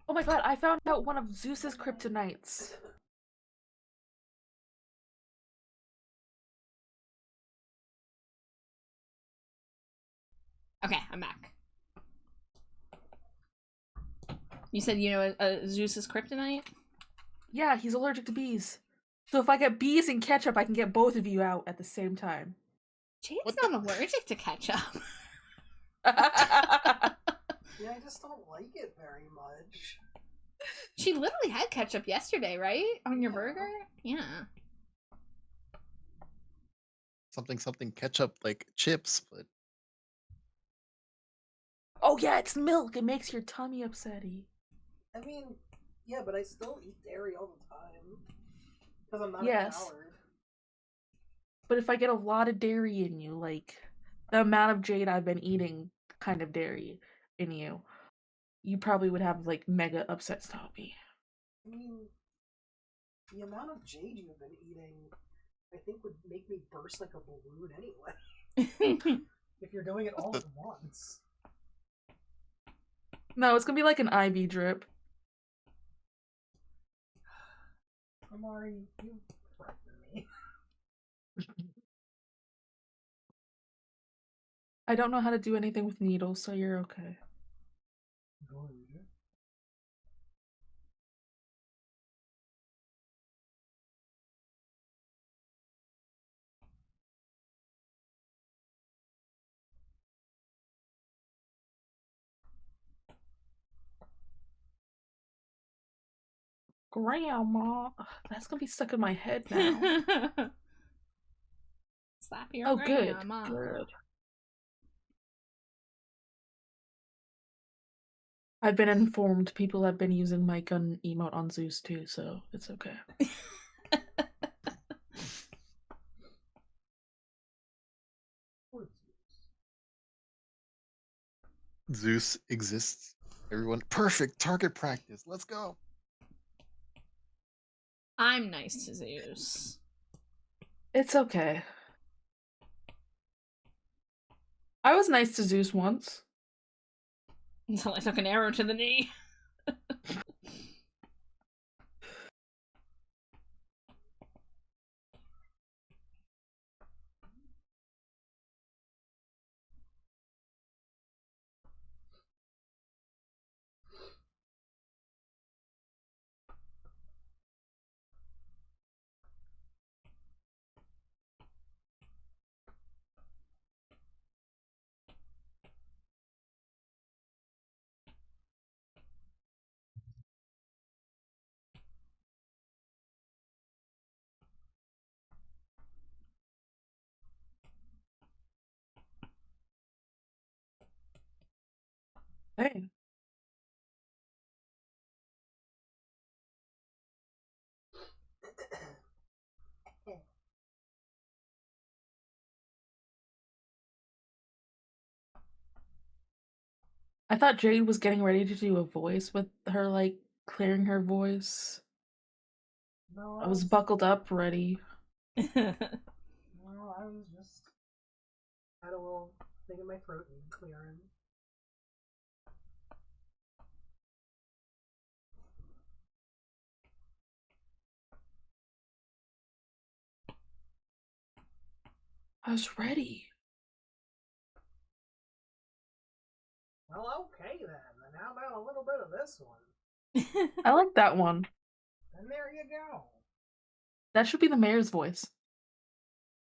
Oh my god, I found out one of Zeus's kryptonites. Okay, I'm back. You said you know Zeus's kryptonite? Yeah, he's allergic to bees. So if I get bees and ketchup, I can get both of you out at the same time. Jade's not allergic to ketchup. Yeah, I just don't like it very much. She literally had ketchup yesterday, right? On your burger? Yeah. Something ketchup like chips, but Oh yeah, it's milk. It makes your tummy upsetty. I mean, yeah, but I still eat dairy all the time. Because I'm not a Yes. coward. But if I get a lot of dairy in you, like the amount of Jade I've been eating kind of dairy in you, you probably would have like mega upset stomach. I mean, the amount of jade you've been eating, I think would make me burst like a balloon anyway. If you're doing it all at once. No, it's gonna be like an IV drip. Amari, you pregnant. I don't know how to do anything with needles, so you're okay. Go ahead, Luigi. Grandma. Ugh, that's gonna be stuck in my head now. Slap your Oh, good. grandma. Good. I've been informed people have been using my gun emote on Zeus too, so it's okay. Poor Zeus exists. Everyone, perfect target practice. Let's go. I'm nice to Zeus. It's okay. I was nice to Zeus once. Until I took an arrow to the knee. Hey. I thought Jade was getting ready to do a voice with her, like, clearing her voice. No, I was buckled up, ready. No, I was just had a little thing in my throat and clearing. I was ready. Well, okay then. And how about a little bit of this one? I like that one. And there you go. That should be the mayor's voice.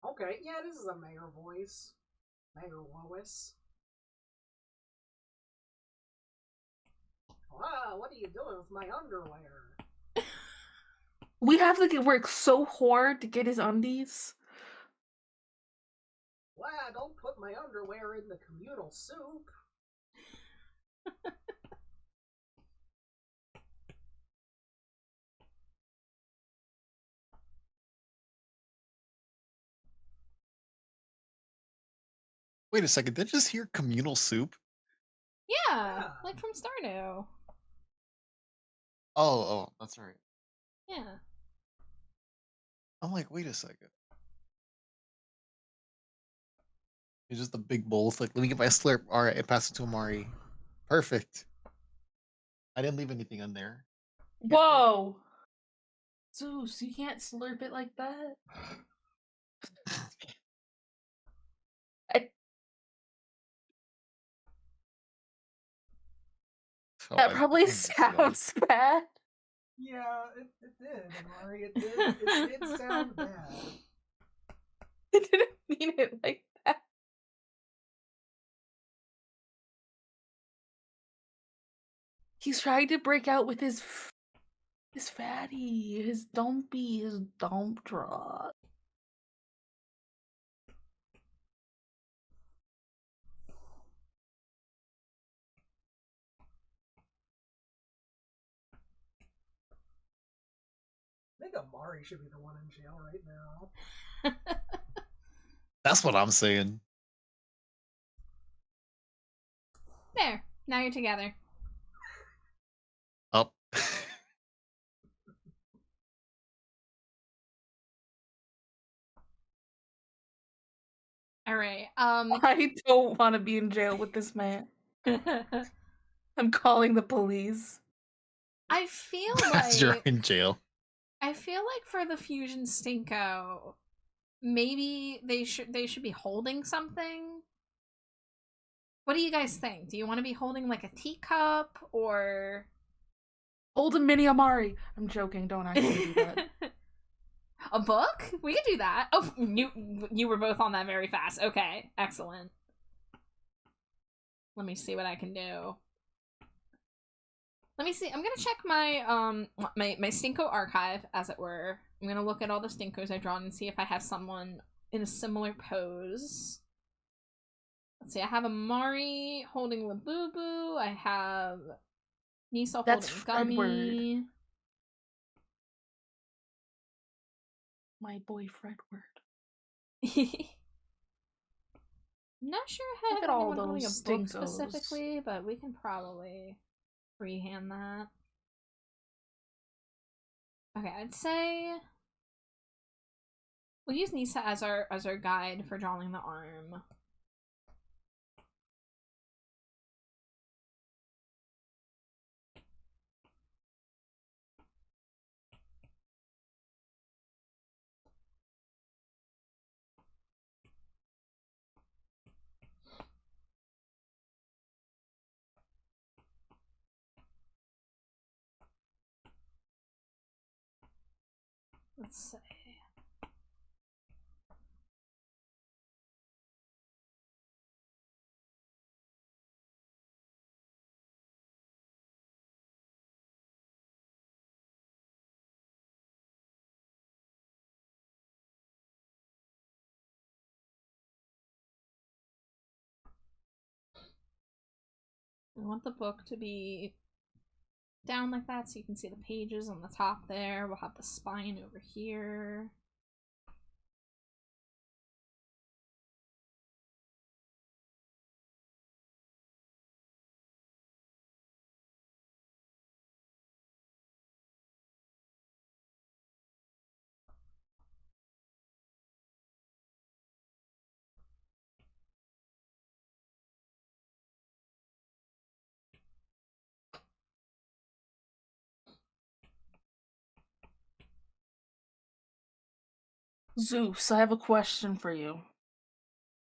Okay, yeah, this is a mayor voice. Mayor Lois. Wow, what are you doing with my underwear? We have to work so hard to get his undies. Wow, don't put my underwear in the communal soup. Wait a second. Did I just hear communal soup? Yeah, like from Stardew. Oh, that's right. Yeah. I'm like, wait a second. It's just a big bowl. It's like, let me get my slurp. All right, I pass it to Amari. Perfect. I didn't leave anything in there. Whoa! Zeus, you can't slurp it like that. Oh, That I probably messed it up. sounds bad. Yeah, it did, Amari. It did sound bad. I didn't mean it like that. He's trying to break out with his fatty, his dumpy, his dump truck. I think Amari should be the one in jail right now. That's what I'm saying. There. Now you're together. Up. All right. I don't want to be in jail with this man. I'm calling the police. I feel As you're like in jail. I feel like for the Fusion Stinko, maybe they should be holding something. What do you guys think? Do you want to be holding like a teacup or Hold a mini Amari. I'm joking. Don't actually do that. a book? We could do that. Oh, you were both on that very fast. Okay, excellent. Let me see what I can do. Let me see. I'm gonna check my my Stinko archive, as it were. I'm gonna look at all the Stinkos I've drawn and see if I have someone in a similar pose. Let's see. I have Amari holding Labubu. I have Nisa That's holding Gummy. My boy Fredward. I'm not sure if I Look have at all anyone holding a those book Stinkos. specifically, but we can probably freehand that. Okay, I'd say we'll use Nisa as our guide for drawing the arm. Let's see. I want the book to be down like that so you can see the pages on the top there. We'll have the spine over here. Zeus, I have a question for you.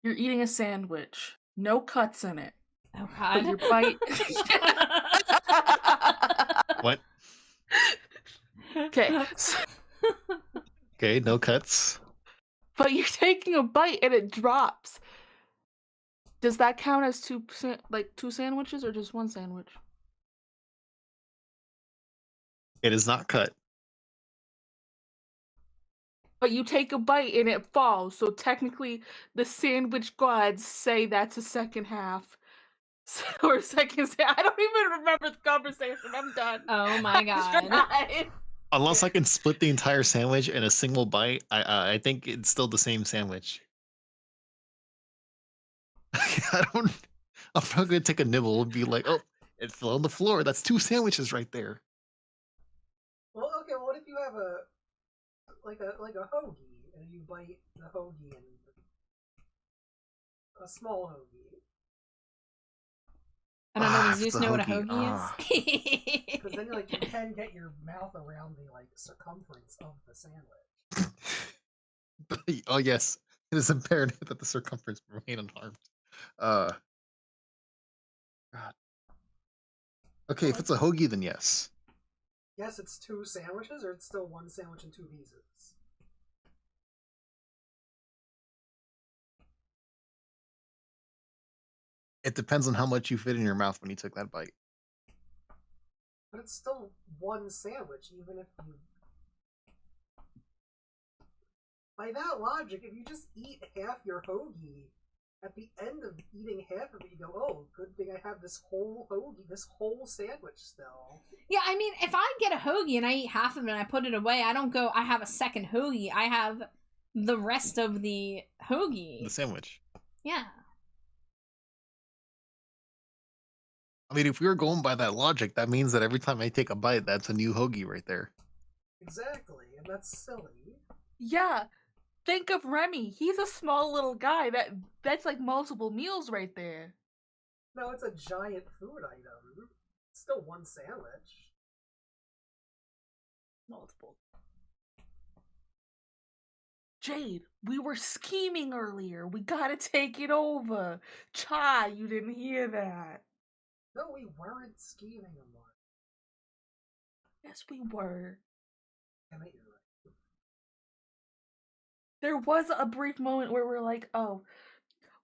You're eating a sandwich. No cuts in it. Oh But god. your bite. What? Okay. Okay, no cuts. But you're taking a bite and it drops. Does that count as two sandwiches or just one sandwich? It is not cut. But you take a bite and it falls, so technically the sandwich gods say that's a second half. Or second I don't even remember the conversation. I'm done. Oh my god. Unless I can split the entire sandwich in a single bite, I think it's still the same sandwich. I don't. I'm not gonna take a nibble and be like, "Oh, it fell on the floor. That's two sandwiches right there." Well, okay. What if you have a hoagie and you bite the hoagie and a small hoagie? I don't know. Does It's Zeus a know what a hoagie. hoagie is? Because then you can get your mouth around the circumference of the sandwich. Oh yes, it is imperative that the circumference remain unharmed. God. Okay, if it's a hoagie, then yes. Yes, it's two sandwiches, or it's still one sandwich and two pieces. It depends on how much you fit in your mouth when you took that bite. But it's still one sandwich, even if you... By that logic, if you just eat half your hoagie, at the end of eating half of it, you go, oh, good thing I have this whole hoagie, this whole sandwich still. Yeah, I mean, if I get a hoagie and I eat half of it and I put it away, I don't go, I have a second hoagie. I have the rest of the hoagie. The sandwich. Yeah. I mean, if we were going by that logic, that means that every time I take a bite, that's a new hoagie right there. Exactly, and that's silly. Yeah. Think of Remy. He's a small little guy. That's like multiple meals right there. No, it's a giant food item. It's still one sandwich. Multiple. Jade, we were scheming earlier. We gotta take it over. Chai, you didn't hear that. No, we weren't scheming, Amari. Yes, we were. Damn it, you're right. There was a brief moment where we're like, oh,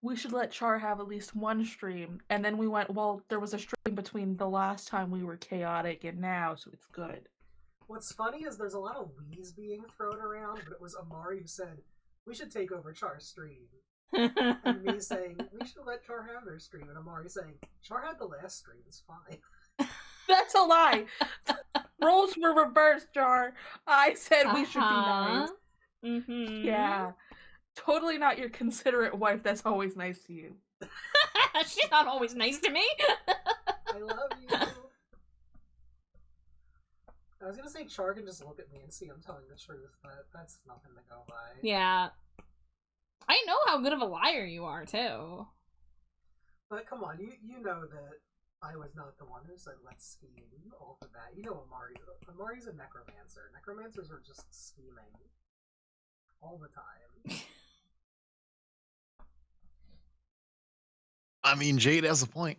we should let Char have at least one stream. And then we went, well, there was a stream between the last time we were chaotic and now, so it's good. What's funny is there's a lot of we's being thrown around, but it was Amari who said, we should take over Char's stream. And me saying, we should let Char have their stream. And Amari saying, Char had the last stream, it's fine. That's a lie. Roles were reversed, Char. I said we should be nice. Mm-hmm. Yeah. Totally not your considerate wife that's always nice to you. She's not always nice to me. I love you. I was gonna say Char can just look at me and see I'm telling the truth, but that's nothing to go by. Yeah. I know how good of a liar you are, too. But come on, you know that I was not the one who said let's scheme off the bat. You know Amari's a necromancer. Necromancers are just scheming all the time. I mean, Jade has a point.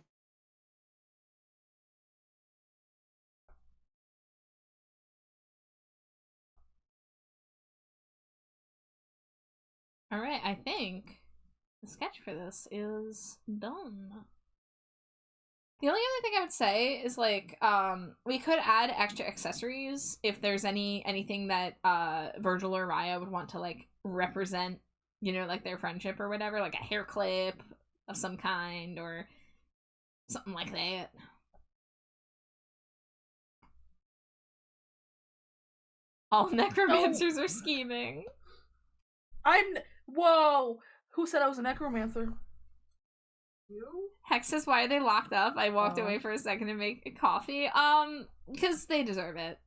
Alright, I think the sketch for this is done. The only other thing I would say is, like, we could add extra accessories if there's anything that Virgil or Raya would want to, like, represent, you know, like, their friendship or whatever, like a hair clip of some kind or something like that. All necromancers are scheming. Whoa! Who said I was a necromancer? You? Hex says, why are they locked up? I walked away for a second to make a coffee. Because they deserve it.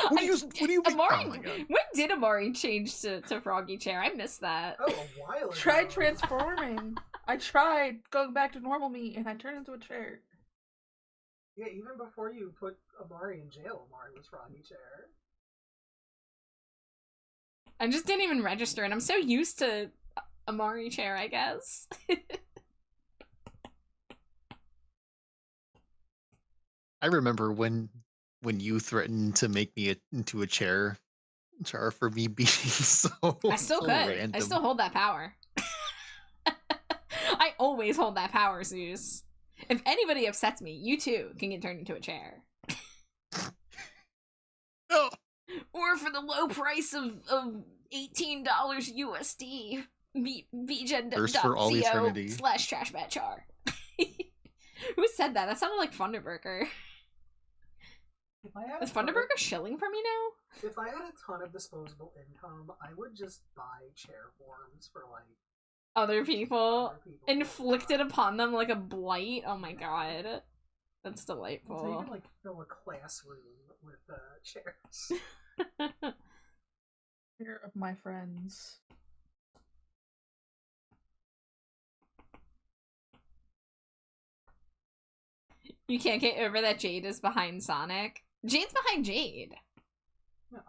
What do you mean? Amari, Oh my God. when did Amari change to Froggy Chair? I missed that. Oh, a while ago. Tried transforming. I tried going back to normal me and I turned into a chair. Yeah, even before you put Amari in jail, Amari was Froggy Chair. I just didn't even register, and I'm so used to Amari Chair, I guess. I remember when you threatened to make me into a chair for me being so I still could. random. I still hold that power. I always hold that power, Zeus. If anybody upsets me, you too can get turned into a chair. No. Or for the low price of $18 USD, First for all eternity. /trashbatchar. Who said that? That sounded like Funderburger. Is Funderburger shilling for me now? If I had a ton of disposable income, I would just buy chair forms for, like, Other people. other people. Inflicted upon them like a blight. Oh my god. That's So you delightful. can, like, fill a classroom with chairs. Fear of my friends. You can't get over that Jade is behind Sonic. Jade's behind Jade. Yeah,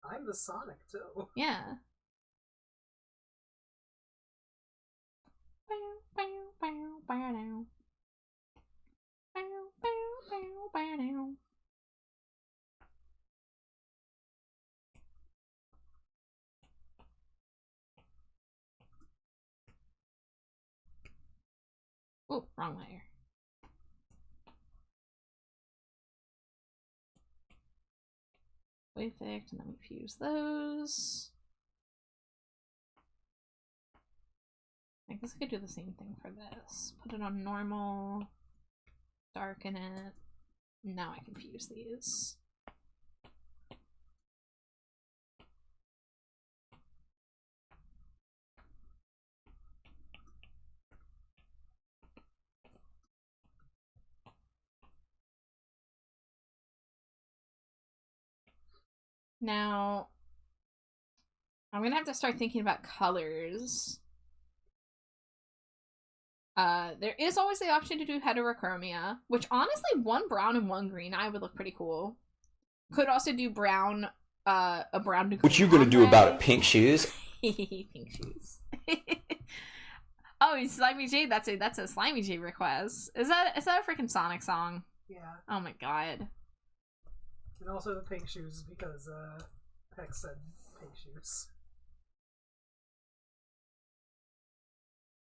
I'm the Sonic too. Yeah. Oh, wrong layer. Wave thick, and then we fuse those. I guess I could do the same thing for this. Put it on normal, darken it. Now I can fuse these. Now, I'm gonna have to start thinking about colors. There is always the option to do heterochromia, which honestly, one brown and one green eye would look pretty cool. Could also do brown a brown to green. What you gonna do about it, pink shoes? Pink shoes. Oh, Slimy J. That's a Slimy J request. Is that a freaking Sonic song? Yeah. Oh my god. And also the pink shoes because Hex said pink shoes.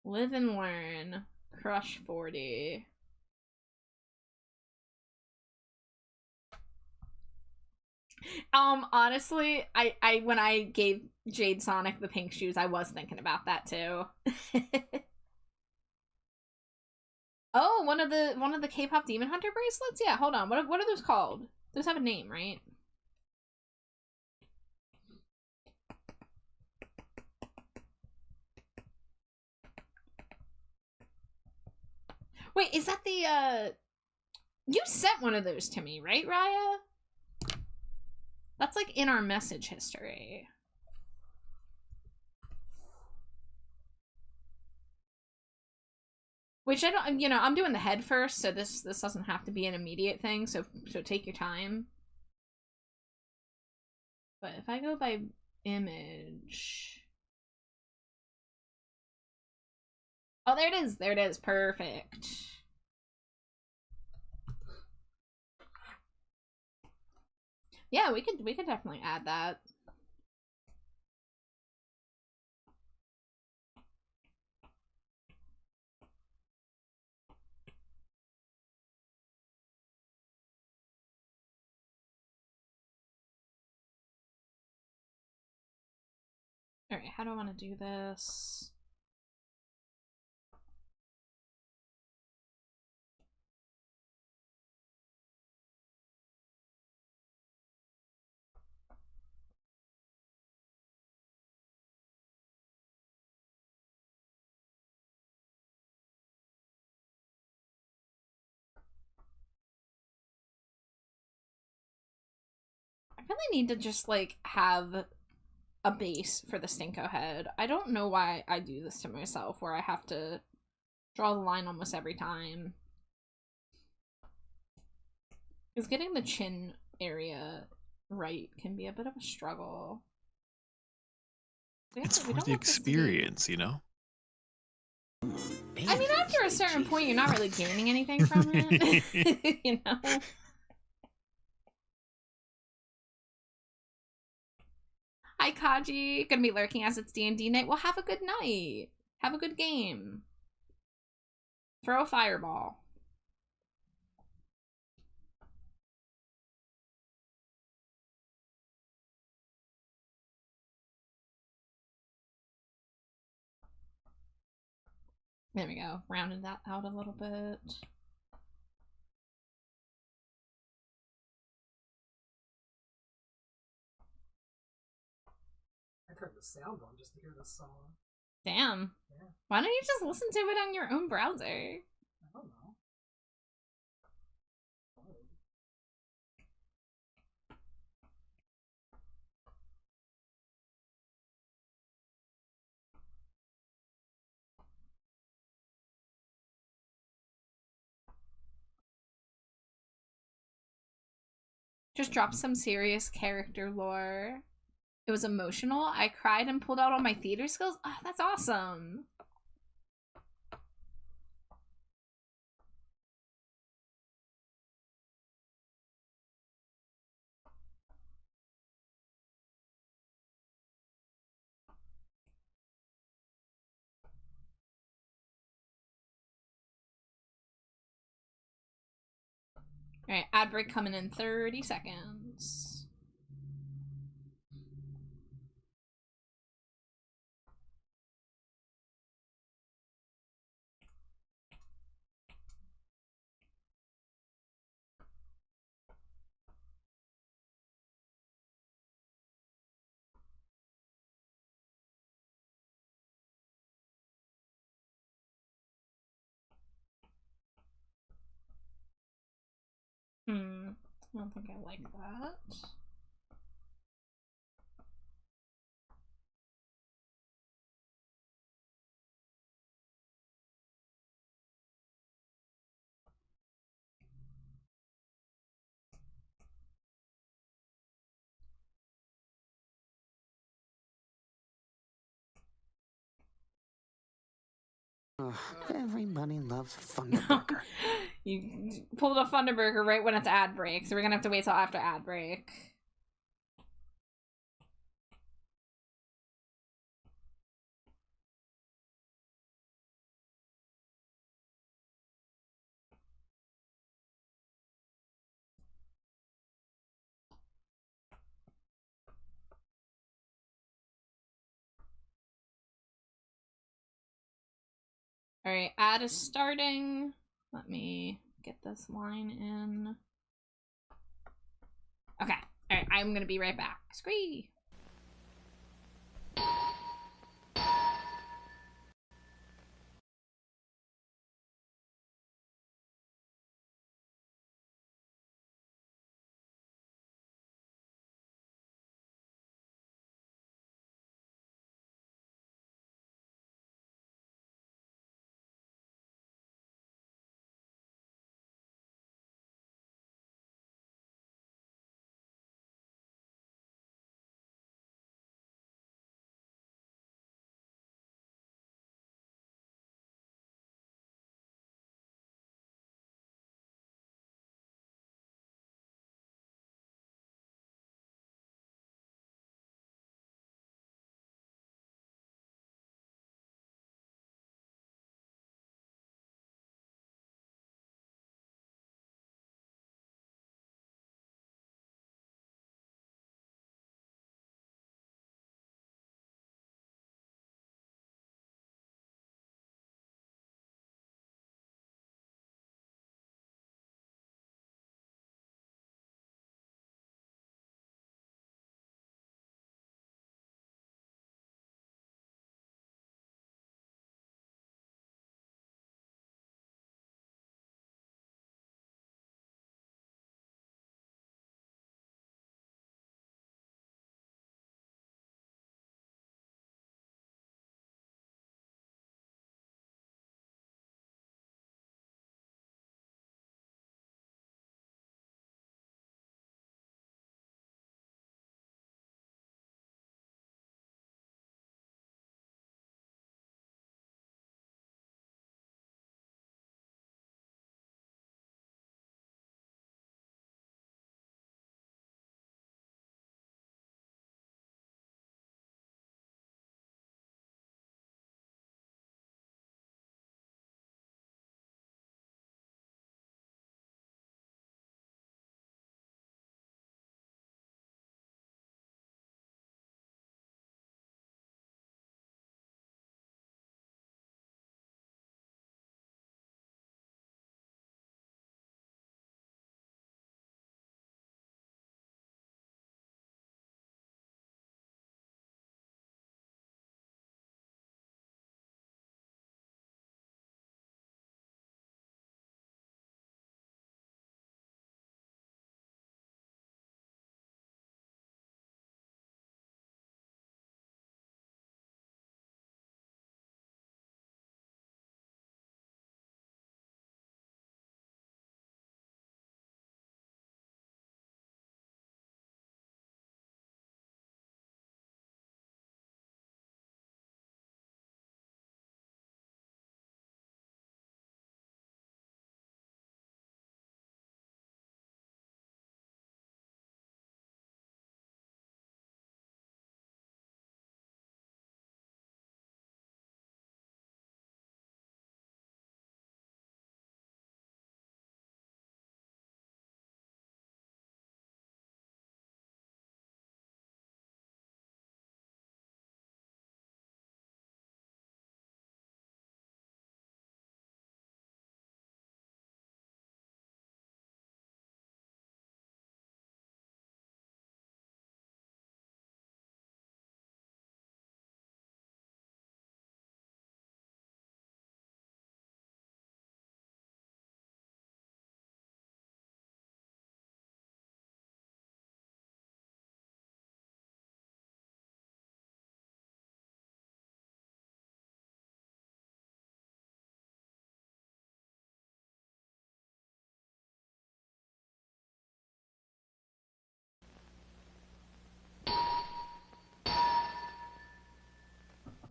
Live and learn. Crush 40. Honestly, I when I gave Jade Sonic the pink shoes, I was thinking about that too. Oh, one of the K-pop Demon Hunter bracelets? Yeah, hold on. What are those called? Those have a name, right? Wait, is that the you sent one of those to me, right, Raya? That's like in our message history. Which I don't, I'm doing the head first, so this doesn't have to be an immediate thing, so take your time. But if I go by image... Oh, there it is, perfect. Yeah, we could definitely add that. Alright, how do I want to do this? I really need to just, like, have a base for the Stinko head. I don't know why I do this to myself, where I have to draw the line almost every time. Because getting the chin area right can be a bit of a struggle. It's for the experience, you know? I mean, after a certain point, you're not really gaining anything from it. You know? Hi, Kaji. Gonna be lurking as it's D&D night. Well, have a good night. Have a good game. Throw a fireball. There we go. Rounded that out a little bit. I turned the sound on just to hear this song. Damn. Yeah. Why don't you just listen to it on your own browser? I don't know. Just drop some serious character lore. It was emotional. I cried and pulled out all my theater skills. Oh, that's awesome. Alright, ad break coming in 30 seconds. I don't think I like that. Everybody loves Thunderburger. You pulled a Thunderburger right when it's ad break, so we're gonna have to wait till after ad break. Alright, ad is starting. Let me get this line in. Okay. Alright, I'm gonna be right back. Scree!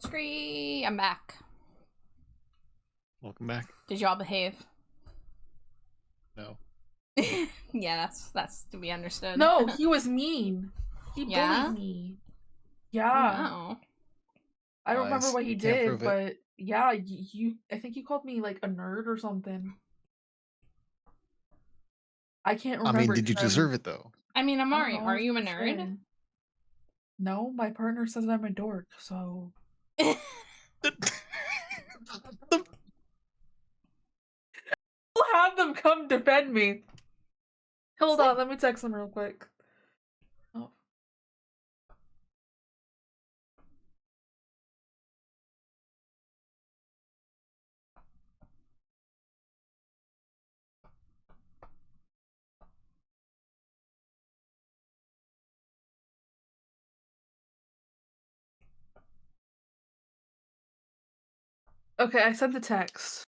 Scree! I'm back. Welcome back. Did y'all behave? No. Yeah, that's to be understood. No, he was mean. He Yeah? bullied me. Oh, Yeah. no. I don't remember Lies. what he Can't did, prove it. but yeah, I think you called me like a nerd or something. I can't I remember. mean, did you deserve it though? I mean, I don't Amari, know, are you a for nerd? sure. No, my partner says I'm a dork, so I'll have them come defend me. Hold on, let me text them real quick. Oh. Okay, I sent the text.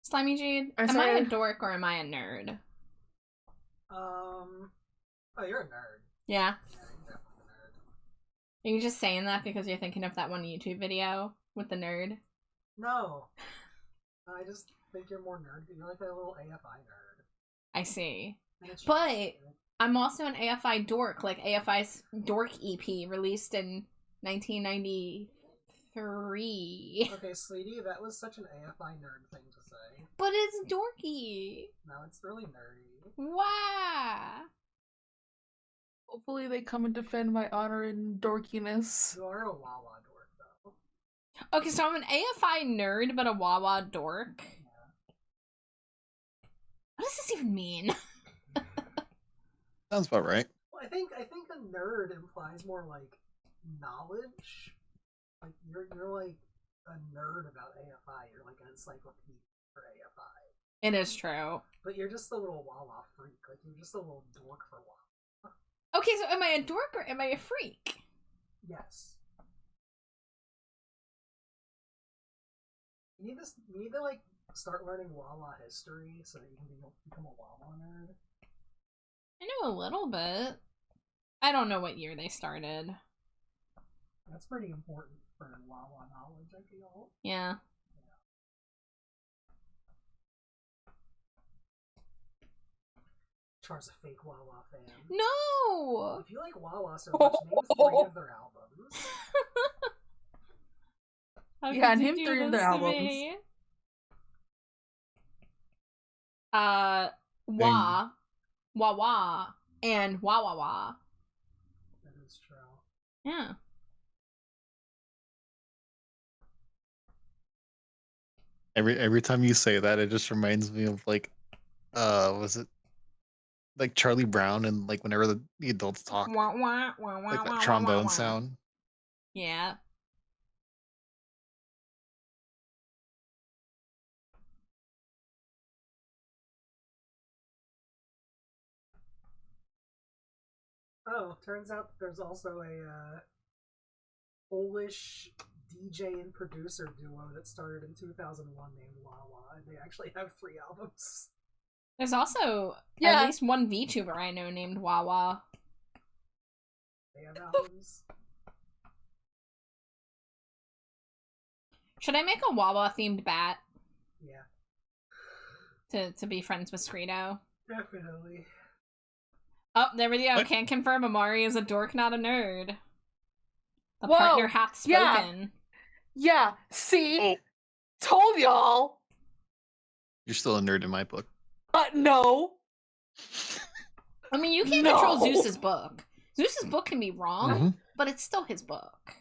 Slimy Jade, I am I a said- dork or am I a nerd? Oh, you're a nerd. Yeah. Yeah, you're definitely a nerd. Are you just saying that because you're thinking of that one YouTube video with the nerd? No. I just think you're more nerd. You're like a little AFI nerd. I see. And it's But just- I'm also an AFI dork, like AFI's Dork EP released in 1993. Okay, sweetie, that was such an AFI nerd thing to say. But it's dorky. No, it's really nerdy. Why? Hopefully they come and defend my honor and dorkiness. You are a Wawa dork, though. Okay, so I'm an AFI nerd, but a Wawa dork. What does this even mean? Sounds about right. Well, I think a nerd implies more like knowledge. Like you're like a nerd about AFI. You're like an encyclopedia for AFI. It is true. But you're just a little Wawa freak. Like you're just a little dork for Wawa. Okay, so am I a dork or am I a freak? Yes. You need to like start learning Wawa history so that you can become a Wawa nerd. I know a little bit. I don't know what year they started. That's pretty important for Wawa knowledge, I feel. Yeah. Char's a fake Wawa fan. No! If you like Wawa so much, name 3 of their albums. How Yeah, could you name do 3 of this their to albums. me? Wah, Wah Wah, and Wah Wah Wah. That is true. Yeah. Every time you say that, it just reminds me of like, was it like Charlie Brown and like whenever the adults talk, Wah, wah, wah, wah, like wah, that wah, trombone wah, wah. sound. Yeah. Oh, turns out there's also a Polish DJ and producer duo that started in 2001 named Wawa, and they actually have 3 albums. There's also Yeah. at least one VTuber I know named Wah Wah. They have albums. Should I make a Wah Wah themed bat Yeah, to be friends with Screedo? definitely. Oh, there we go. What? Can't confirm Amari is a dork, not a nerd. The Whoa, partner hath yeah. spoken. Yeah, see? Oh. Told y'all! You're still a nerd in my book. No! I mean, you can't control No. Zeus's book. Zeus's book can be wrong, Mhm. but it's still his book.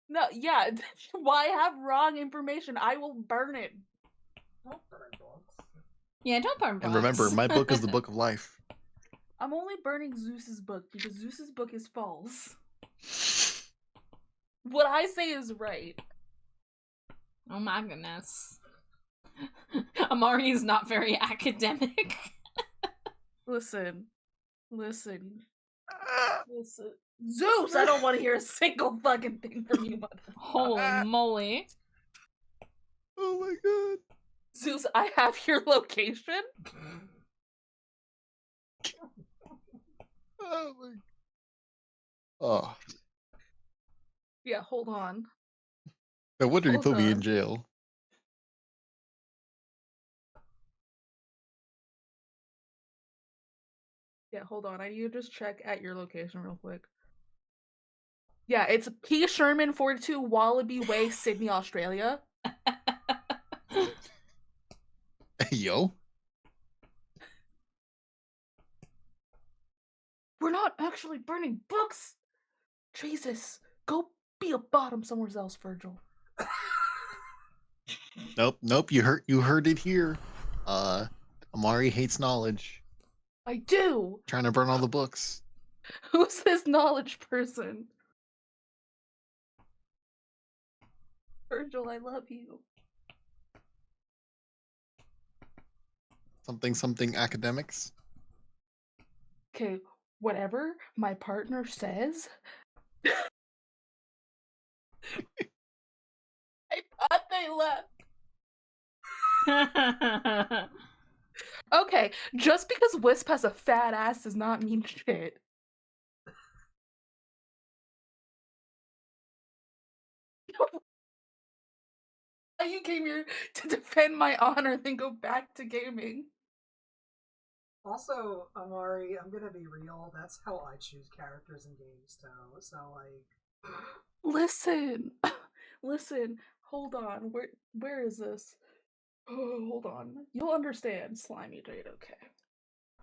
No, yeah, why have wrong information? I will burn it. Don't burn books. Yeah, don't burn books. And remember, my book is the book of life. I'm only burning Zeus's book because Zeus's book is false. What I say is right. Oh my goodness. Amari is not very academic. Listen. Zeus, I don't want to hear a single fucking thing from you, motherfucker. Holy moly. Oh my god. Zeus, I have your location. Oh my. Oh. Yeah, hold on. No wonder you Hold put me in on. jail. Yeah, hold on. I need to just check at your location real quick. Yeah, it's P. Sherman 42 Wallaby Way, Sydney, Australia. Yo. We're not actually burning books. Jesus, go be a bottom somewhere else, Virgil. Nope. You heard it here. Amari hates knowledge. I do. Trying to burn all the books. Who's this knowledge person? Virgil, I love you. Something academics. Okay, whatever my partner says. I thought they left. Okay, just because Wisp has a fat ass does not mean shit. You came here to defend my honor, then go back to gaming. Also, Amari, I'm gonna be real. That's how I choose characters in games, too. So, like, Listen. Hold on. Where is this? Oh, hold on. You'll understand, Slimy Jade. Okay.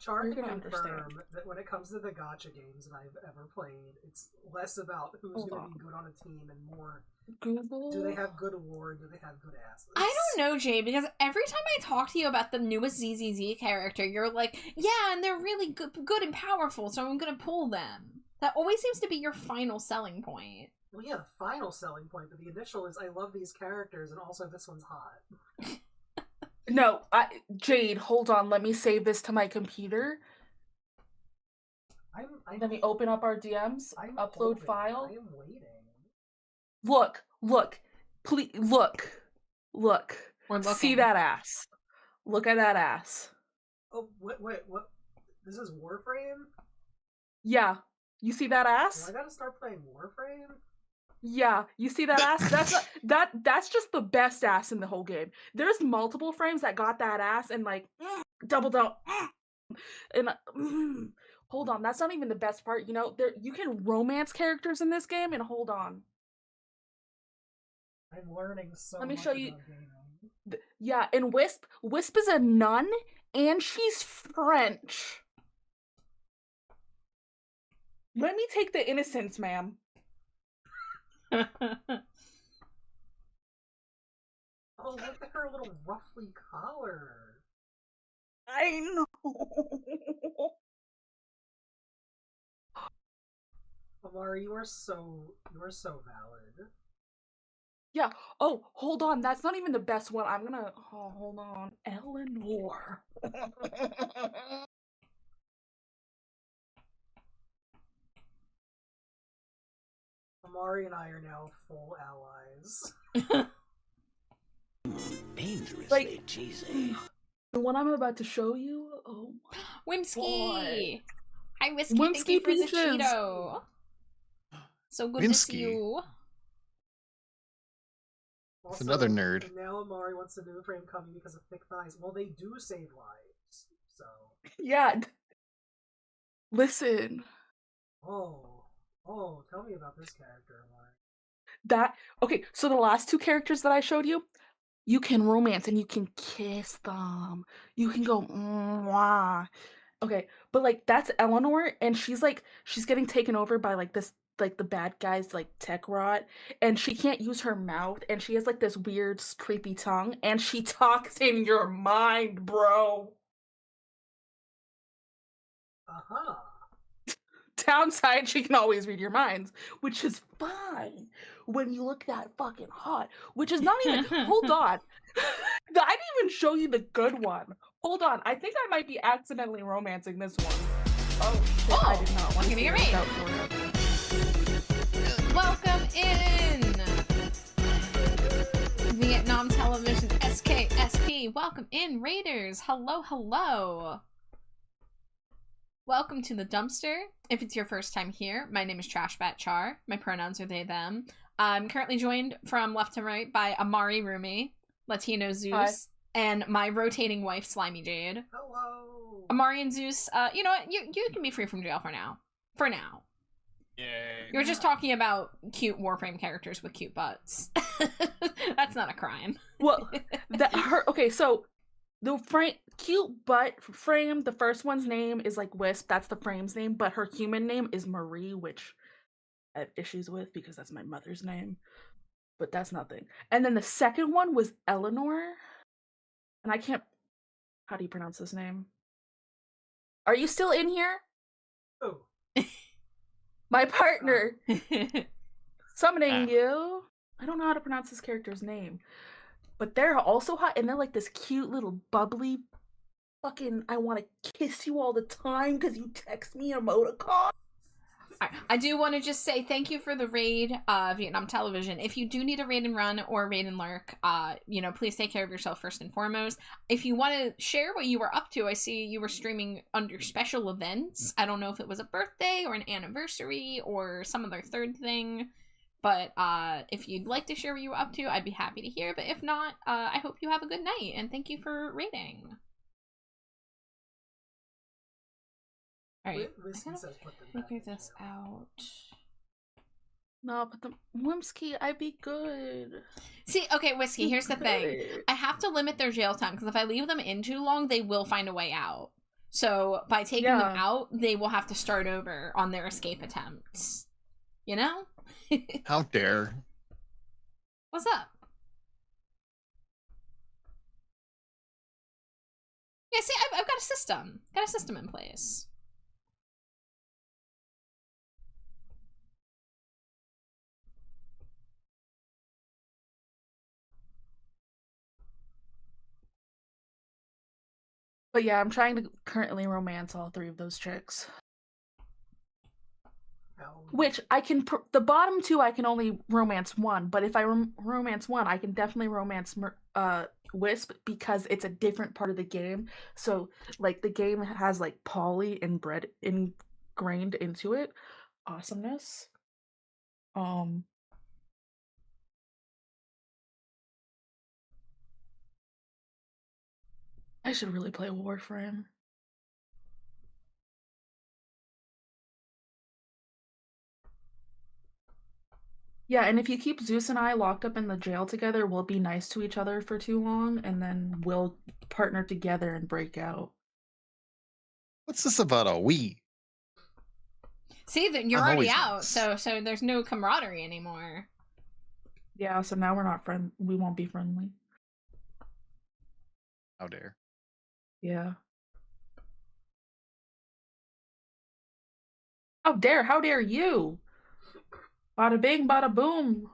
Char You're can gonna confirm understand. that when it comes to the gacha games that I've ever played, it's less about who's Hold gonna on. be good on a team and more, Google. do they have good lore, do they have good asses? I don't know, Jay, because every time I talk to you about the newest ZZZ character, you're like, yeah, and they're really good and powerful, so I'm gonna pull them. That always seems to be your final selling point. Well, yeah, the final selling point, but the initial is I love these characters, and also this one's hot. No, Jade, hold on. Let me save this to my computer. Let me open up our DMs. I'm Upload holding. file. I am waiting. Look. Please, look. We're looking. See that ass. Look at that ass. Oh, wait, what? This is Warframe? Yeah. You see that ass? Do I gotta start playing Warframe? Yeah, you see that ass? That's just the best ass in the whole game. There's multiple frames that got that ass and like double down. And hold on, that's not even the best part. You know, you can romance characters in this game. And hold on, I'm learning so let me much show you. about gaming. Yeah, and Wisp is a nun and she's French. Let me take the innocence, ma'am. Oh, look at her little ruffly collar. I know. Amari, you are so valid. Yeah. Oh, hold on. That's not even the best one. I'm gonna. Oh, hold on. Eleanor. Amari and I are now full allies. Dangerously cheesy. The one I'm about to show you. Oh, Whimsky! boy. Hi, Whiskey. Thank Whimsky you for the Peaches. Cheeto. So good to see Whimsky. you. Also, another nerd. Now Amari wants a new frame coming because of thick thighs. Well, they do save lives, so. Yeah. Listen. Oh, tell me about this character, Amari. Okay, so the last two characters that I showed you, you can romance and you can kiss them. You can go mwah. Okay, but like that's Eleanor and she's getting taken over by like this like the bad guys like tech rot and she can't use her mouth and she has like this weird creepy tongue and she talks in your mind, bro. Uh-huh. Downside, she can always read your minds, which is fine when you look that fucking hot. Which is not even. Hold on, I didn't even show you the good one. Hold on, I think I might be accidentally romancing this one. Oh shit! I did not want to give me see your this mate. out. Welcome in! Vietnam Television SKSP. Welcome in, Raiders. Hello. Welcome to the dumpster. If it's your first time here, my name is Trashbat Char. My pronouns are they, them. I'm currently joined from left to right by Amari Rumi, Latino Zeus, Hi. and my rotating wife, Slimy Jade. Hello. Amari and Zeus, you know what? You can be free from jail for now. For now. Yay. You were just talking about cute Warframe characters with cute butts. That's not a crime. Well, okay, so the cute butt frame, the first one's name is like Wisp, that's the frame's name, but her human name is Marie, which I have issues with because that's my mother's name. But that's nothing. And then the second one was Eleanor. And I can't... How do you pronounce this name? Are you still in here? Oh. My partner. Summoning Ah. you. I don't know how to pronounce this character's name. But they're also hot, and they're like this cute little bubbly fucking I want to kiss you all the time because you text me emoticon. I do want to just say thank you for the raid, Vietnam Television. If you do need a raid and run or a raid and lurk, you know, please take care of yourself first and foremost. If you want to share what you were up to, I see you were streaming under special events. I don't know if it was a birthday or an anniversary or some other third thing, but if you'd like to share what you were up to, I'd be happy to hear. But if not, I hope you have a good night, and thank you for raiding. Alright, Whiskey I says put them gotta back figure in this jail. out. No, but the Whimsky, I'd be good. See, okay, Whiskey, here's the thing. Good. I have to limit their jail time, because if I leave them in too long, they will find a way out. So, by taking them out, they will have to start over on their escape attempts. You know? How dare. What's up? Yeah, see, I've got a system. Got a system in place. But yeah, I'm trying to currently romance all three of those chicks. Which I can, the bottom two I can only romance one, but if I romance one, I can definitely romance Wisp because it's a different part of the game. So, like, the game has, like, poly and bread ingrained into it. Awesomeness. I should really play Warframe. Yeah, and if you keep Zeus and I locked up in the jail together, we'll be nice to each other for too long, and then we'll partner together and break out. What's this about a we? See, you're I'm already always out, nice. so there's no camaraderie anymore. Yeah, so now we're not we won't be friendly. How dare. Yeah. How dare you? Bada bing, bada boom.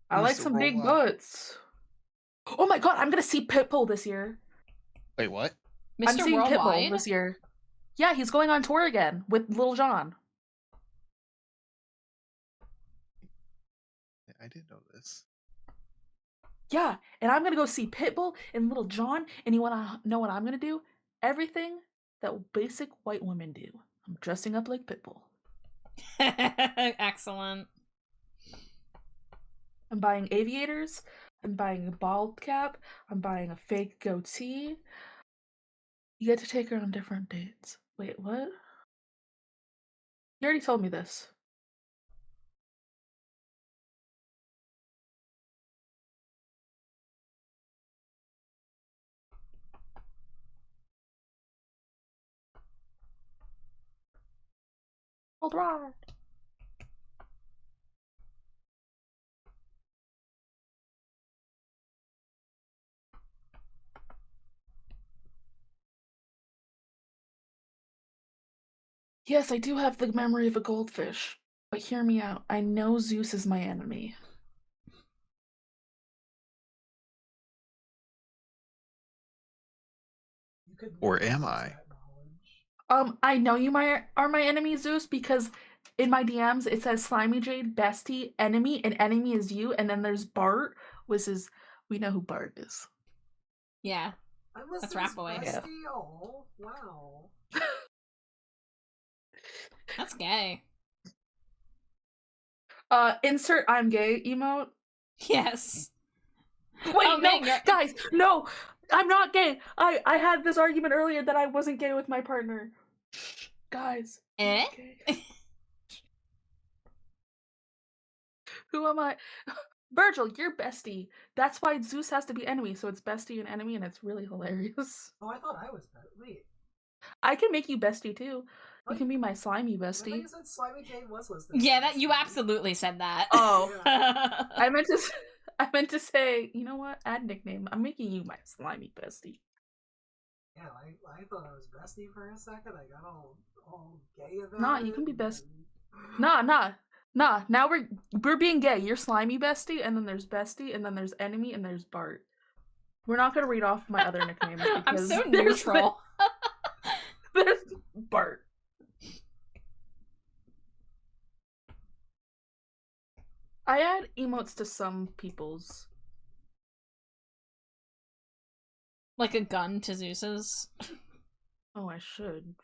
I like some big butts. Oh my god, I'm gonna see Pitbull this year. Wait, what? Mr. I'm seeing Pitbull Worldwide? this year. Yeah, he's going on tour again with Lil Jon. I didn't know this. Yeah, and I'm gonna go see Pitbull and Lil Jon, and you wanna know what I'm gonna do? Everything that basic white women do. I'm dressing up like Pitbull. Excellent. I'm buying aviators. I'm buying a bald cap. I'm buying a fake goatee. You get to take her on different dates. Wait, what? You already told me this. Hold on. Yes, I do have the memory of a goldfish. But hear me out. I know Zeus is my enemy. Or am I? I know you are my enemy, Zeus, because in my DMs it says Slimy Jade, bestie, enemy, and enemy is you, and then there's Bart, which is we know who Bart is. Yeah. That's Rap Boy. Bestie? Yeah. Oh, wow. That's gay. Insert I'm gay emote. Yes. Wait, Oh, no, man, guys, no. I'm not gay. I had this argument earlier that I wasn't gay with my partner. Guys. I'm not gay. Who am I? Virgil, you're bestie. That's why Zeus has to be enemy, so it's bestie and enemy, and it's really hilarious. Oh, I thought I was wait. I can make you bestie too. Oh, You can be my slimy I thought bestie. you said Slimy Jane was listed. Yeah, that you absolutely said that. Oh. Yeah. I meant to say, you know what? Add nickname. I'm making you my slimy bestie. Yeah, I thought I was bestie for a second. I got all gay about Nah, it. you can be best. and- Nah. Now we're being gay. You're slimy bestie, and then there's bestie, and then there's enemy, and there's Bart. We're not gonna read off my other nicknames. I'm because so there's- neutral. There's Bart. I add emotes to some people's. Like a gun to Zeus's. Oh, I should.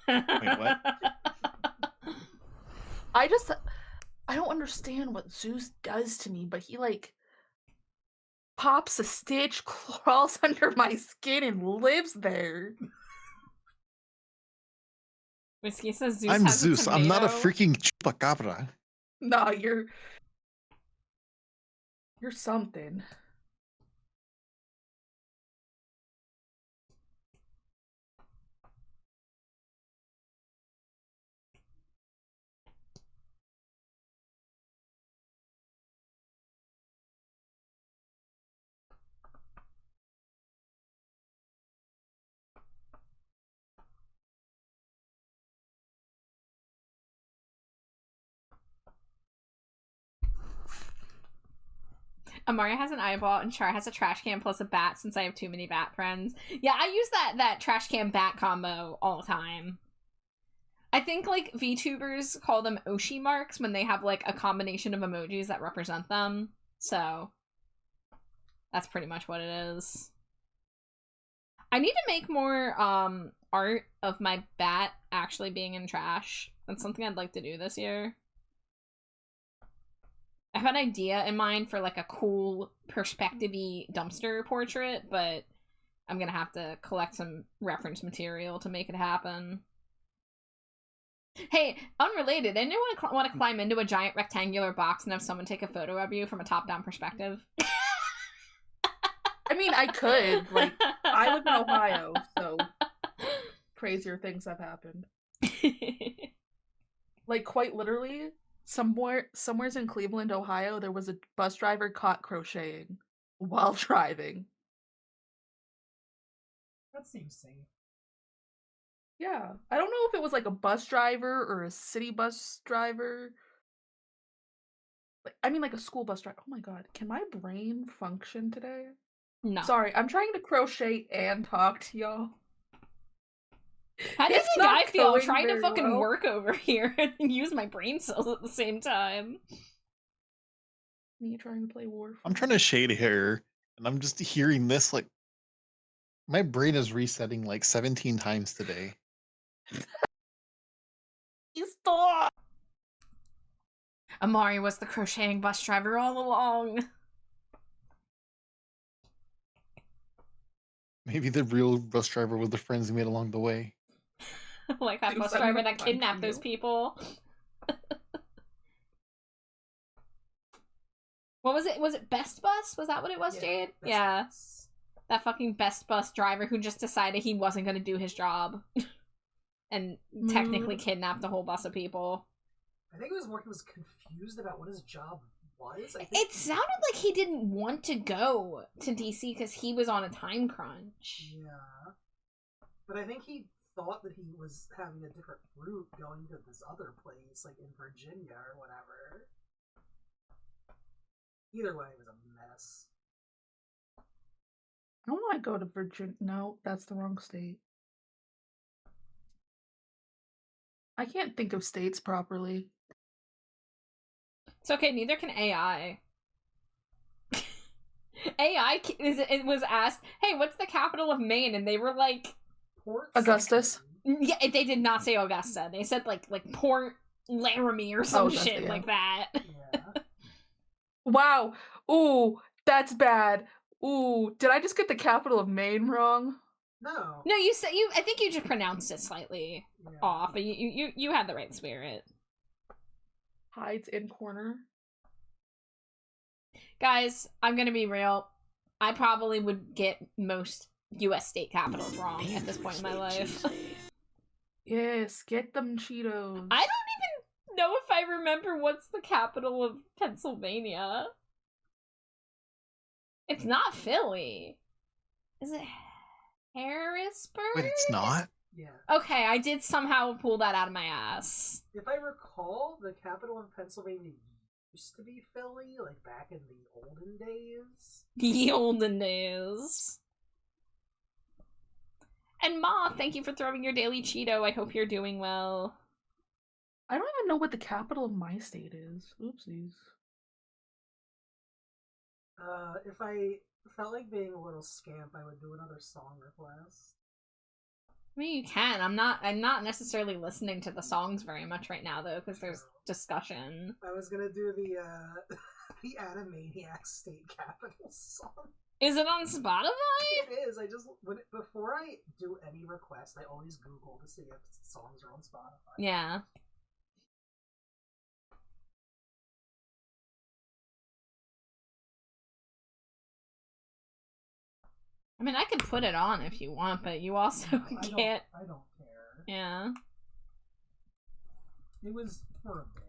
Wait, what? I don't understand what Zeus does to me, but he like pops a stitch, crawls under my skin, and lives there. Whiskey says Zeus I'm has a Zeus. I'm not a tomato. freaking chupacabra. Nah, you're something. Amaria has an eyeball and Char has a trash can plus a bat since I have too many bat friends. Yeah, I use that trash can bat combo all the time. I think like VTubers call them Oshi marks when they have like a combination of emojis that represent them. So that's pretty much what it is. I need to make more art of my bat actually being in trash. That's something I'd like to do this year. I have an idea in mind for like a cool perspective-y dumpster portrait, but I'm gonna have to collect some reference material to make it happen. Hey, unrelated, anyone want to climb into a giant rectangular box and have someone take a photo of you from a top-down perspective? I mean, I could. Like, I live in Ohio, so crazier things have happened. Like, quite literally, somewheres in Cleveland, Ohio, there was a bus driver caught crocheting while driving. That seems safe. Yeah. I don't know if it was like a bus driver or a city bus driver. Like, I mean, like a school bus driver. Oh my god, can my brain function today? No. Sorry, I'm trying to crochet and talk to y'all. How does It's the guy not feel going trying to very fucking well. work over here and use my brain cells at the same time? Me trying to play Warframe. I'm trying to shade hair, and I'm just hearing this like my brain is resetting like 17 times today. Stop! Amari was the crocheting bus driver all along. Maybe the real bus driver was the friends he made along the way. Like that Dude, bus I'm driver gonna that kidnapped punch those you. people. What was it? Was it Best Bus? Was that what it was, Yeah, Jade? that's Yeah. nice. That fucking Best Bus driver who just decided he wasn't going to do his job. And technically kidnapped a whole bus of people. I think it was more he was confused about what his job was. I think It sounded like he didn't want to go to DC because he was on a time crunch. Yeah. But I think he thought that he was having a different route going to this other place, like in Virginia or whatever. Either way, it was a mess. I don't want to go to Virginia. No, that's the wrong state. I can't think of states properly. It's okay, neither can AI. It was asked, hey, what's the capital of Maine? And they were like, Port Augustus. something. yeah, they did not say Augusta. They said like Port Laramie or some Augusta, shit yeah. like that. Yeah. Wow. Ooh, that's bad. Ooh, did I just get the capital of Maine wrong? No. No, you said you. I think you just pronounced it slightly Yeah. off, but you had the right spirit. Hides in corner. Guys, I'm gonna be real. I probably would get most U.S. state capitals wrong at this point in my life. Yes, get them Cheetos. I don't even know if I remember what's the capital of Pennsylvania. It's not Philly. Is it Harrisburg? Wait, it's not? Yeah. Okay, I did somehow pull that out of my ass. If I recall, the capital of Pennsylvania used to be Philly, like back in the olden days. The olden days. And Ma, thank you for throwing your daily Cheeto. I hope you're doing well. I don't even know what the capital of my state is. Oopsies. If I felt like being a little scamp, I would do another song request. I mean, you can. I'm not necessarily listening to the songs very much right now, though, because there's discussion. I was gonna do the the Animaniacs state capital song. Is it on Spotify? It is. Before I do any request, I always Google to see if songs are on Spotify. Yeah. I mean, I could put it on if you want, but you also can't. I don't care. Yeah. It was for a bit.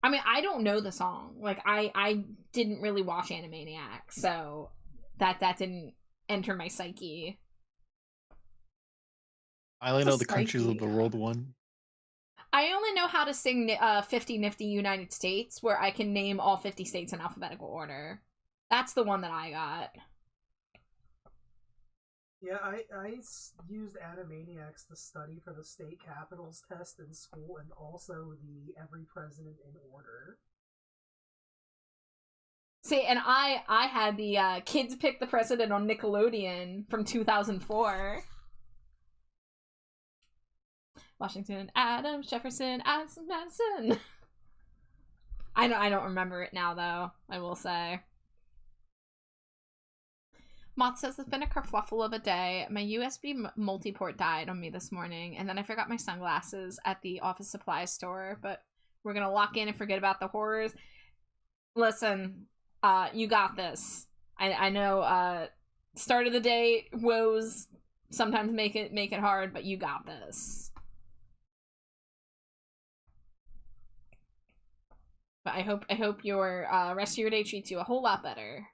I mean, I don't know the song. Like, I didn't really watch Animaniacs, so that didn't enter my psyche. I only know the countries of the world one. I only know how to sing 50 Nifty United States, where I can name all 50 states in alphabetical order. That's the one that I got. Yeah, I used Animaniacs to study for the state capitals test in school, and also the Every President in Order. See, and I had the Kids Pick the President on Nickelodeon from 2004. Washington, Adams, Jefferson, Addison, Madison. I don't remember it now, though, I will say. Moth says it's been a kerfluffle of a day. My USB multi-port died on me this morning, and then I forgot my sunglasses at the office supply store, but we're gonna lock in and forget about the horrors. Listen, you got this. I know, start of the day woes sometimes make it hard, but you got this. But I hope your rest of your day treats you a whole lot better.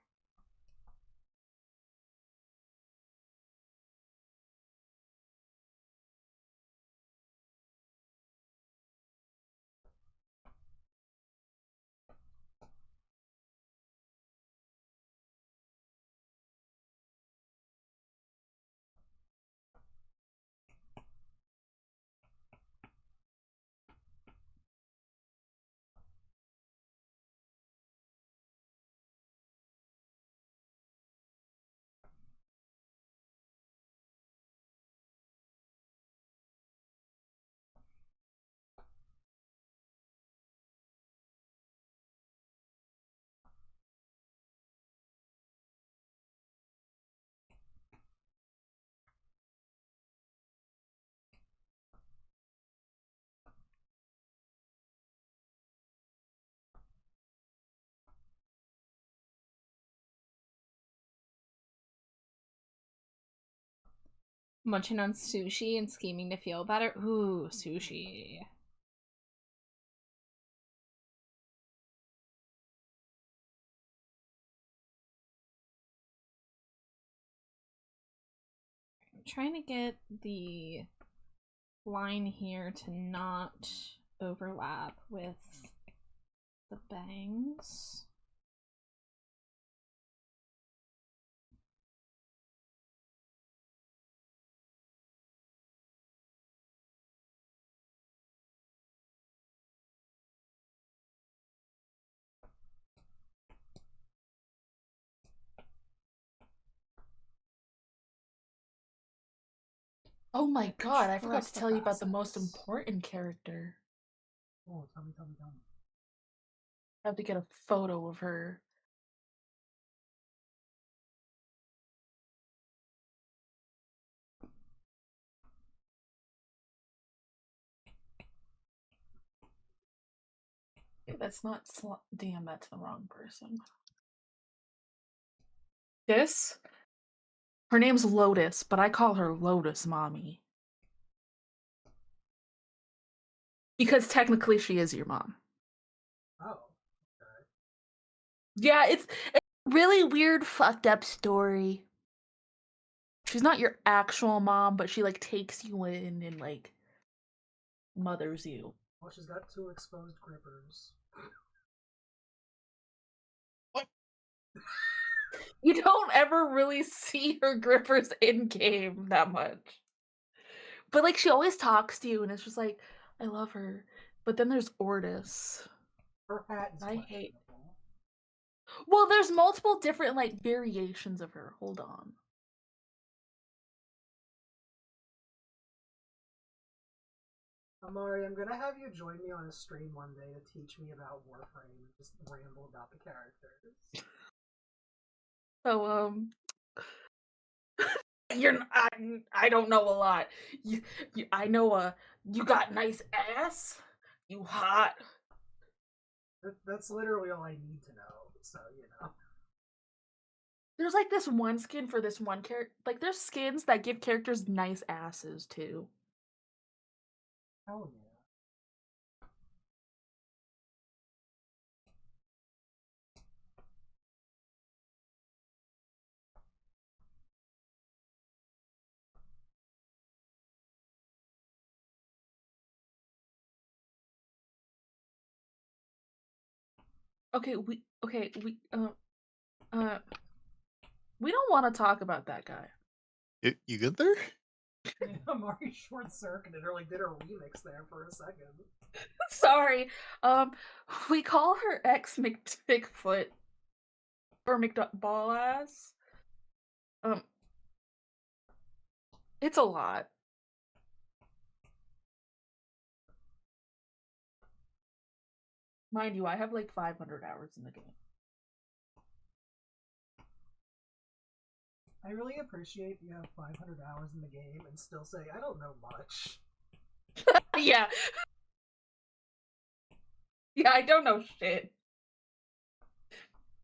Munching on sushi and scheming to feel better. Ooh, sushi. I'm trying to get the line here to not overlap with the bangs. Oh my god, I forgot to Trust the tell you about the most process. important character. Oh, tell me. I have to get a photo of her. That's not damn, that's the wrong person. This? Her name's Lotus, but I call her Lotus Mommy. Because technically she is your mom. Oh. Okay. Yeah, it's a really weird, fucked up story. She's not your actual mom, but she like takes you in and like mothers you. Well, she's got 2 exposed grippers. You don't ever really see her grippers in game that much. But like she always talks to you and it's just like, I love her. But then there's Ortis. Her hat is I hate. questionable. Well, there's multiple different like variations of her. Hold on. Amari, I'm gonna have you join me on a stream one day to teach me about Warframe and just ramble about the characters. So I don't know a lot. I know you got nice ass. You hot. That's literally all I need to know. So you know. There's like this one skin for this one character. Like there's skins that give characters nice asses too. Hell yeah. We we don't want to talk about that guy. You good there? Yeah, Amari short circuited or like did a remix there for a second. Sorry. We call her ex Bigfoot or McBall ass. It's a lot. Mind you, I have like 500 hours in the game. I really appreciate you have 500 hours in the game and still say, I don't know much. Yeah. Yeah, I don't know shit.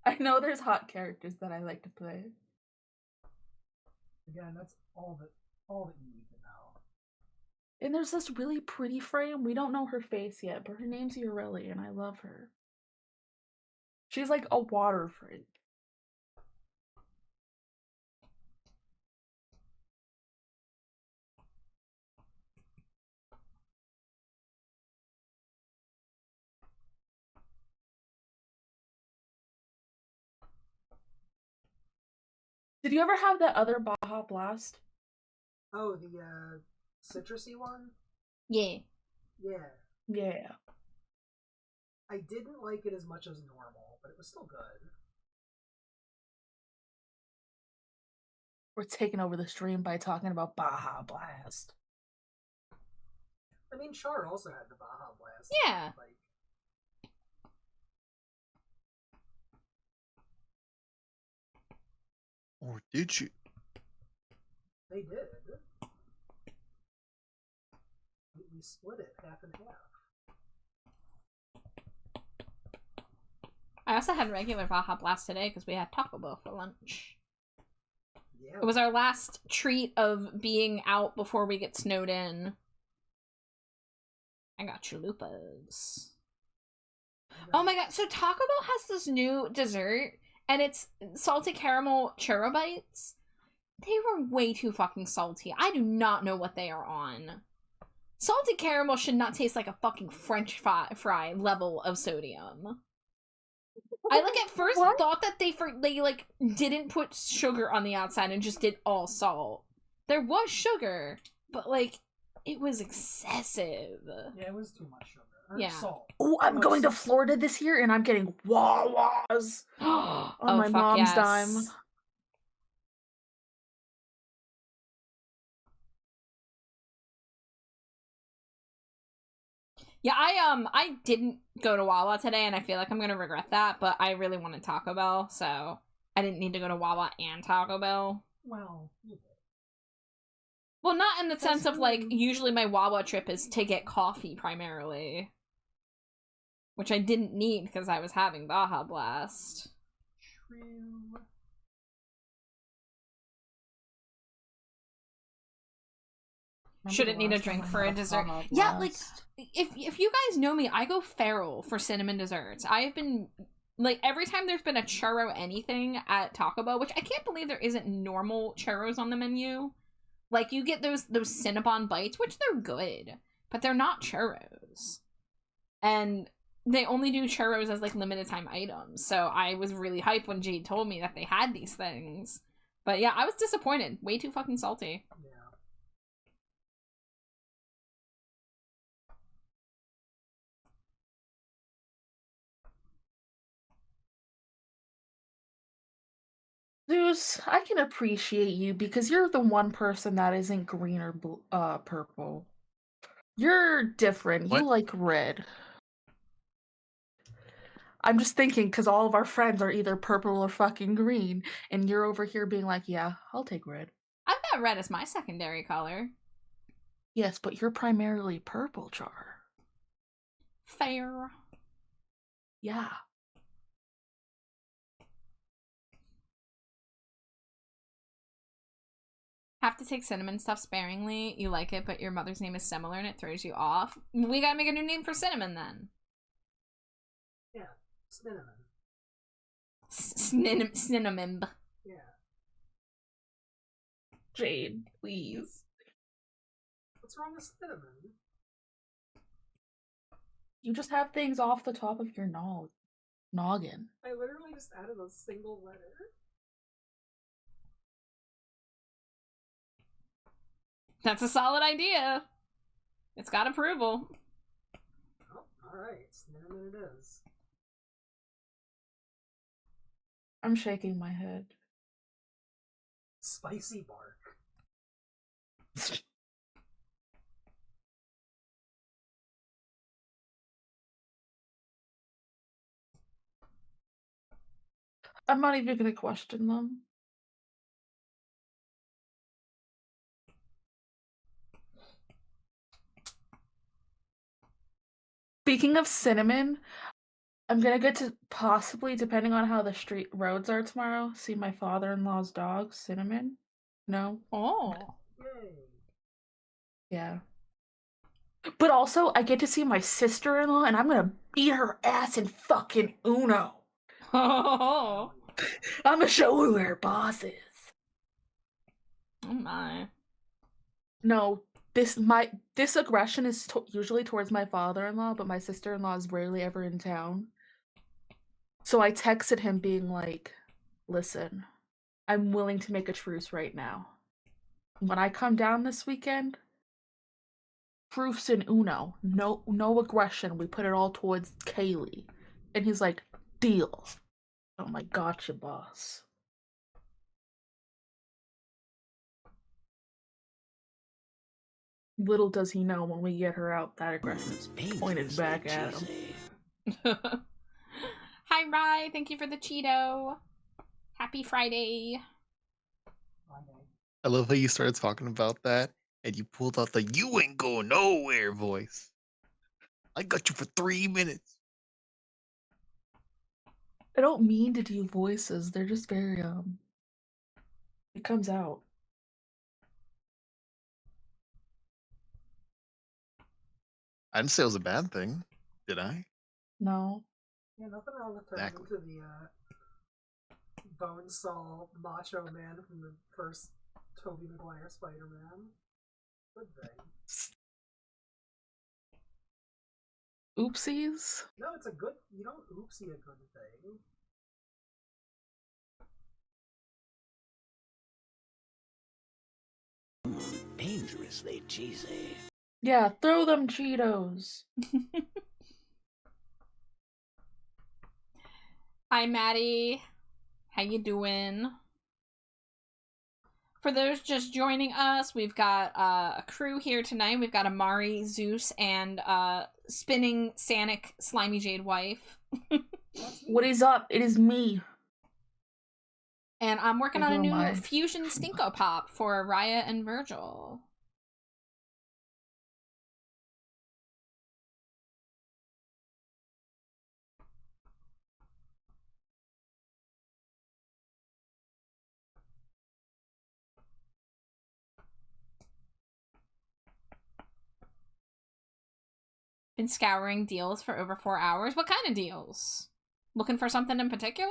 I know there's hot characters that I like to play. Again, that's all that you need to know. And there's this really pretty frame. We don't know her face yet, but her name's Ureli, and I love her. She's like a water frame. Did you ever have that other Baja Blast? Oh, the citrusy one? Yeah. Yeah. Yeah. I didn't like it as much as normal, but it was still good. We're taking over the stream by talking about Baja Blast. I mean, Char also had the Baja Blast. Yeah. Like, Or did you? they did. We split it half and half. I also had regular Baja Blast today because we had Taco Bell for lunch. Yeah. It was our last treat of being out before we get snowed in. I got chalupas. Oh my god, so Taco Bell has this new dessert, and it's salted caramel churro bites. They were way too fucking salty. I do not know what they are on. Salted caramel should not taste like a fucking French fry level of sodium. I like at first thought that they like didn't put sugar on the outside and just did all salt. There was sugar, but like it was excessive. Yeah, it was too much sugar. Or Yeah. salt. Oh, I'm going to Florida this year and I'm getting Wawas on my mom's dime. Yeah, I didn't go to Wawa today, and I feel like I'm gonna regret that. But I really wanted Taco Bell, so I didn't need to go to Wawa and Taco Bell. Well, you did. Well, not in the sense of like usually my Wawa trip is to get coffee primarily. which I didn't need because I was having Baja Blast. True. Shouldn't need a drink for a dessert. Yeah, like, if you guys know me, I go feral for cinnamon desserts. I've been, like, every time there's been a churro anything at Taco Bell, which I can't believe there isn't normal churros on the menu. Like, you get those Cinnabon bites, which they're good, but they're not churros. And they only do churros as, like, limited time items. So I was really hyped when Jade told me that they had these things. But yeah, I was disappointed. Way too fucking salty. Yeah. Zeus, I can appreciate you because you're the one person that isn't green or purple. You're different. You What? like red. I'm just thinking because all of our friends are either purple or fucking green, and you're over here being like, yeah, I'll take red. I've got red as my secondary color. Yes, but you're primarily purple, Char. Fair. Yeah. Have to take cinnamon stuff sparingly. You like it, but your mother's name is similar and it throws you off. We gotta make a new name for cinnamon then. Yeah. Cinnamon. Cinnamon. Yeah. Jade, please. What's wrong with cinnamon? You just have things off the top of your noggin. I literally just added a single letter. That's a solid idea. It's got approval. Oh, alright. Cinnamon it is. I'm shaking my head. Spicy bark. I'm not even gonna question them. Speaking of cinnamon, I'm gonna get to possibly, depending on how the street roads are tomorrow, see my father-in-law's dog, Cinnamon. No? Oh. Yay. Yeah. But also, I get to see my sister-in-law, and I'm gonna beat her ass in fucking Uno. Oh. I'm gonna show her where her boss is. Oh my. No, this aggression is usually towards my father-in-law, but my sister-in-law is rarely ever in town. So I texted him being like, listen, I'm willing to make a truce right now. When I come down this weekend, proofs in Uno. No aggression. We put it all towards Kaylee. And he's like, deal. Oh my gotcha, boss. Little does he know when we get her out, that aggression is pointed back at him. Hi, Rye. Thank you for the Cheeto. Happy Friday. I love how you started talking about that and you pulled out the "you ain't going nowhere" voice. I got you for 3 minutes. I don't mean to do voices. They're just very, it comes out. I didn't say it was a bad thing, did I? No. Yeah, nothing wrong with turning Exactly. into the bonesaw macho man from the first Tobey Maguire Spider-Man. Good thing. Oopsies. No, it's a good. You don't oopsie a good thing. Dangerously cheesy. Yeah, throw them Cheetos. Hi, Maddie. How you doing? For those just joining us, we've got a crew here tonight. We've got Amari, Zeus, and spinning Sanic Slimy Jade wife. What is up? It is me. And I'm working on a Who am new I? fusion Stinko Pop for Raya and Virgil. Been scouring deals for over 4 hours. What kind of deals? Looking for something in particular?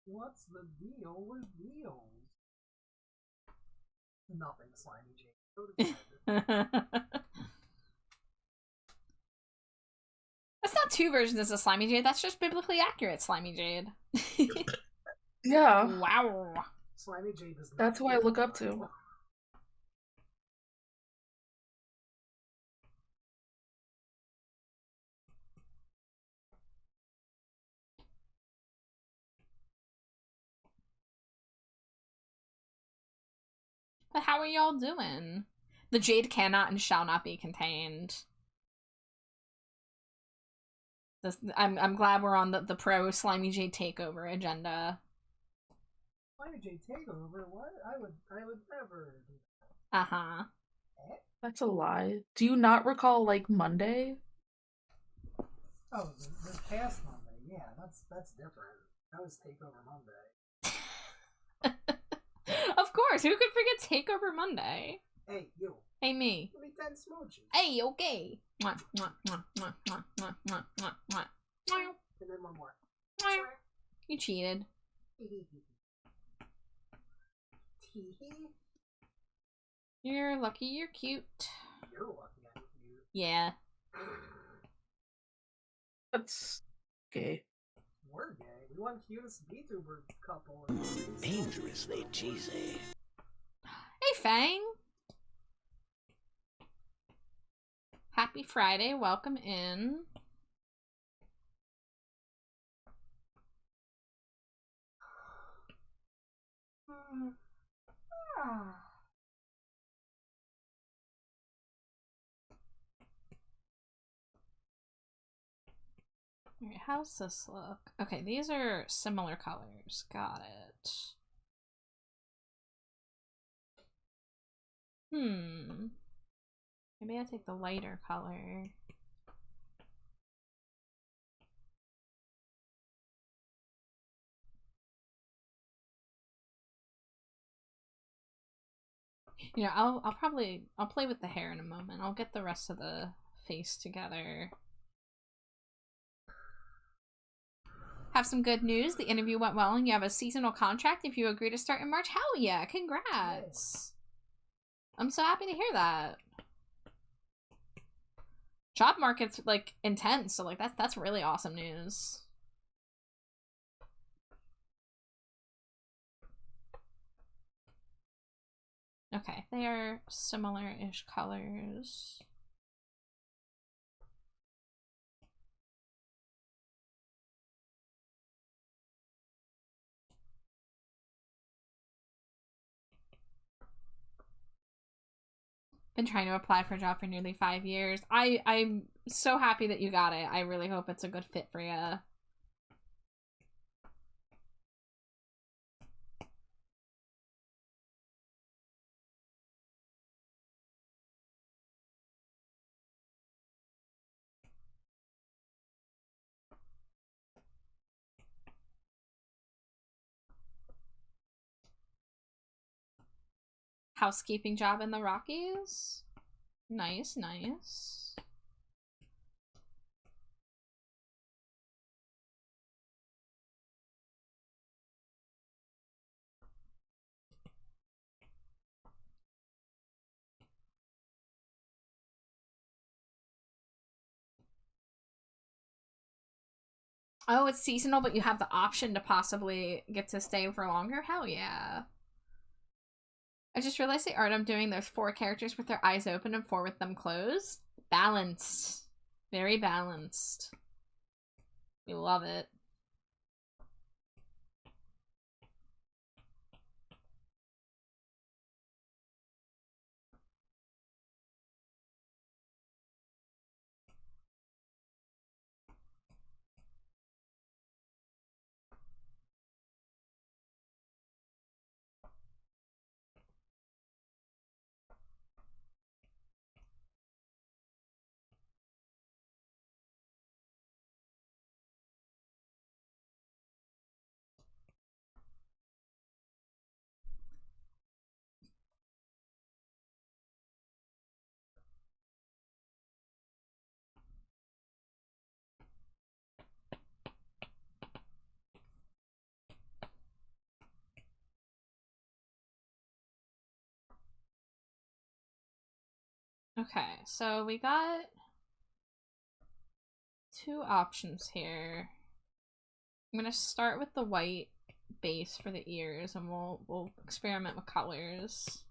What's the deal with deals? Nothing, Slimy Jade. Go to bed. That's not two versions of Slimy Jade. That's just biblically accurate Slimy Jade. Yeah. Wow. Slimy Jade is not That's who I look up to. Bible. But how are y'all doing? The Jade cannot and shall not be contained. I'm glad we're on the pro Slimy Jade takeover agenda. Slimy Jade takeover? What? I would never do that. Uh-huh. That's a lie. Do you not recall, like, Monday? Oh, the past Monday. Yeah, that's different. That was Takeover Monday. Of course, who could forget Takeover Monday? Hey, you. Hey, me. Give me 10 smooches. Hey, okay. Mwah, mwah, mwah, mwah, mwah, mwah, mwah, mwah, mwah. Mwah. And then one more. Mwah. You cheated. Tee-hee. You're lucky you're cute. You're lucky I'm cute. Yeah. That's gay. We're gay. We won cutest VTuber couple. Dangerously cheesy. Hey, Fang. Happy Friday. Welcome in. Alright, how's this look? Okay, these are similar colors. Got it. Maybe I take the lighter color. You know, I'll play with the hair in a moment. I'll get the rest of the face together. Have some good news. The interview went well and you have a seasonal contract if you agree to start in March. Hell yeah, congrats. I'm so happy to hear that. Job market's like intense, so like that's really awesome news. Okay, they are similar-ish colors. Been trying to apply for a job for nearly 5 years. I'm so happy that you got it. I really hope it's a good fit for you. Housekeeping job in the Rockies. Nice, nice. Oh, it's seasonal, but you have the option to possibly get to stay for longer? Hell yeah. I just realized the art I'm doing, there's 4 characters with their eyes open and 4 with them closed. Balanced. Very balanced. We love it. Okay, so we got two options here. I'm gonna start with the white base for the ears, and we'll experiment with colors.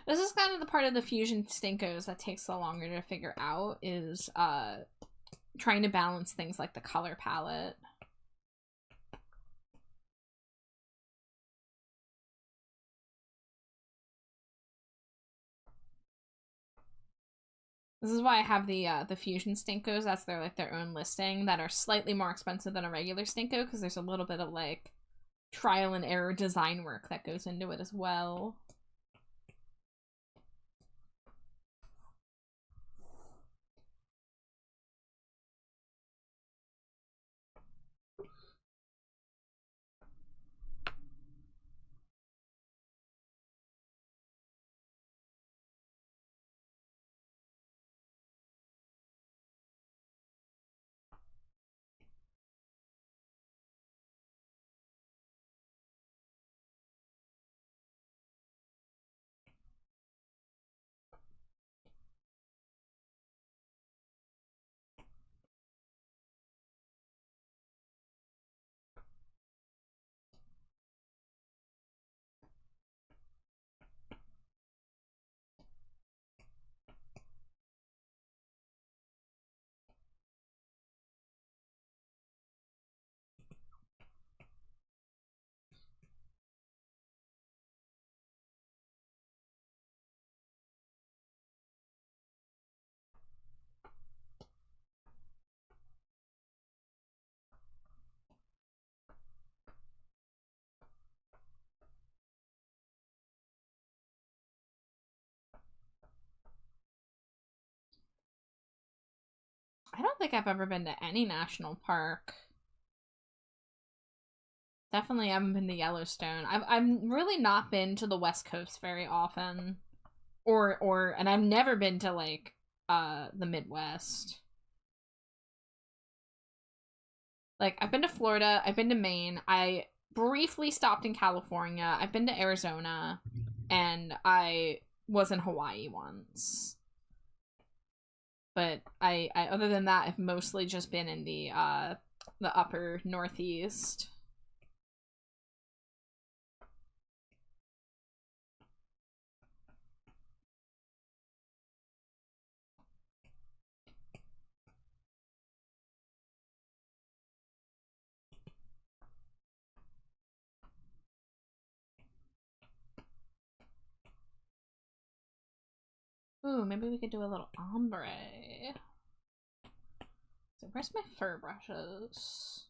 This is kind of the part of the fusion stinkos that takes the longer to figure out, is trying to balance things like the color palette. This is why I have the fusion stinkos. That's their own listing, that are slightly more expensive than a regular stinko, because there's a little bit of like trial and error design work that goes into it as well. I don't think I've ever been to any national park. Definitely haven't been to Yellowstone. I've really not been to the West Coast very often. And I've never been to like the Midwest. Like, I've been to Florida, I've been to Maine, I briefly stopped in California, I've been to Arizona, and I was in Hawaii once. But I other than that, I've mostly just been in the upper Northeast. Ooh, maybe we could do a little ombre. So where's my fur brushes?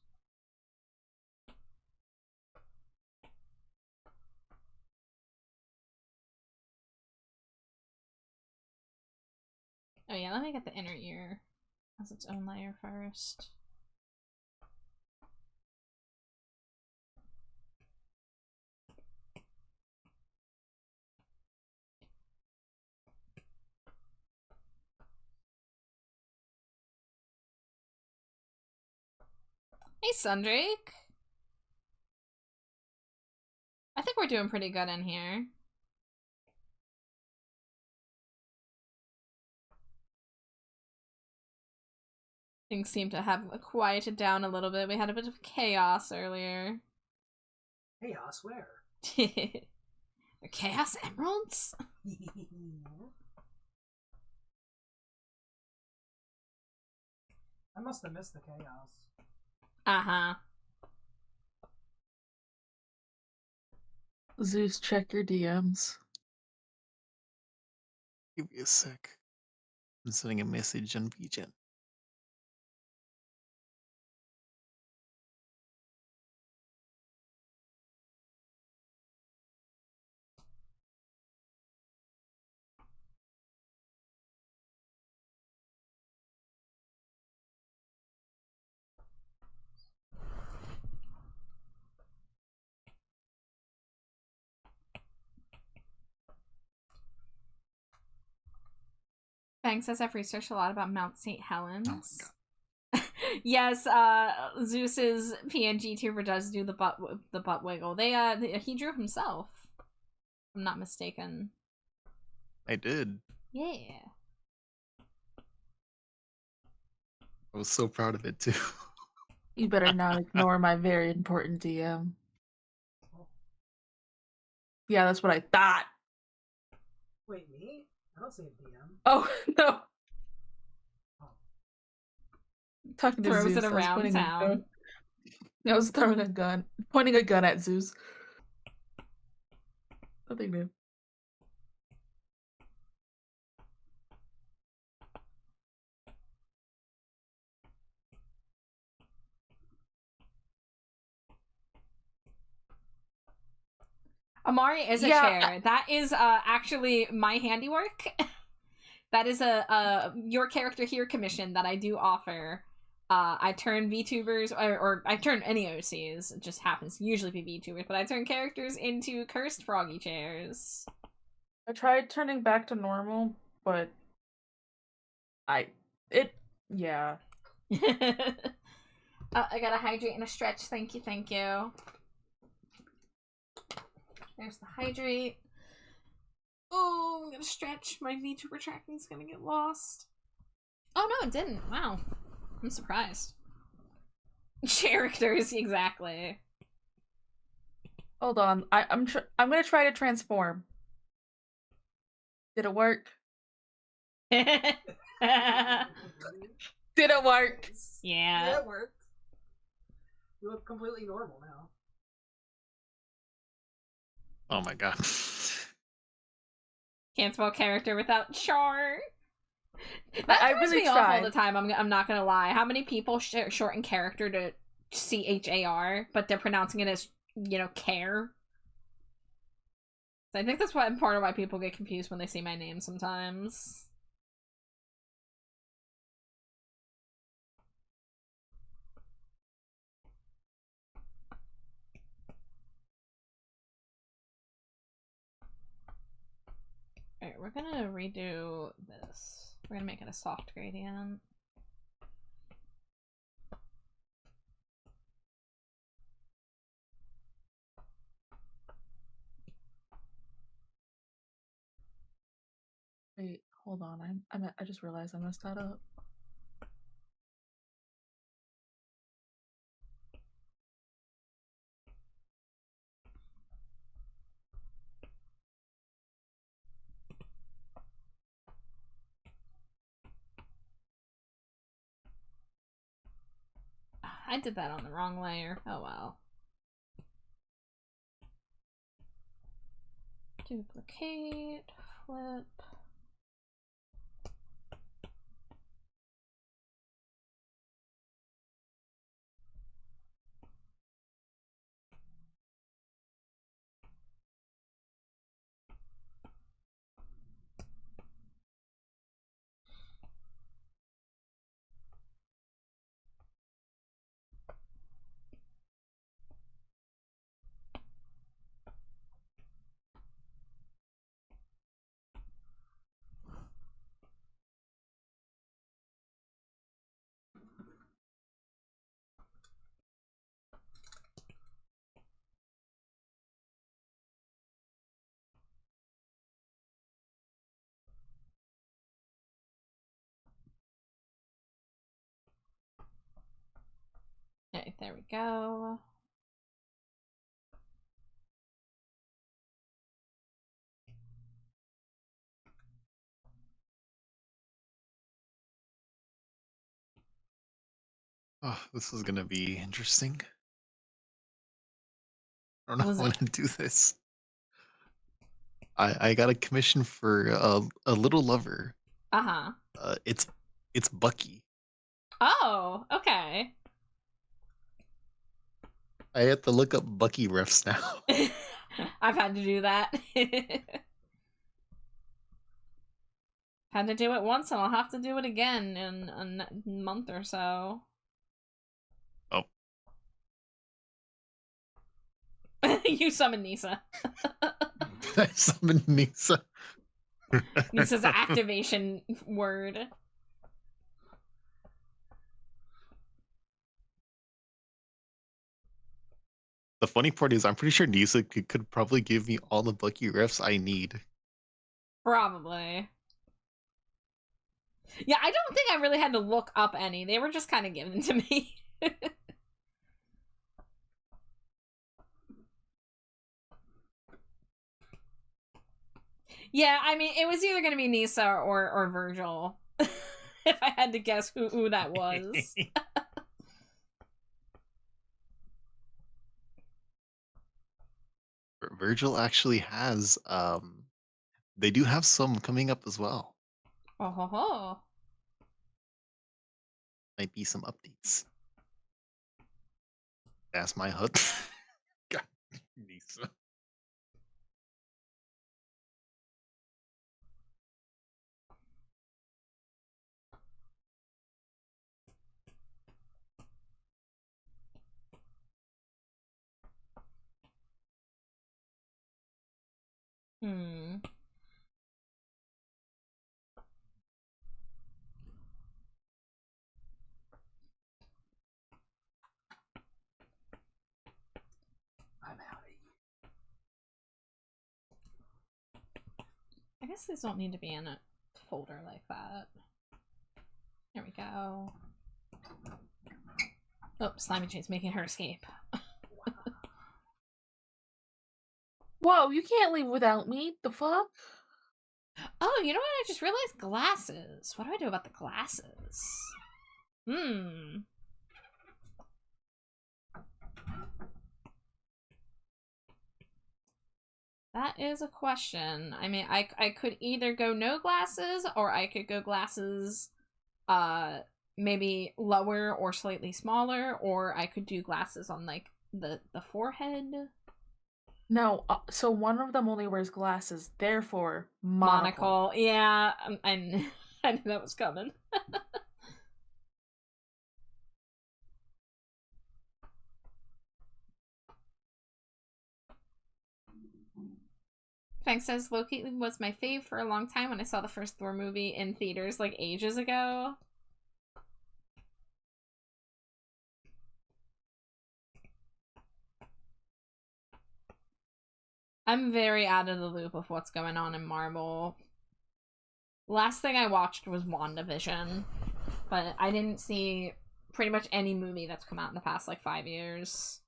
Oh yeah, let me get the inner ear as its own layer first. Hey, Sundrake. I think we're doing pretty good in here. Things seem to have quieted down a little bit. We had a bit of chaos earlier. Chaos where? The Chaos Emeralds? I must have missed the chaos. Uh-huh. Zeus, check your DMs. Give me a sec. I'm sending a message on VGen. Bang says I've researched a lot about Mount St. Helens. Oh my god. Yes, Zeus's PNG tuber does do the butt wiggle. He drew himself. If I'm not mistaken. I did. Yeah. I was so proud of it too. You better not ignore my very important DM. Yeah, that's what I thought. Wait, me? I don't see a DM. Oh, no. Oh. Talking to Throws Zeus. it I was around pointing a town. gun. I was throwing a gun. Pointing a gun at Zeus. Nothing new. Amari is a Yeah, chair. That is actually my handiwork. That is a your character here commission that I do offer. I turn VTubers or I turn any OCs. It just happens to usually be VTubers, but I turn characters into cursed froggy chairs. I tried turning back to normal, but yeah. I gotta hydrate and a stretch. Thank you, thank you. There's the hydrate. Oh, I'm gonna stretch. My VTuber tracking's gonna get lost. Oh no, it didn't. Wow. I'm surprised. Characters, exactly. Hold on. I'm gonna try to transform. Did it work? Did it work? Yeah. Yeah, it worked. You look completely normal now. Oh my god. Can't spell character without char. I Throws really me off all tried. the time. I'm not gonna lie. How many people shorten character to CHAR, but they're pronouncing it as, you know, care? I think that's part of why people get confused when they see my name sometimes. Alright, we're gonna redo this. We're gonna make it a soft gradient. Wait, hold on. I just realized I messed that up. I did that on the wrong layer. Oh well. Duplicate, flip. Okay, there we go. Oh, this is gonna be interesting. I don't know Was how I'm it? gonna do this. I got a commission for a little lover. Uh-huh. It's Bucky. Oh, okay. I have to look up Bucky refs now. I've had to do that. Had to do it once and I'll have to do it again in a month or so. Oh. You summon Nisa. I summoned Nisa. Nisa's activation word. The funny part is I'm pretty sure Nisa could probably give me all the Bucky refs I need. Probably. Yeah, I don't think I really had to look up any. They were just kind of given to me. Yeah, I mean, it was either going to be Nisa or Virgil. If I had to guess who that was. Virgil actually has they do have some coming up as well. Oh ho ho. Might be some updates. That's my hut. God, Nisa. Hmm. I'm out of here. I guess these don't need to be in a folder like that. There we go. Oh, Slimy Jane's making her escape. Whoa, you can't leave without me. The fuck? Oh, you know what? I just realized glasses. What do I do about the glasses? That is a question. I mean, I could either go no glasses, or I could go glasses, maybe lower or slightly smaller, or I could do glasses on, like, the forehead. No, so one of them only wears glasses, therefore Monocle. Yeah, I knew that was coming. Frank says Loki was my fave for a long time when I saw the first Thor movie in theaters, like, ages ago. I'm very out of the loop of what's going on in Marvel. Last thing I watched was WandaVision, but I didn't see pretty much any movie that's come out in the past, like, 5 years.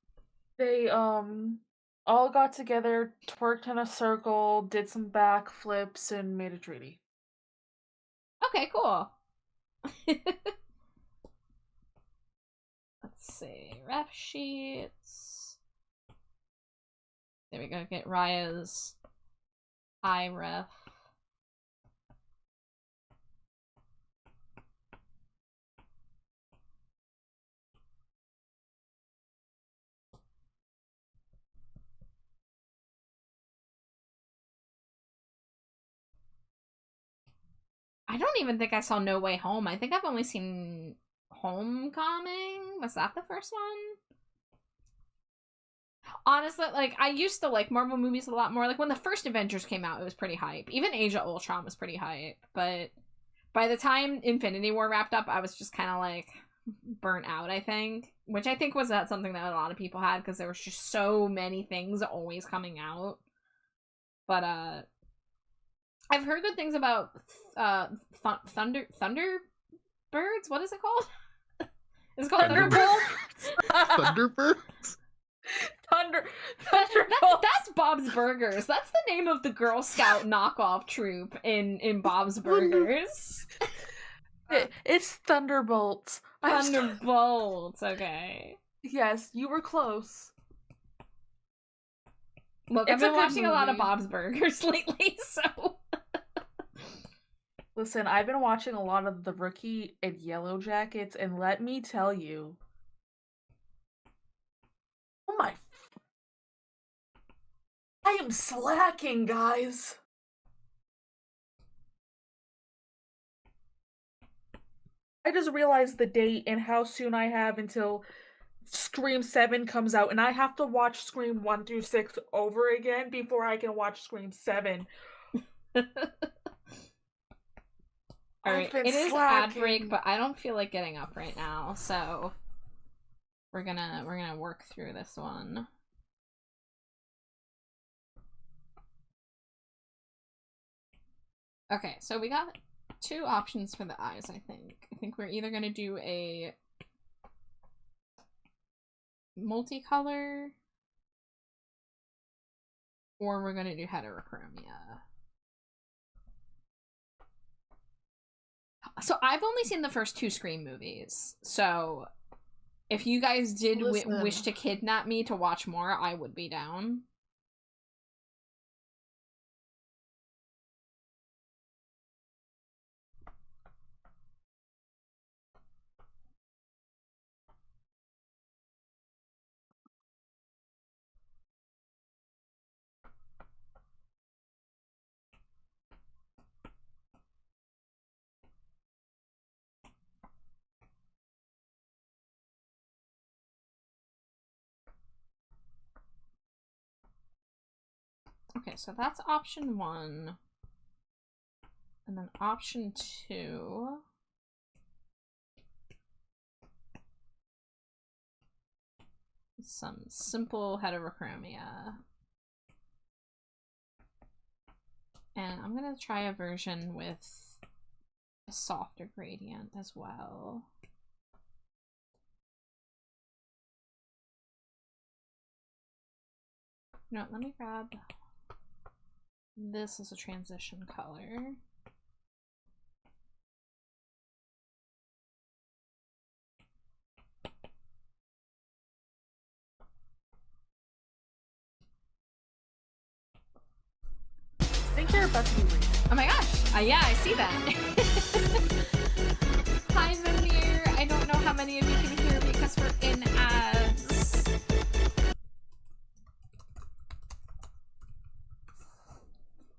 They all got together, twerked in a circle, did some backflips, and made a treaty. Okay, cool. Let's see. Ref sheets. There we go. Get Raya's eye ref. I don't even think I saw No Way Home. I think I've only seen Homecoming. Was that the first one? Honestly, like, I used to like Marvel movies a lot more. Like, when the first Avengers came out, it was pretty hype. Even Age of Ultron was pretty hype. But by the time Infinity War wrapped up, I was just kind of, like, burnt out, I think. Which I think was something that a lot of people had, because there was just so many things always coming out. But, I've heard good things about Thunderbirds. What is it called? Is it called Thunderbolts? Thunderbirds? That's Bob's Burgers. That's the name of the Girl Scout knockoff troop in Bob's Burgers. It's Thunderbolts. Thunderbolts. Okay. Yes, you were close. Look, I've been watching a lot of Bob's Burgers lately, so. Listen, I've been watching a lot of The Rookie and Yellow Jackets, and let me tell you. Oh my. I am slacking, guys. I just realized the date and how soon I have until Scream 7 comes out, and I have to watch Scream 1 through 6 over again before I can watch Scream 7. Alright, it is ad break, but I don't feel like getting up right now, so we're gonna work through this one. Okay, so we got two options for the eyes, I think. I think we're either going to do a multicolor or we're going to do heterochromia. So I've only seen the first two Scream movies, so if you guys did wish to kidnap me to watch more, I would be down. Okay, so that's option 1. And then option 2. Some simple heterochromia. And I'm gonna try a version with a softer gradient as well. No, let me grab this as a transition color. I think you're about to be reading. Oh my gosh! Yeah, I see that. Hi, Mimir. I don't know how many of you can hear me because we're in ads.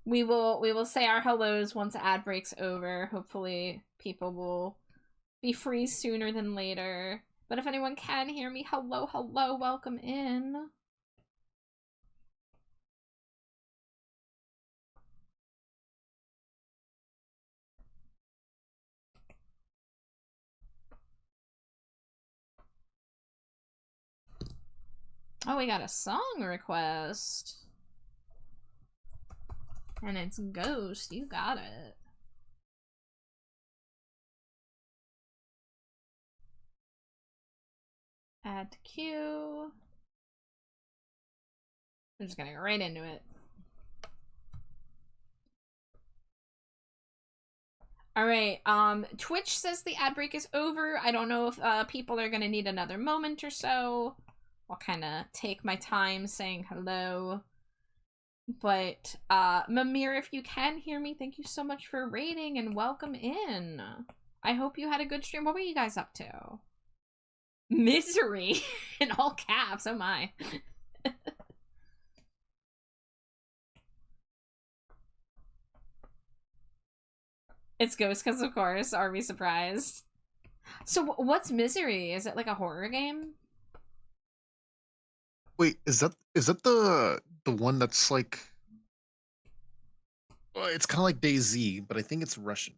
We will say our hellos once ad breaks over. Hopefully, people will be free sooner than later. But if anyone can hear me, hello, hello, welcome in. Oh, we got a song request. And it's Ghost. You got it. Add to queue. I'm just gonna go right into it. Alright, Twitch says the ad break is over. I don't know if people are gonna need another moment or so. I'll kind of take my time saying hello. But, Mimir, if you can hear me, thank you so much for rating and welcome in. I hope you had a good stream. What were you guys up to? Misery! In all caps, oh my. It's Ghost, because of course, are we surprised? So what's Misery? Is it like a horror game? Wait, is that the one that's like? Well, it's kind of like DayZ, but I think it's Russian.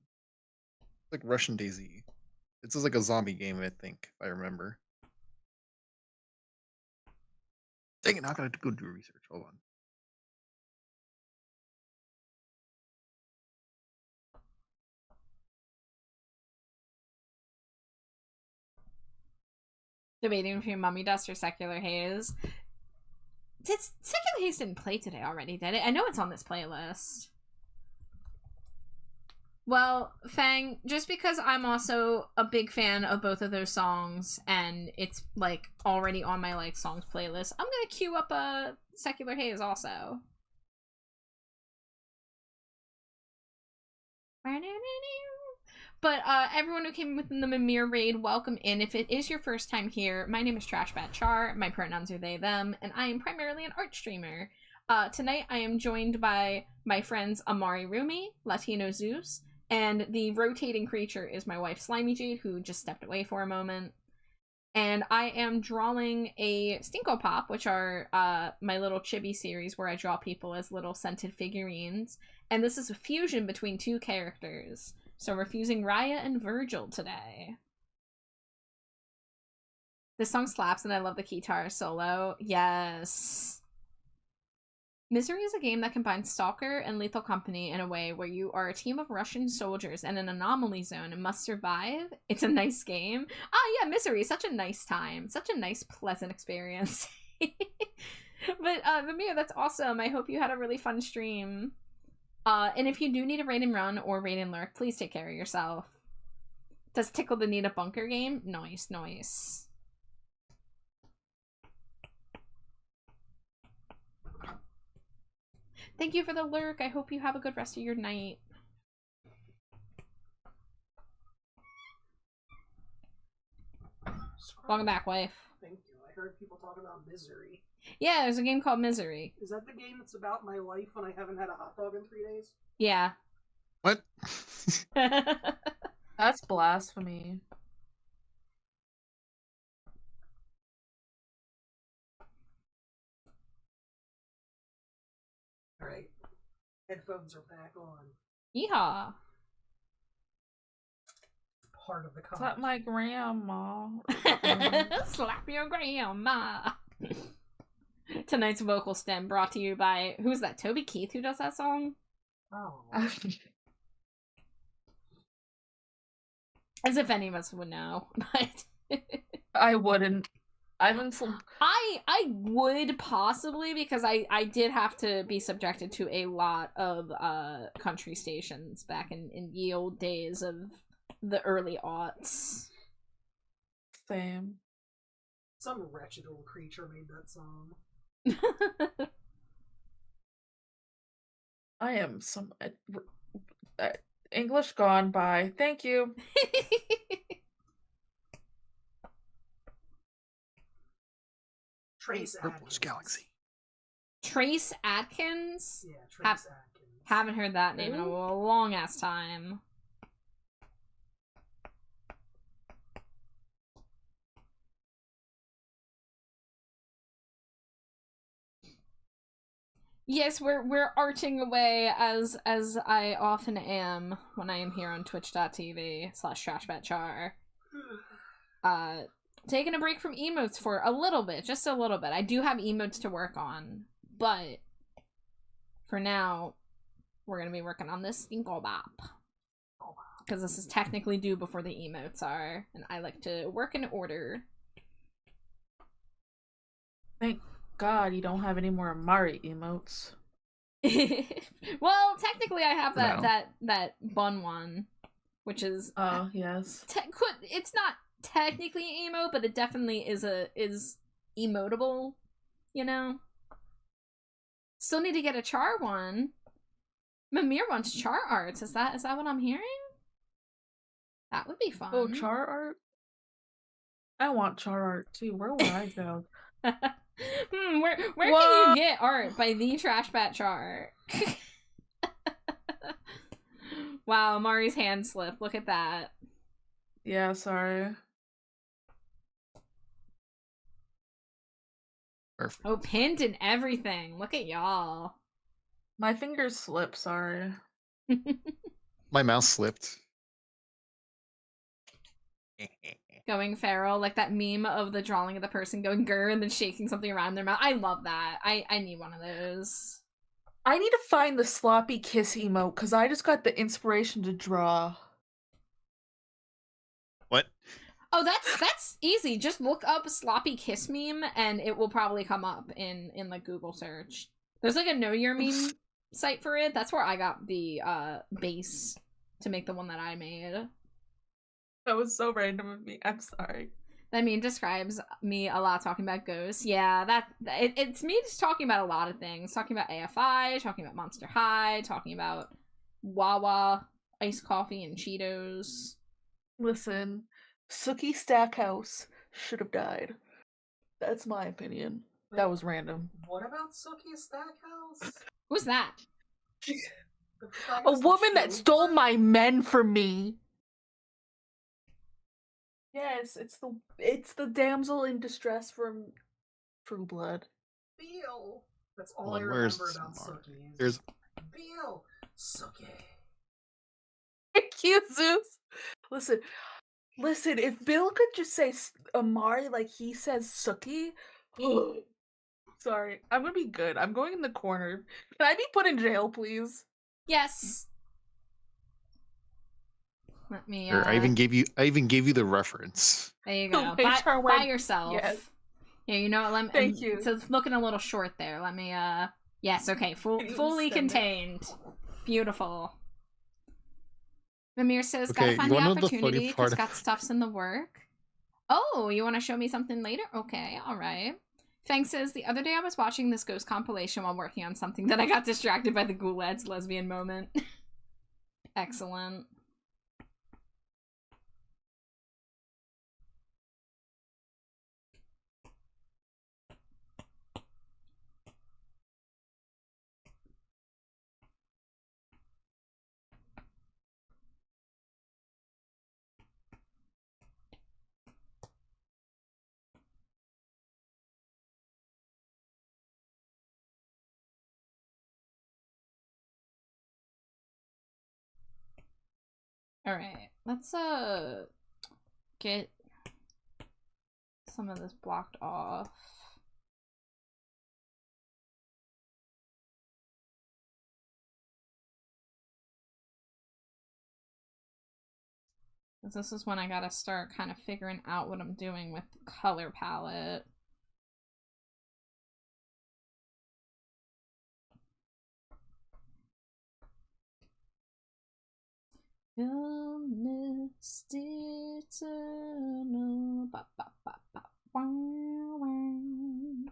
It's like Russian DayZ. It's just like a zombie game, I think, if I remember. Dang it! Now I gotta go do research. Hold on. Debating between Mummy Dust or Secular Haze. Secular Haze didn't play today already, did it? I know it's on this playlist. Well, Fang, just because I'm also a big fan of both of those songs and it's like already on my like songs playlist, I'm gonna queue up a Secular Haze also. But everyone who came within the Mimir raid, welcome in. If it is your first time here, my name is Trashbat Char. My pronouns are they, them, and I am primarily an art streamer. Tonight I am joined by my friends Amari Rumi, Latino Zeus, and the rotating creature is my wife Slimy Jade, who just stepped away for a moment. And I am drawing a Stinko Pop, which are my little chibi series where I draw people as little scented figurines. And this is a fusion between two characters. So we're fusing Raya and Virgil today. This song slaps and I love the guitar solo. Yes. Misery is a game that combines Stalker and Lethal Company in a way where you are a team of Russian soldiers in an anomaly zone and must survive. It's a nice game. Ah, yeah, Misery, such a nice time. Such a nice, pleasant experience. But, Mimir, that's awesome. I hope you had a really fun stream. And if you do need a raid and run or raid and lurk, please take care of yourself. Does Tickle the Need a bunker game? Nice, nice. Thank you for the lurk. I hope you have a good rest of your night. Welcome back, wife. Thank you. I heard people talk about Misery. Yeah, there's a game called Misery. Is that the game that's about my life when I haven't had a hot dog in 3 days? Yeah. What? That's blasphemy. Alright. Headphones are back on. Yeehaw. Part of the Slap conversation. my grandma. Slap your grandma. Tonight's vocal stem brought to you by, who's that, Toby Keith who does that song? Oh. As if any of us would know, but I wouldn't. I would possibly, because I did have to be subjected to a lot of country stations back in ye old days of the early aughts. Same. Some wretched old creature made that song. I am some English gone by. Thank you. Trace Purplish Adkins. Galaxy. Trace Adkins? Yeah, Trace Adkins. Haven't heard that name in a long ass time. Yes, we're arching away as I often am when I am here on twitch.tv/trashbatchar. Taking a break from emotes for a little bit, just a little bit. I do have emotes to work on, but for now, we're gonna be working on this Stinkle Bop. Because this is technically due before the emotes are, and I like to work in order. Thank God you don't have any more Amari emotes. Well, technically I have No. that bun one, which is Oh, yes. it's not technically emote, but it definitely is emotable, you know. Still need to get a char one. Mimir wants char arts. Is that what I'm hearing? That would be fun. Oh, char art? I want char art too. Where would I go? Where can you get art by the Trashbat Char? Wow, Mari's hand slipped. Look at that. Yeah, sorry. Perfect. Oh, pinned and everything. Look at y'all. My fingers slip, sorry. My mouse slipped. Going feral, like that meme of the drawing of the person going grr and then shaking something around their mouth. I love that. I need one of those. I need to find the sloppy kiss emote because I just got the inspiration to draw. What? Oh, that's easy. Just look up sloppy kiss meme and it will probably come up in like Google search. There's like a know your meme site for it. That's where I got the base to make the one that I made. That was so random of me. I'm sorry. That meme describes me a lot talking about ghosts. Yeah, it's me just talking about a lot of things. Talking about AFI, talking about Monster High, talking about Wawa, iced coffee, and Cheetos. Listen, Sookie Stackhouse should have died. That's my opinion. That was random. What about Sookie Stackhouse? Who's that? A woman that stole my men from me. Yes, it's the damsel in distress from True Blood. Beal. That's all Hold I on, remember where's about Mark? Sookie. There's Beal. Sookie. Thank you, Zeus. Listen, if Bill could just say Amari like he says Sookie, Sorry, I'm gonna be good. I'm going in the corner. Can I be put in jail, please? Yes. Let me. Sure, I even gave you the reference. There you The go. HR By went- yourself. yes. Yeah, you know what? Let me. Thank you. So it's looking a little short there. Let me. Yes. Okay. Can you Fully extend it? contained. Beautiful. Mimir says, Okay, "Gotta find you the wanna know the funny opportunity because part got stuffs in the work." Oh, you want to show me something later? Okay, all right. Fang says, the other day I was watching this ghost compilation while working on something, then I got distracted by the Goulet's lesbian moment. Excellent. All right, let's get some of this blocked off. This is when I gotta start kind of figuring out what I'm doing with the color palette. Your misty eternal. Ba, ba, ba, ba. Wow, wow.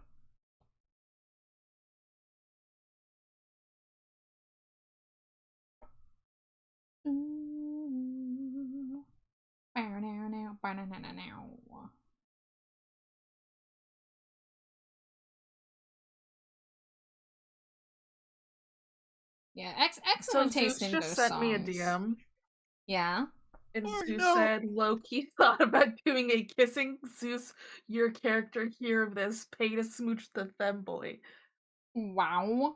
Ooh. Bow, now, now, bow, now, now, now. Yeah, excellent So taste Zeus in just ghost sent me a songs. DM. Yeah. And Oh, Zeus no. said, Loki thought about doing a kissing Zeus, your character here of this, pay to smooch the femboy. Wow.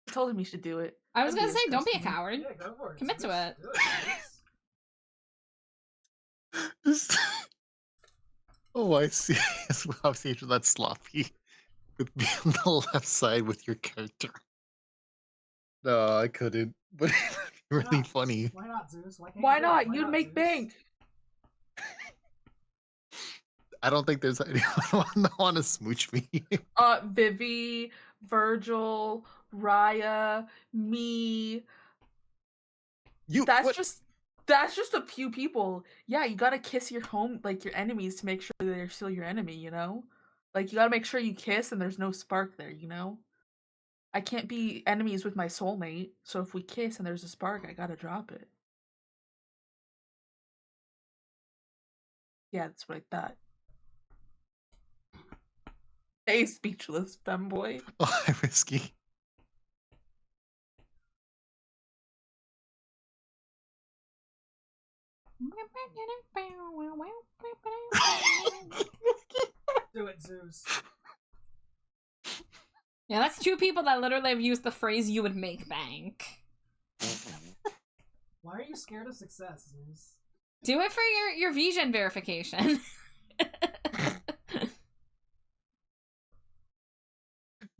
I told him he should do it. I was That'd gonna be say, don't be a interesting. coward. Yeah, go for it. Commit to Zeus. it. Do it, Zeus. Just- oh, I see. I see that sloppy with me on the left side with your character. No, I couldn't. But it's Why really not? funny. Why not, Zeus? Why can't Why you do it? not? Why You'd not, make Zeus? bank. I don't think there's anyone that want to smooch me. Vivi, Virgil, Raya, me. You That's what? just a few people. Yeah, you gotta kiss your your enemies to make sure they're still your enemy, you know? Like, you gotta make sure you kiss and there's no spark there, you know? I can't be enemies with my soulmate, so if we kiss and there's a spark, I gotta drop it. Yeah, that's what I thought. Hey, speechless femboy. Oh, risky. Do it, Zeus. Yeah, that's two people that literally have used the phrase "you would make bank." Why are you scared of success, Zeus? Do it for your vision verification.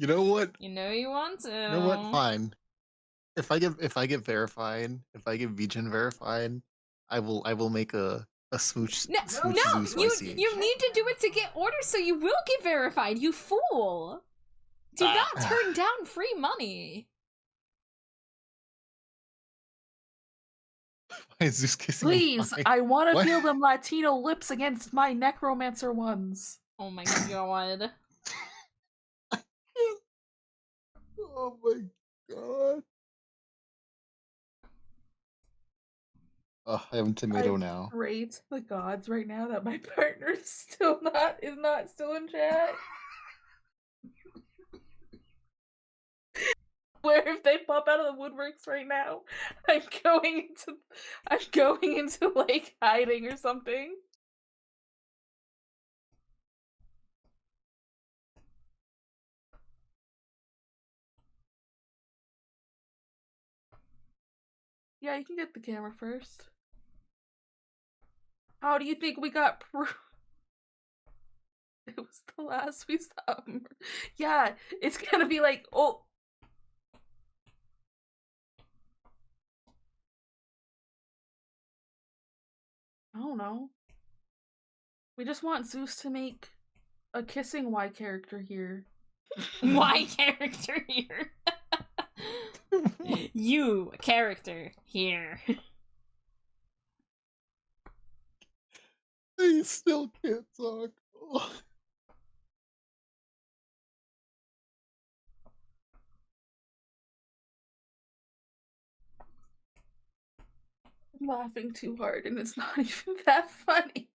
You know what? You know you want to. You know what? Fine. If I get verified, if I get Vision verified, I will make a smooch No, smooch no, Zeus you YC. you need to do it to get orders, so you will get verified. You fool! Do not turn down free money. Why is Zeus kissing me? Please, Why? I want to What? feel them Latino lips against my necromancer ones. Oh my god. Oh my god. Oh, I have a tomato now. Pray to the gods right now that my partner is not still in chat. Where if they pop out of the woodworks right now, I'm going into like hiding or something. Yeah, you can get the camera first. How do you think we got proof? It was the last we saw. Yeah, it's gonna be like, oh. I don't know. We just want Zeus to make a kissing Y character here. Y character here. You, character here. I still can't talk. I'm laughing too hard and it's not even that funny.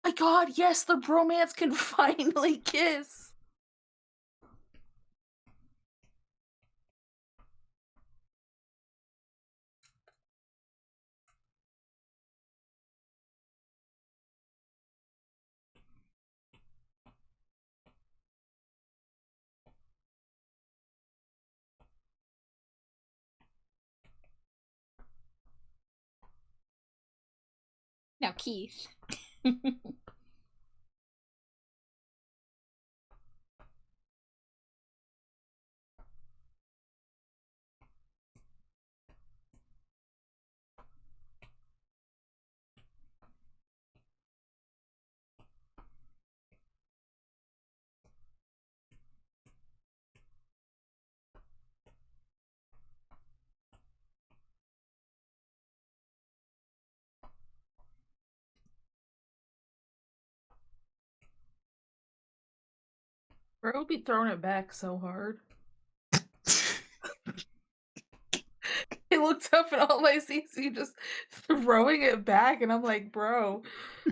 My god, yes, the bromance can finally kiss. Now, Keith. Bro would be throwing it back so hard. I looked up and all I see is you just throwing it back, and I'm like, bro,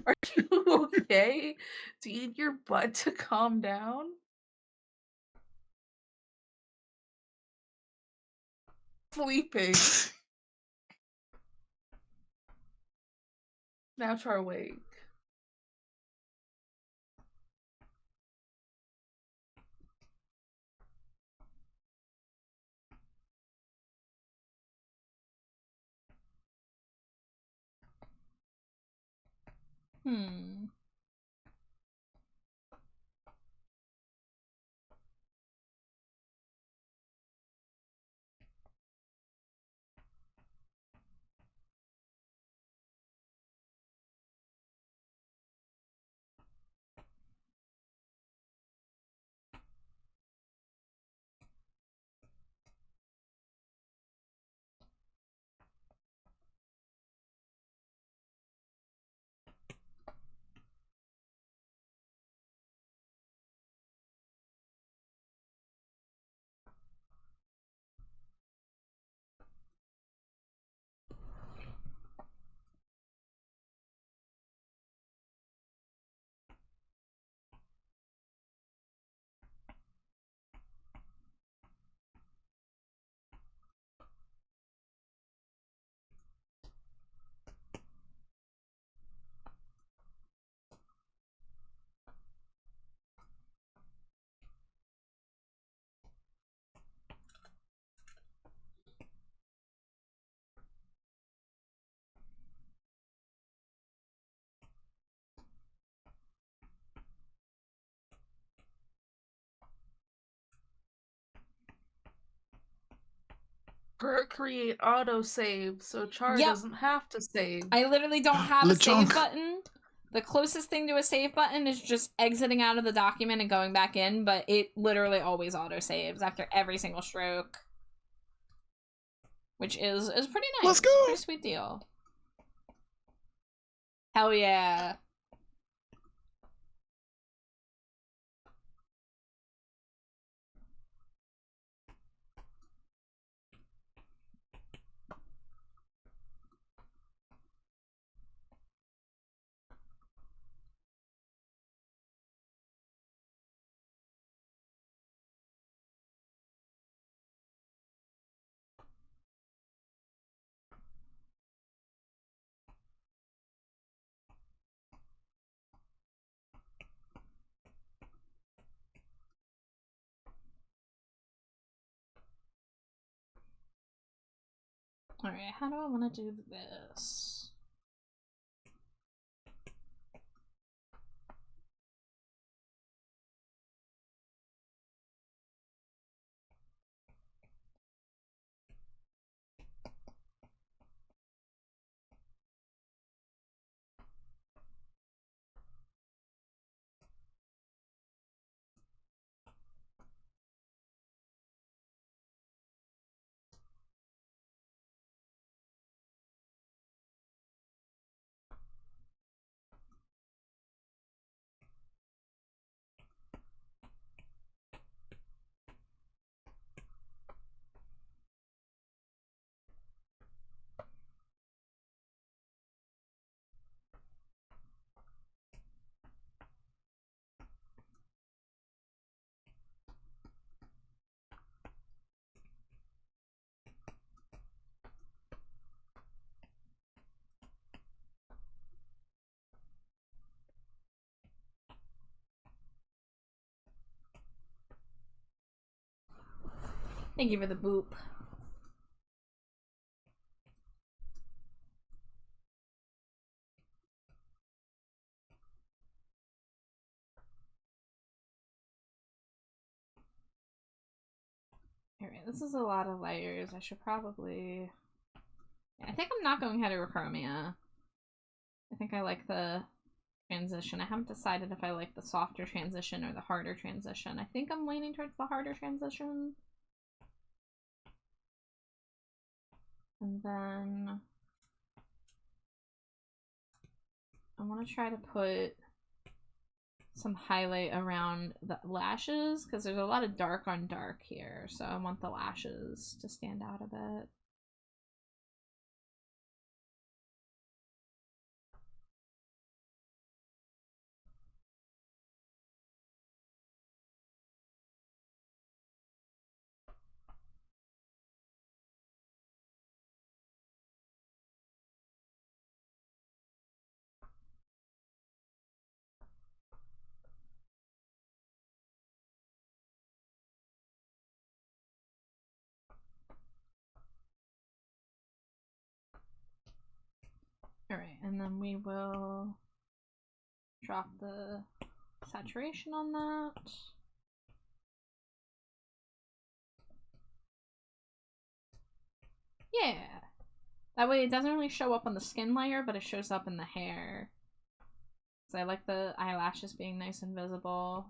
are you okay? Do you need your butt to calm down? Sleeping. Now try awake. Hmm. Create autosave so Char Yep. doesn't have to save. I literally don't have a save LeChonk. button. The closest thing to a save button is just exiting out of the document and going back in, but it literally always autosaves after every single stroke. Which is pretty nice. Let's go! Pretty sweet deal. Hell yeah. Alright, how do I want to do this? Thank you for the boop. Alright, this is a lot of layers. I should probably... I think I'm not going heterochromia. I think I like the transition. I haven't decided if I like the softer transition or the harder transition. I think I'm leaning towards the harder transition. And then I want to try to put some highlight around the lashes because there's a lot of dark on dark here. So I want the lashes to stand out a bit. Alright, and then we will drop the saturation on that. Yeah. That way it doesn't really show up on the skin layer, but it shows up in the hair. So I like the eyelashes being nice and visible.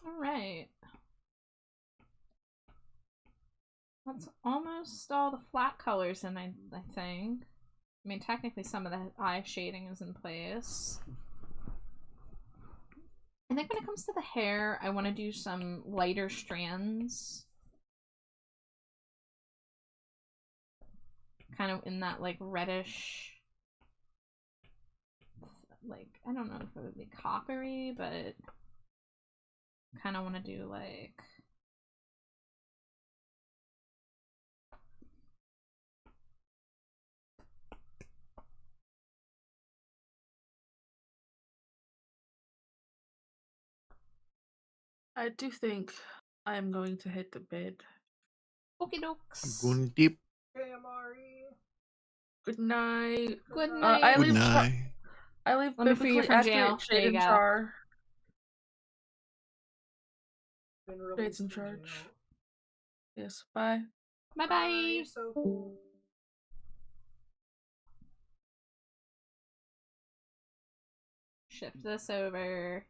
Alright. That's almost all the flat colors in, I think. I mean, technically some of the eye shading is in place. I think when it comes to the hair, I want to do some lighter strands. Kind of in that, like, reddish... Like, I don't know if it would be coppery, but... Kind of want to do, like... I do think I am going to hit the bed. Okie dokes. Going deep. Hey, Amari. Good night. Good Good night. I Good leave. night. I leave Let me free you biblically from jail. accurate There shade you in go. char. Been Shade's released in from charge. jail. Yes. Bye. Bye bye. You're so cool. Shift this over.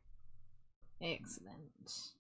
Excellent.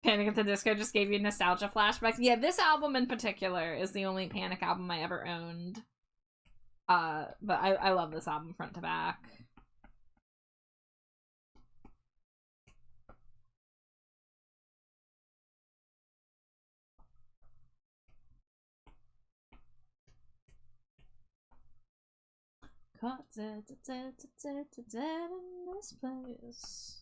Panic at the Disco just gave you nostalgia flashbacks. Yeah, this album in particular is the only Panic album I ever owned. But I love this album front to back. Caught dead in this place.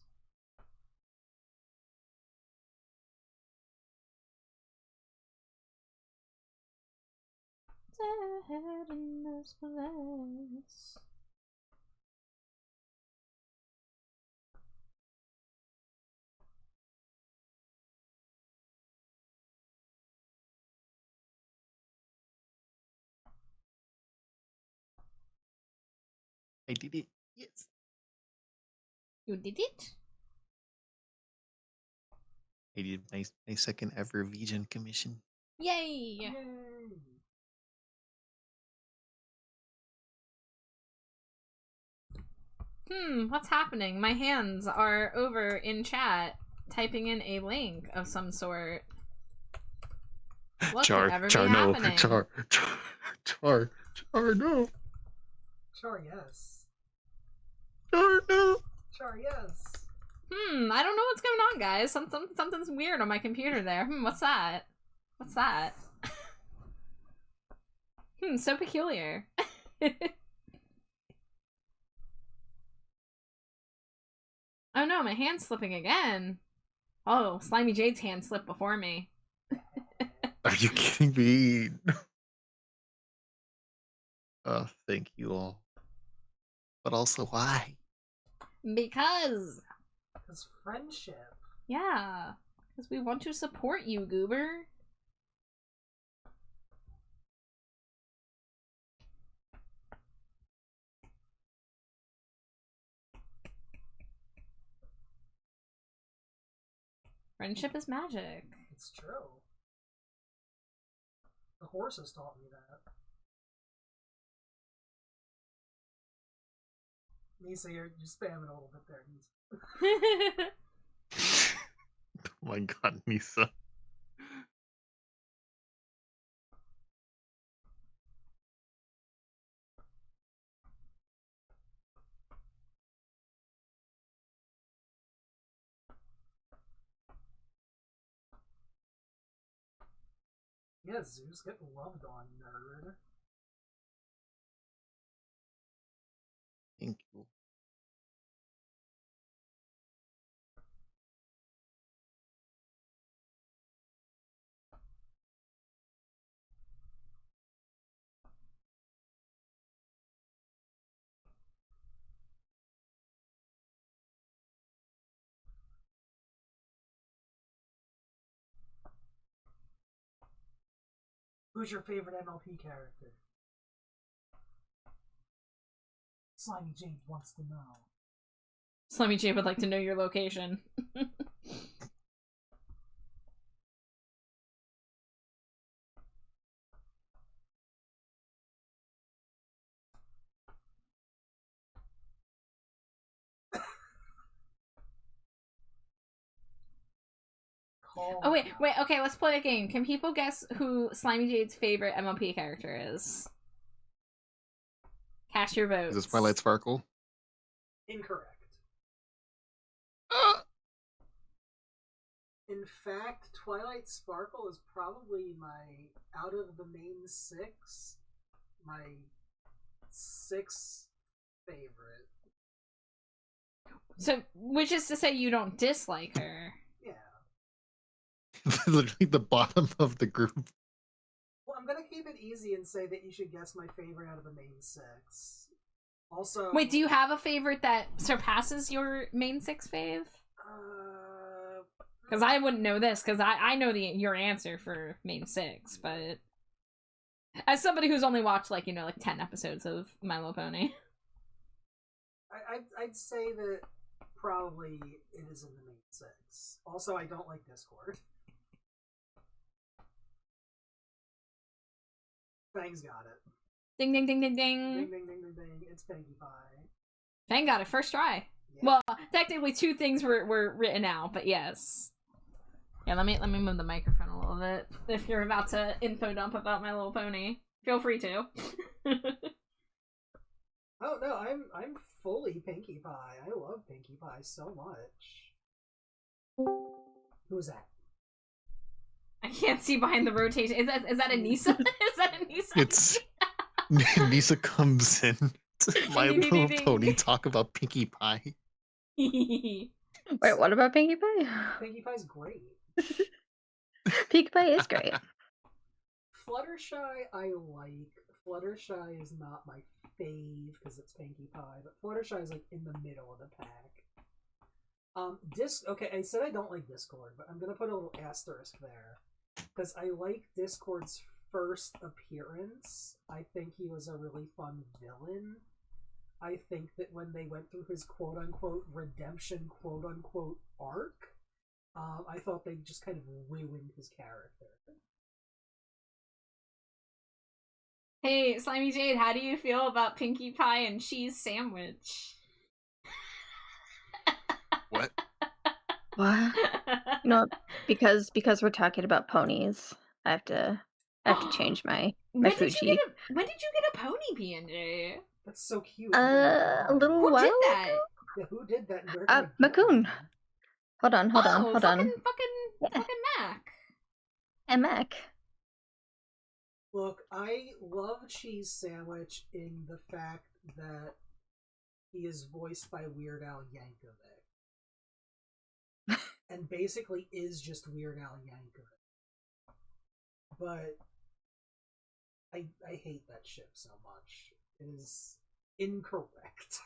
Dead in this place. I did it. Yes. You did it? I did my second ever Vision commission. Yay! Yay! What's happening? My hands are over in chat, typing in a link of some sort. What could ever be happening? Char, no. Char, yes. Char, no. Char, yes. I don't know what's going on, guys. Something's weird on my computer there. What's that? What's that? So peculiar. Oh no, my hand's slipping again. Oh, Slimy Jade's hand slipped before me. Are you kidding me? Thank you all. But also, why? Because. Because friendship. Yeah. Because we want to support you, Goober. Friendship is magic. It's true. The horses taught me that. Nisa, you're spamming a little bit there, Nisa. Oh my god, Nisa. Yeah, Zeus, get loved on, nerd. Thank you. Who's your favorite MLP character? Slimy Jade wants to know. Slimy Jade would like to know your location. Oh wait, okay, let's play a game. Can people guess who Slimy Jade's favorite MLP character is? Cast your votes. Is this Twilight Sparkle? Incorrect. In fact, Twilight Sparkle is probably out of the main six, my sixth favorite. So, which is to say you don't dislike her. Yeah. Literally the bottom of the group. Well, I'm gonna keep it easy and say that you should guess my favorite out of the main 6. Also, Wait, do you have a favorite that surpasses your main 6 fave? Because I wouldn't know this, because I know your answer for main 6, but as somebody who's only watched, like, 10 episodes of My Little Pony. I'd say that probably it is in the main 6. Also, I don't like Discord. Fang's got it. Ding, ding, ding, ding, Ding, ding. ding, ding, ding, ding. It's Pinkie Pie. Fang got it first try. Yeah. Well, technically 2 things were written out, but yes. Yeah, let me move the microphone a little bit. If you're about to info dump about My Little Pony, feel free to. Oh no, I'm fully Pinkie Pie. I love Pinkie Pie so much. Who's that? I can't see behind the rotation. Is that a Nisa? Is that a Nisa? It's Nisa comes in to My Ding, ding, Little ding, ding. Pony talk about Pinkie Pie. Wait, what about Pinkie Pie? Pinkie Pie's great. Pinkie Pie is great. Fluttershy I like. Fluttershy is not my fave because it's Pinkie Pie, but Fluttershy is like in the middle of the pack. Okay, I said I don't like Discord, but I'm gonna put a little asterisk there because I like Discord's first appearance. I think he was a really fun villain. I think that when they went through his quote-unquote redemption quote-unquote arc, I thought they just kind of ruined his character. Hey, Slimy Jade, how do you feel about Pinkie Pie and cheese sandwich? What? What? No, because we're talking about ponies, I have to change my food sheet. When did you get a pony, PNJ? That's so cute. A little Who while did that? ago? Yeah, who did that? Where did I get Macoon. them? Hold on. Fucking Yeah. Mac. And Mac. Look, I love Cheese Sandwich in the fact that he is voiced by Weird Al Yankovic. And basically is just Weird Al Yankovic. But I hate that ship so much. It is incorrect.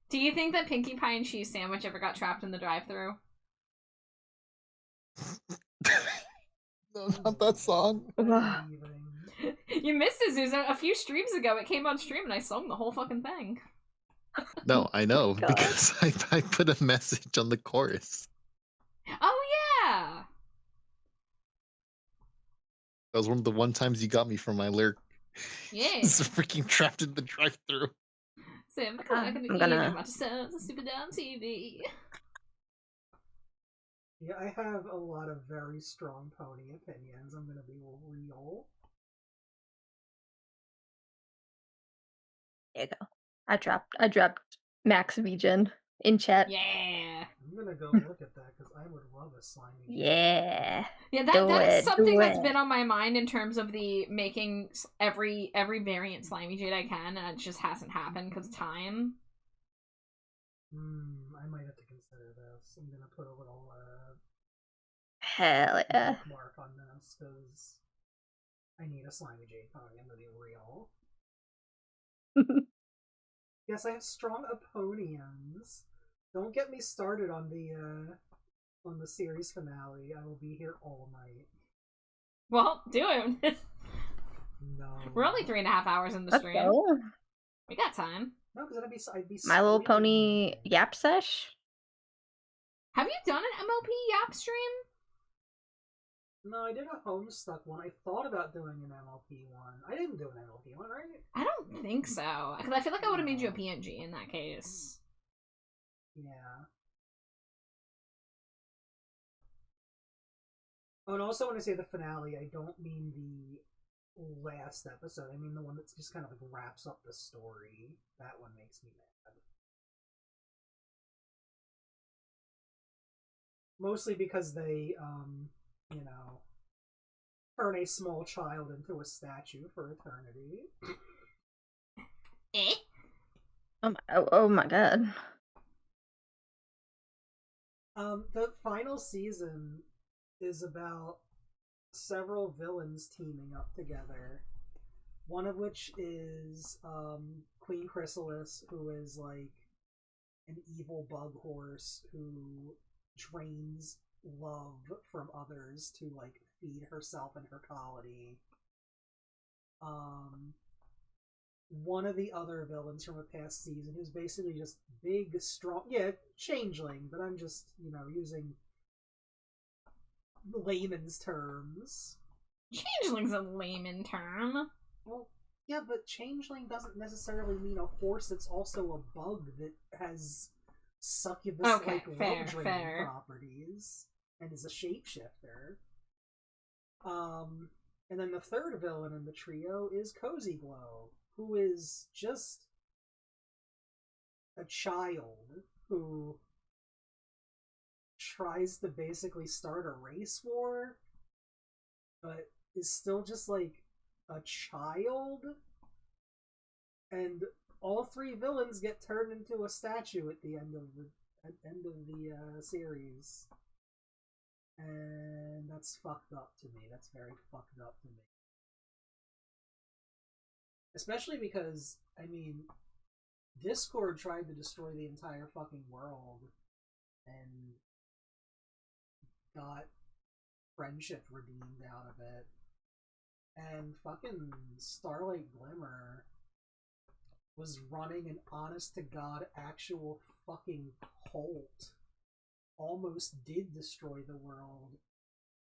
Do you think that Pinkie Pie and cheese sandwich ever got trapped in the drive-thru? No, not that song. Ugh. You missed it, Susan. A few streams ago, it came on stream and I sung the whole fucking thing. No, I know, God. because I put a message on the chorus. Oh, yeah! That was one of the times you got me from my lyric. Yeah. It's freaking trapped in the drive-thru. Sam, I'm gonna- watch Super Dumb TV. Yeah, I have a lot of very strong pony opinions. I'm gonna be real. There you go. I dropped Max Regen in chat. Yeah. I'm gonna go look at that because I would love a slimy. Yeah. Yeah, Do that is it, something do that's it. been on my mind in terms of the making every variant Slimy Jade I can, and it just hasn't happened because time. I might have to consider this. I'm gonna put a little Hell yeah. bookmark on this because I need a slimy Jade pony. I'm gonna be real. Yes, I have strong opinions. Don't get me started on the series finale. I will be here all night. Well, do it. No, We're only 3.5 hours in the Let's stream. go. We got time. no, because I'd be My Little spoiling Pony everything. Yap Sesh? Have you done an MLP Yap stream? No, I did a Homestuck one. I thought about doing an MLP one. I didn't do an MLP one, right? I don't think so. Because I feel like I would have made you a PNG in that case. Yeah. Oh, and also when I say the finale, I don't mean the last episode. I mean the one that's just kind of like wraps up the story. That one makes me mad. Mostly because they, turn a small child into a statue for eternity. Eh? Oh my god. The final season is about several villains teaming up together. One of which is Queen Chrysalis, who is like an evil bug horse who drains love from others to like feed herself and her colony. One of the other villains from a past season who's basically just big, strong, changeling, but I'm just, using layman's terms. Changeling's a layman term. Well, yeah, but changeling doesn't necessarily mean a horse. It's also a bug that has succubus-like love-draining properties and is a shapeshifter. And then the third villain in the trio is Cozy Glow, who is just a child who tries to basically start a race war, but is still just like a child. And all three villains get turned into a statue at the end of the series. And that's fucked up to me. That's very fucked up to me. Especially because, I mean, Discord tried to destroy the entire fucking world and got friendship redeemed out of it. And fucking Starlight Glimmer was running an honest-to-God actual fucking cult. Almost did destroy the world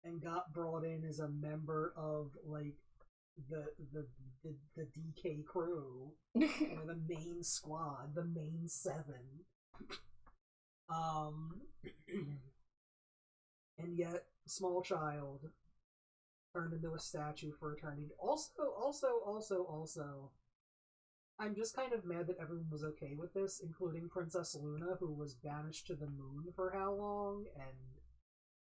and got brought in as a member of like the DK crew, or the main squad, the main 7. And yet, small child turned into a statue for eternity. Also, I'm just kind of mad that everyone was okay with this, including Princess Luna, who was banished to the moon for how long, and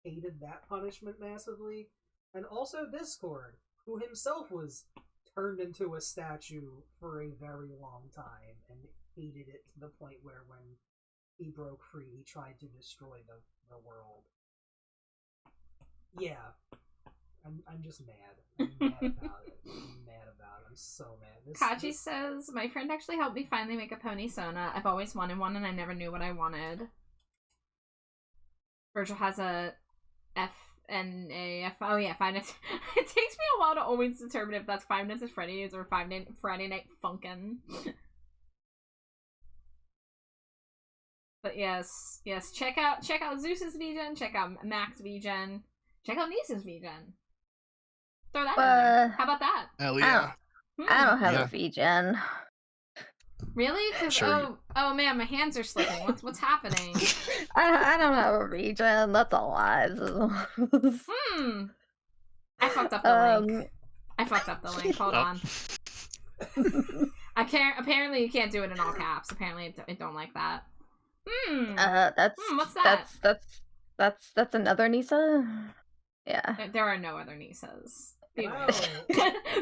hated that punishment massively. And also Discord, who himself was turned into a statue for a very long time, and hated it to the point where when he broke free, he tried to destroy the world. Yeah. I'm just mad. I'm mad about it. I'm so mad. Kachi says, my friend actually helped me finally make a pony Sona. I've always wanted one and I never knew what I wanted. Virgil has a FNAF. Oh yeah, Five Nights. It takes me a while to always determine if that's Five Nights at Freddy's or Friday Night Funkin'. But yes, check out Zeus's VGen, check out Mac's VGen, check out Nisa's VGen. Throw that in there. How about that? Hell yeah. I don't have a VGen. Really? Sure. Oh man, my hands are slipping. What's happening? I don't have a VGen. That's a lie. I fucked up the link. I fucked up the link. Hold on. I can't. Apparently, you can't do it in all caps. Apparently, it don't like that. What's that? That's another Nisa. Yeah. There are no other Nisas. Wow.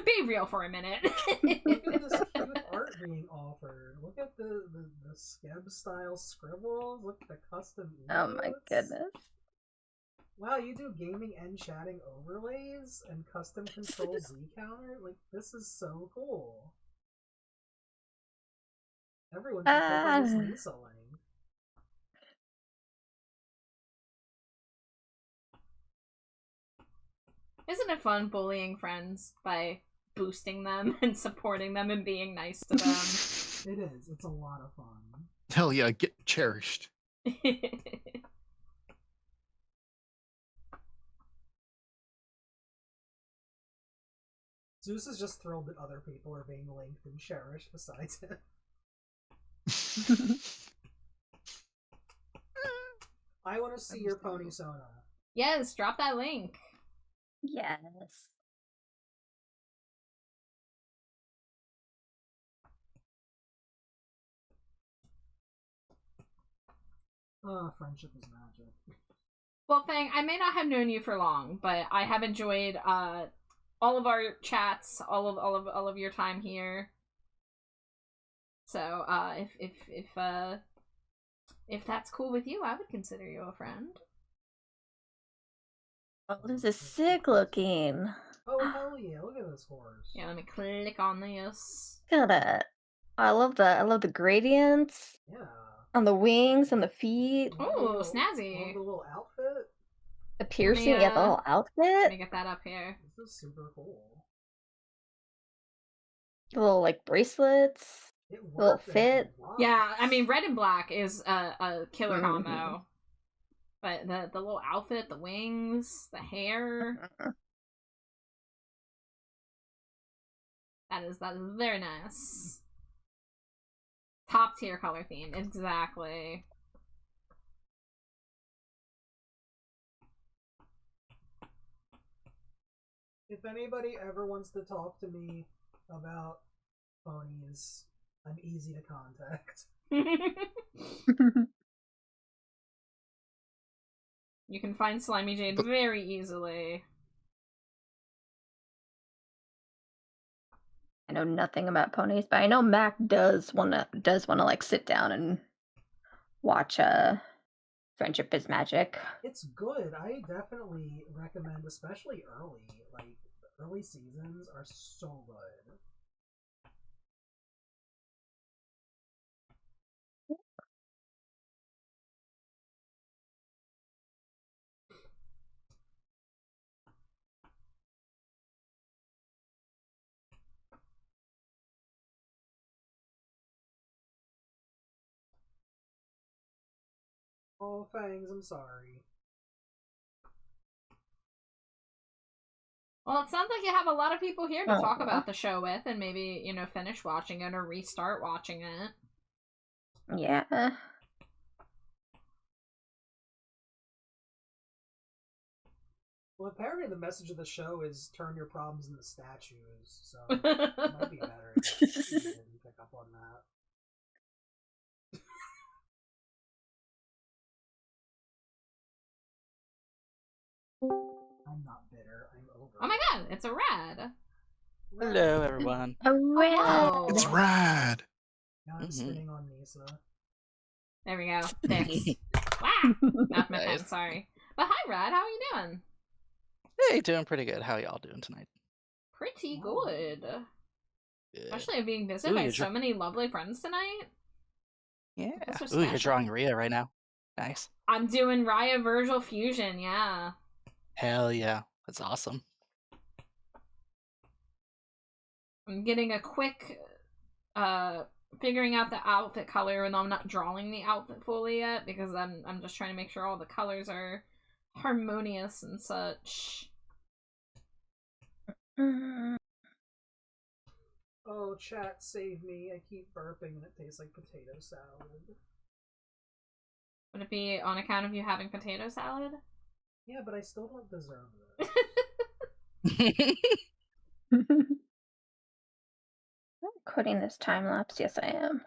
Be real for a minute. Look at this cute art being offered. Look at the Skeb style scribbles. Look at the custom emotes. Oh my goodness. Wow, you do gaming and chatting overlays and custom control Z counter? Like, this is so cool. Everyone should click on this Nisa link. Isn't it fun bullying friends by boosting them and supporting them and being nice to them? It is. It's a lot of fun. Hell yeah, get cherished. Zeus is just thrilled that other people are being linked and cherished besides him. I want to see your pony Sona. Yes, drop that link. Yes. Oh, friendship is magic. Well, Fang, I may not have known you for long, but I have enjoyed all of our chats, all of your time here. So, if that's cool with you, I would consider you a friend. Oh, this is sick looking. Oh, hell yeah, look at this horse. Yeah, let me click on this. Look at it. I love the gradients Yeah. on the wings and the feet. Ooh, Love snazzy. the little outfit. The piercing, yeah, the uh, whole Let me outfit. get that up here. This is super cool. The little like bracelets. It Little worked and fit. Yeah, I mean, red and black is a killer Mhm. combo. But the little outfit, the wings, the hair, that is very nice. Top tier color theme, exactly. If anybody ever wants to talk to me about ponies, I'm easy to contact. You can find Slimy Jade very easily. I know nothing about ponies, but I know Mac does wanna like sit down and watch Friendship is Magic. It's good. I definitely recommend, especially early. Like, the early seasons are so good. Oh, Fangs, I'm sorry. Well, it sounds like you have a lot of people here to talk Aw. about the show with, and maybe, you know, finish watching it or restart watching it. Yeah. Well, apparently the message of the show is turn your problems into statues, so it might be better if you didn't pick up on that. I'm not bitter, I'm over Oh my it. god, it's a rad. Hello, everyone. Wow. It's rad. Now I'm spinning on Nisa. There we go. This. Wow. Not my pen, Nice. sorry. But hi, Rad. How are you doing? Hey, doing pretty good. How y'all doing tonight? Pretty good. Good. Especially being visited Ooh, by you're so many lovely friends tonight. Yeah. This was Ooh, you're special. drawing Rhea right now. Nice. I'm doing Raya Virgil Fusion, yeah. Hell yeah. That's awesome. I'm getting a quick figuring out the outfit color, and I'm not drawing the outfit fully yet because I'm just trying to make sure all the colors are harmonious and such. Oh, chat, save me. I keep burping and it tastes like potato salad. Would it be on account of you having potato salad? Yeah, but I still don't deserve this. I'm quitting this time lapse. Yes, I am.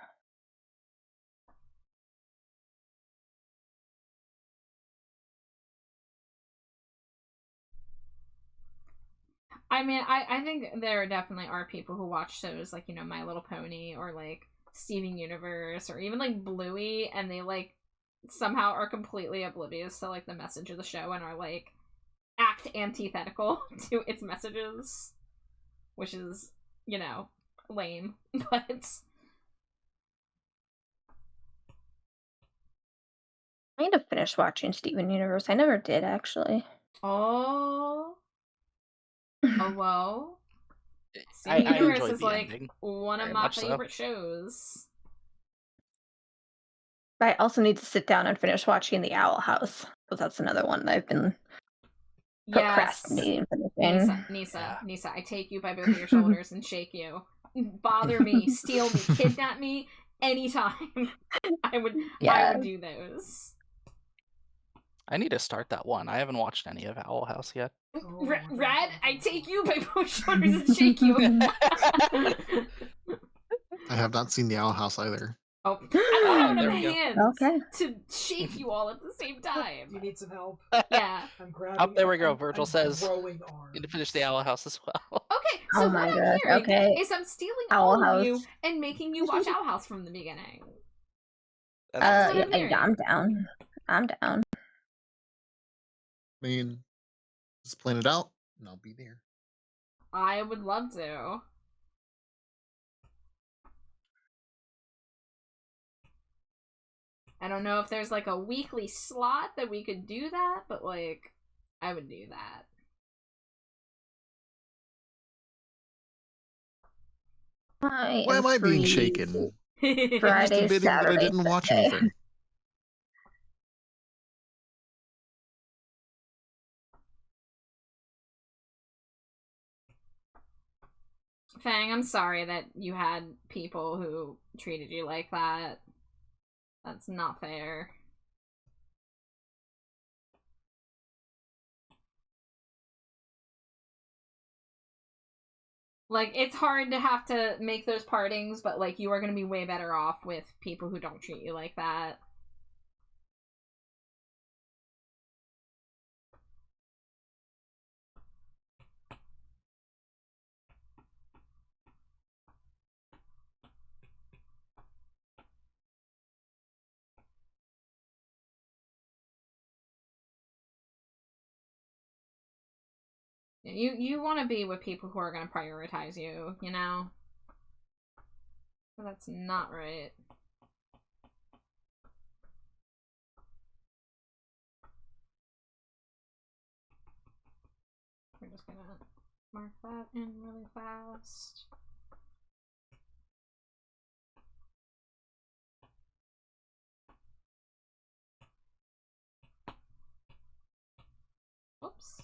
I mean, I think there definitely are people who watch shows like, you know, My Little Pony or like Steven Universe or even like Bluey, and they like somehow are completely oblivious to like the message of the show and are like act antithetical to its messages, which is, you know, lame. But I need to finish watching Steven Universe. I never did, actually. oh whoa. I Steven Universe enjoyed is the like ending. one of Very my much so. favorite shows. But I also need to sit down and finish watching The Owl House, because that's another one that I've been procrastinating finishing. Nisa, I take you by both of your shoulders and shake you. Bother me, steal me, kidnap me anytime. I would do those. I need to start that one. I haven't watched any of Owl House yet. Oh, Rad, I take you by both shoulders and shake you. I have not seen the Owl House either. Oh, I don't have there enough we go. hands Okay. to shake you all at the same time. Do you need some help? Yeah. I'm grabbing. Oh, there we go. I'm Virgil says growing arms. need to finish the Owl House as well. Okay, so Oh what my I'm gosh, hearing okay. is I'm stealing Owl all of you House. and making you watch Owl House from the beginning. That's what I'm Yeah, I'm hearing. down. I'm down. I mean, just plan it out, and I'll be there. I would love to. I don't know if there's like a weekly slot that we could do that, but like, I would do that. I Why am am I being free shaken? I'm just Friday, admitting that I Saturday, didn't watch Sunday. anything. Fang, I'm sorry that you had people who treated you like that. That's not fair. Like, it's hard to have to make those partings, but like, you are gonna be way better off with people who don't treat you like that. You want to be with people who are going to prioritize you, you know? But that's not right. We're just gonna mark that in really fast. Oops.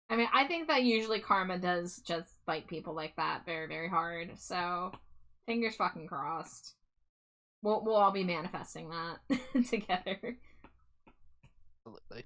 I mean, I think that usually karma does just bite people like that very, very hard. So, fingers fucking crossed. We'll all be manifesting that together. Absolutely.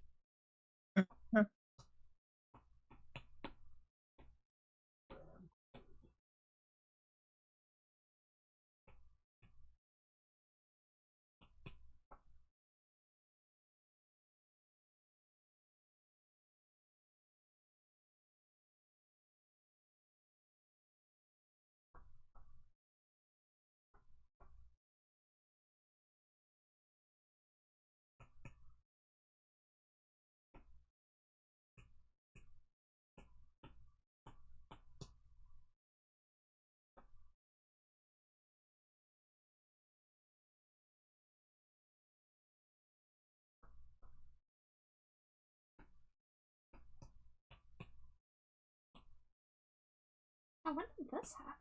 Oh, when did this happen?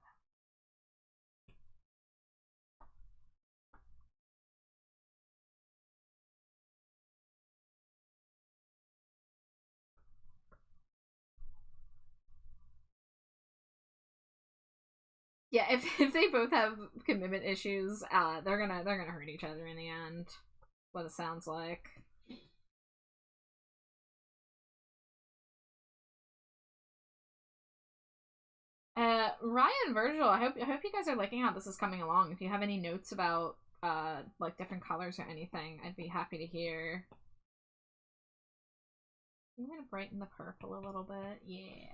Yeah, if they both have commitment issues, they're gonna hurt each other in the end. What it sounds like. Ryan, Virgil, I hope you guys are liking how this is coming along. If you have any notes about like different colors or anything, I'd be happy to hear. I'm gonna brighten the purple a little bit. Yeah.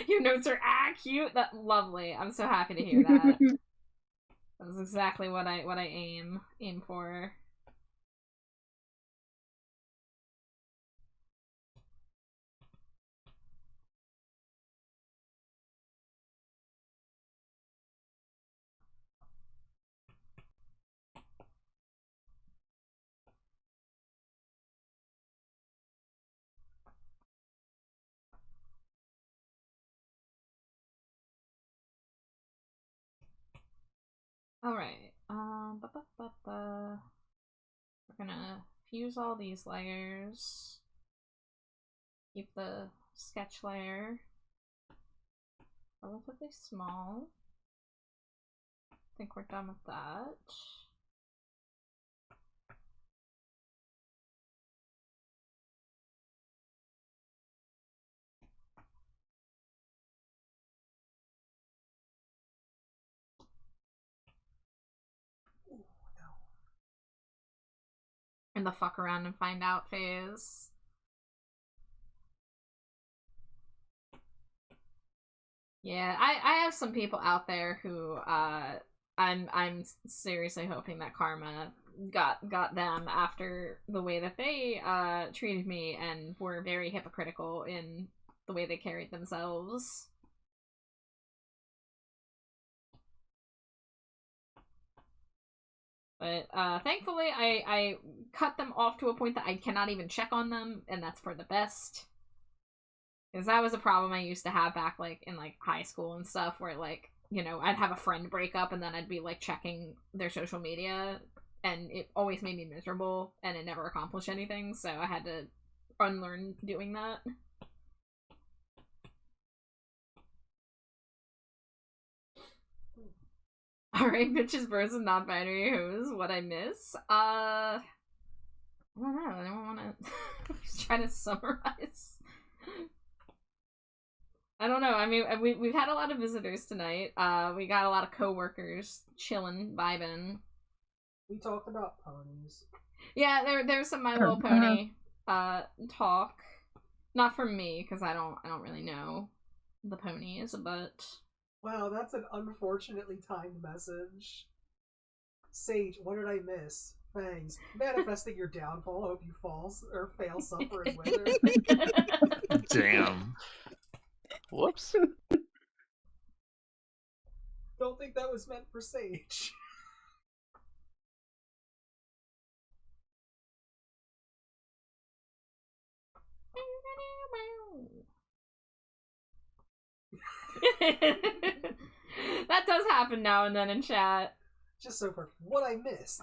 Your notes are cute. That lovely. I'm so happy to hear that. That's exactly what I aim for. All right. We're gonna fuse all these layers. Keep the sketch layer relatively small. I think we're done with that. Ooh, no. In the fuck around and find out phase. Yeah, I have some people out there who I'm seriously hoping that karma got them after the way that they treated me and were very hypocritical in the way they carried themselves. But thankfully I cut them off to a point that I cannot even check on them, and that's for the best. Because that was a problem I used to have back, like, in, like, high school and stuff, where, like, you know, I'd have a friend break up and then I'd be, like, checking their social media, and it always made me miserable, and it never accomplished anything, so I had to unlearn doing that. Alright, bitches, birds, and non-binary who's what I miss? I don't know, I don't wanna... I'm just trying to summarize. I don't know. I mean, we've had a lot of visitors tonight. We got a lot of coworkers chilling, vibing. We talked about ponies. Yeah, there's some My Little Pony talk. Not from me, because I don't really know the ponies, but Wow, that's an unfortunately timed message. Sage, what did I miss? Fangs, manifesting your downfall. Hope you fail, suffer, and wither. Damn. Whoops. Don't think that was meant for Sage. that does happen now and then in chat. Just so perfect. What I missed.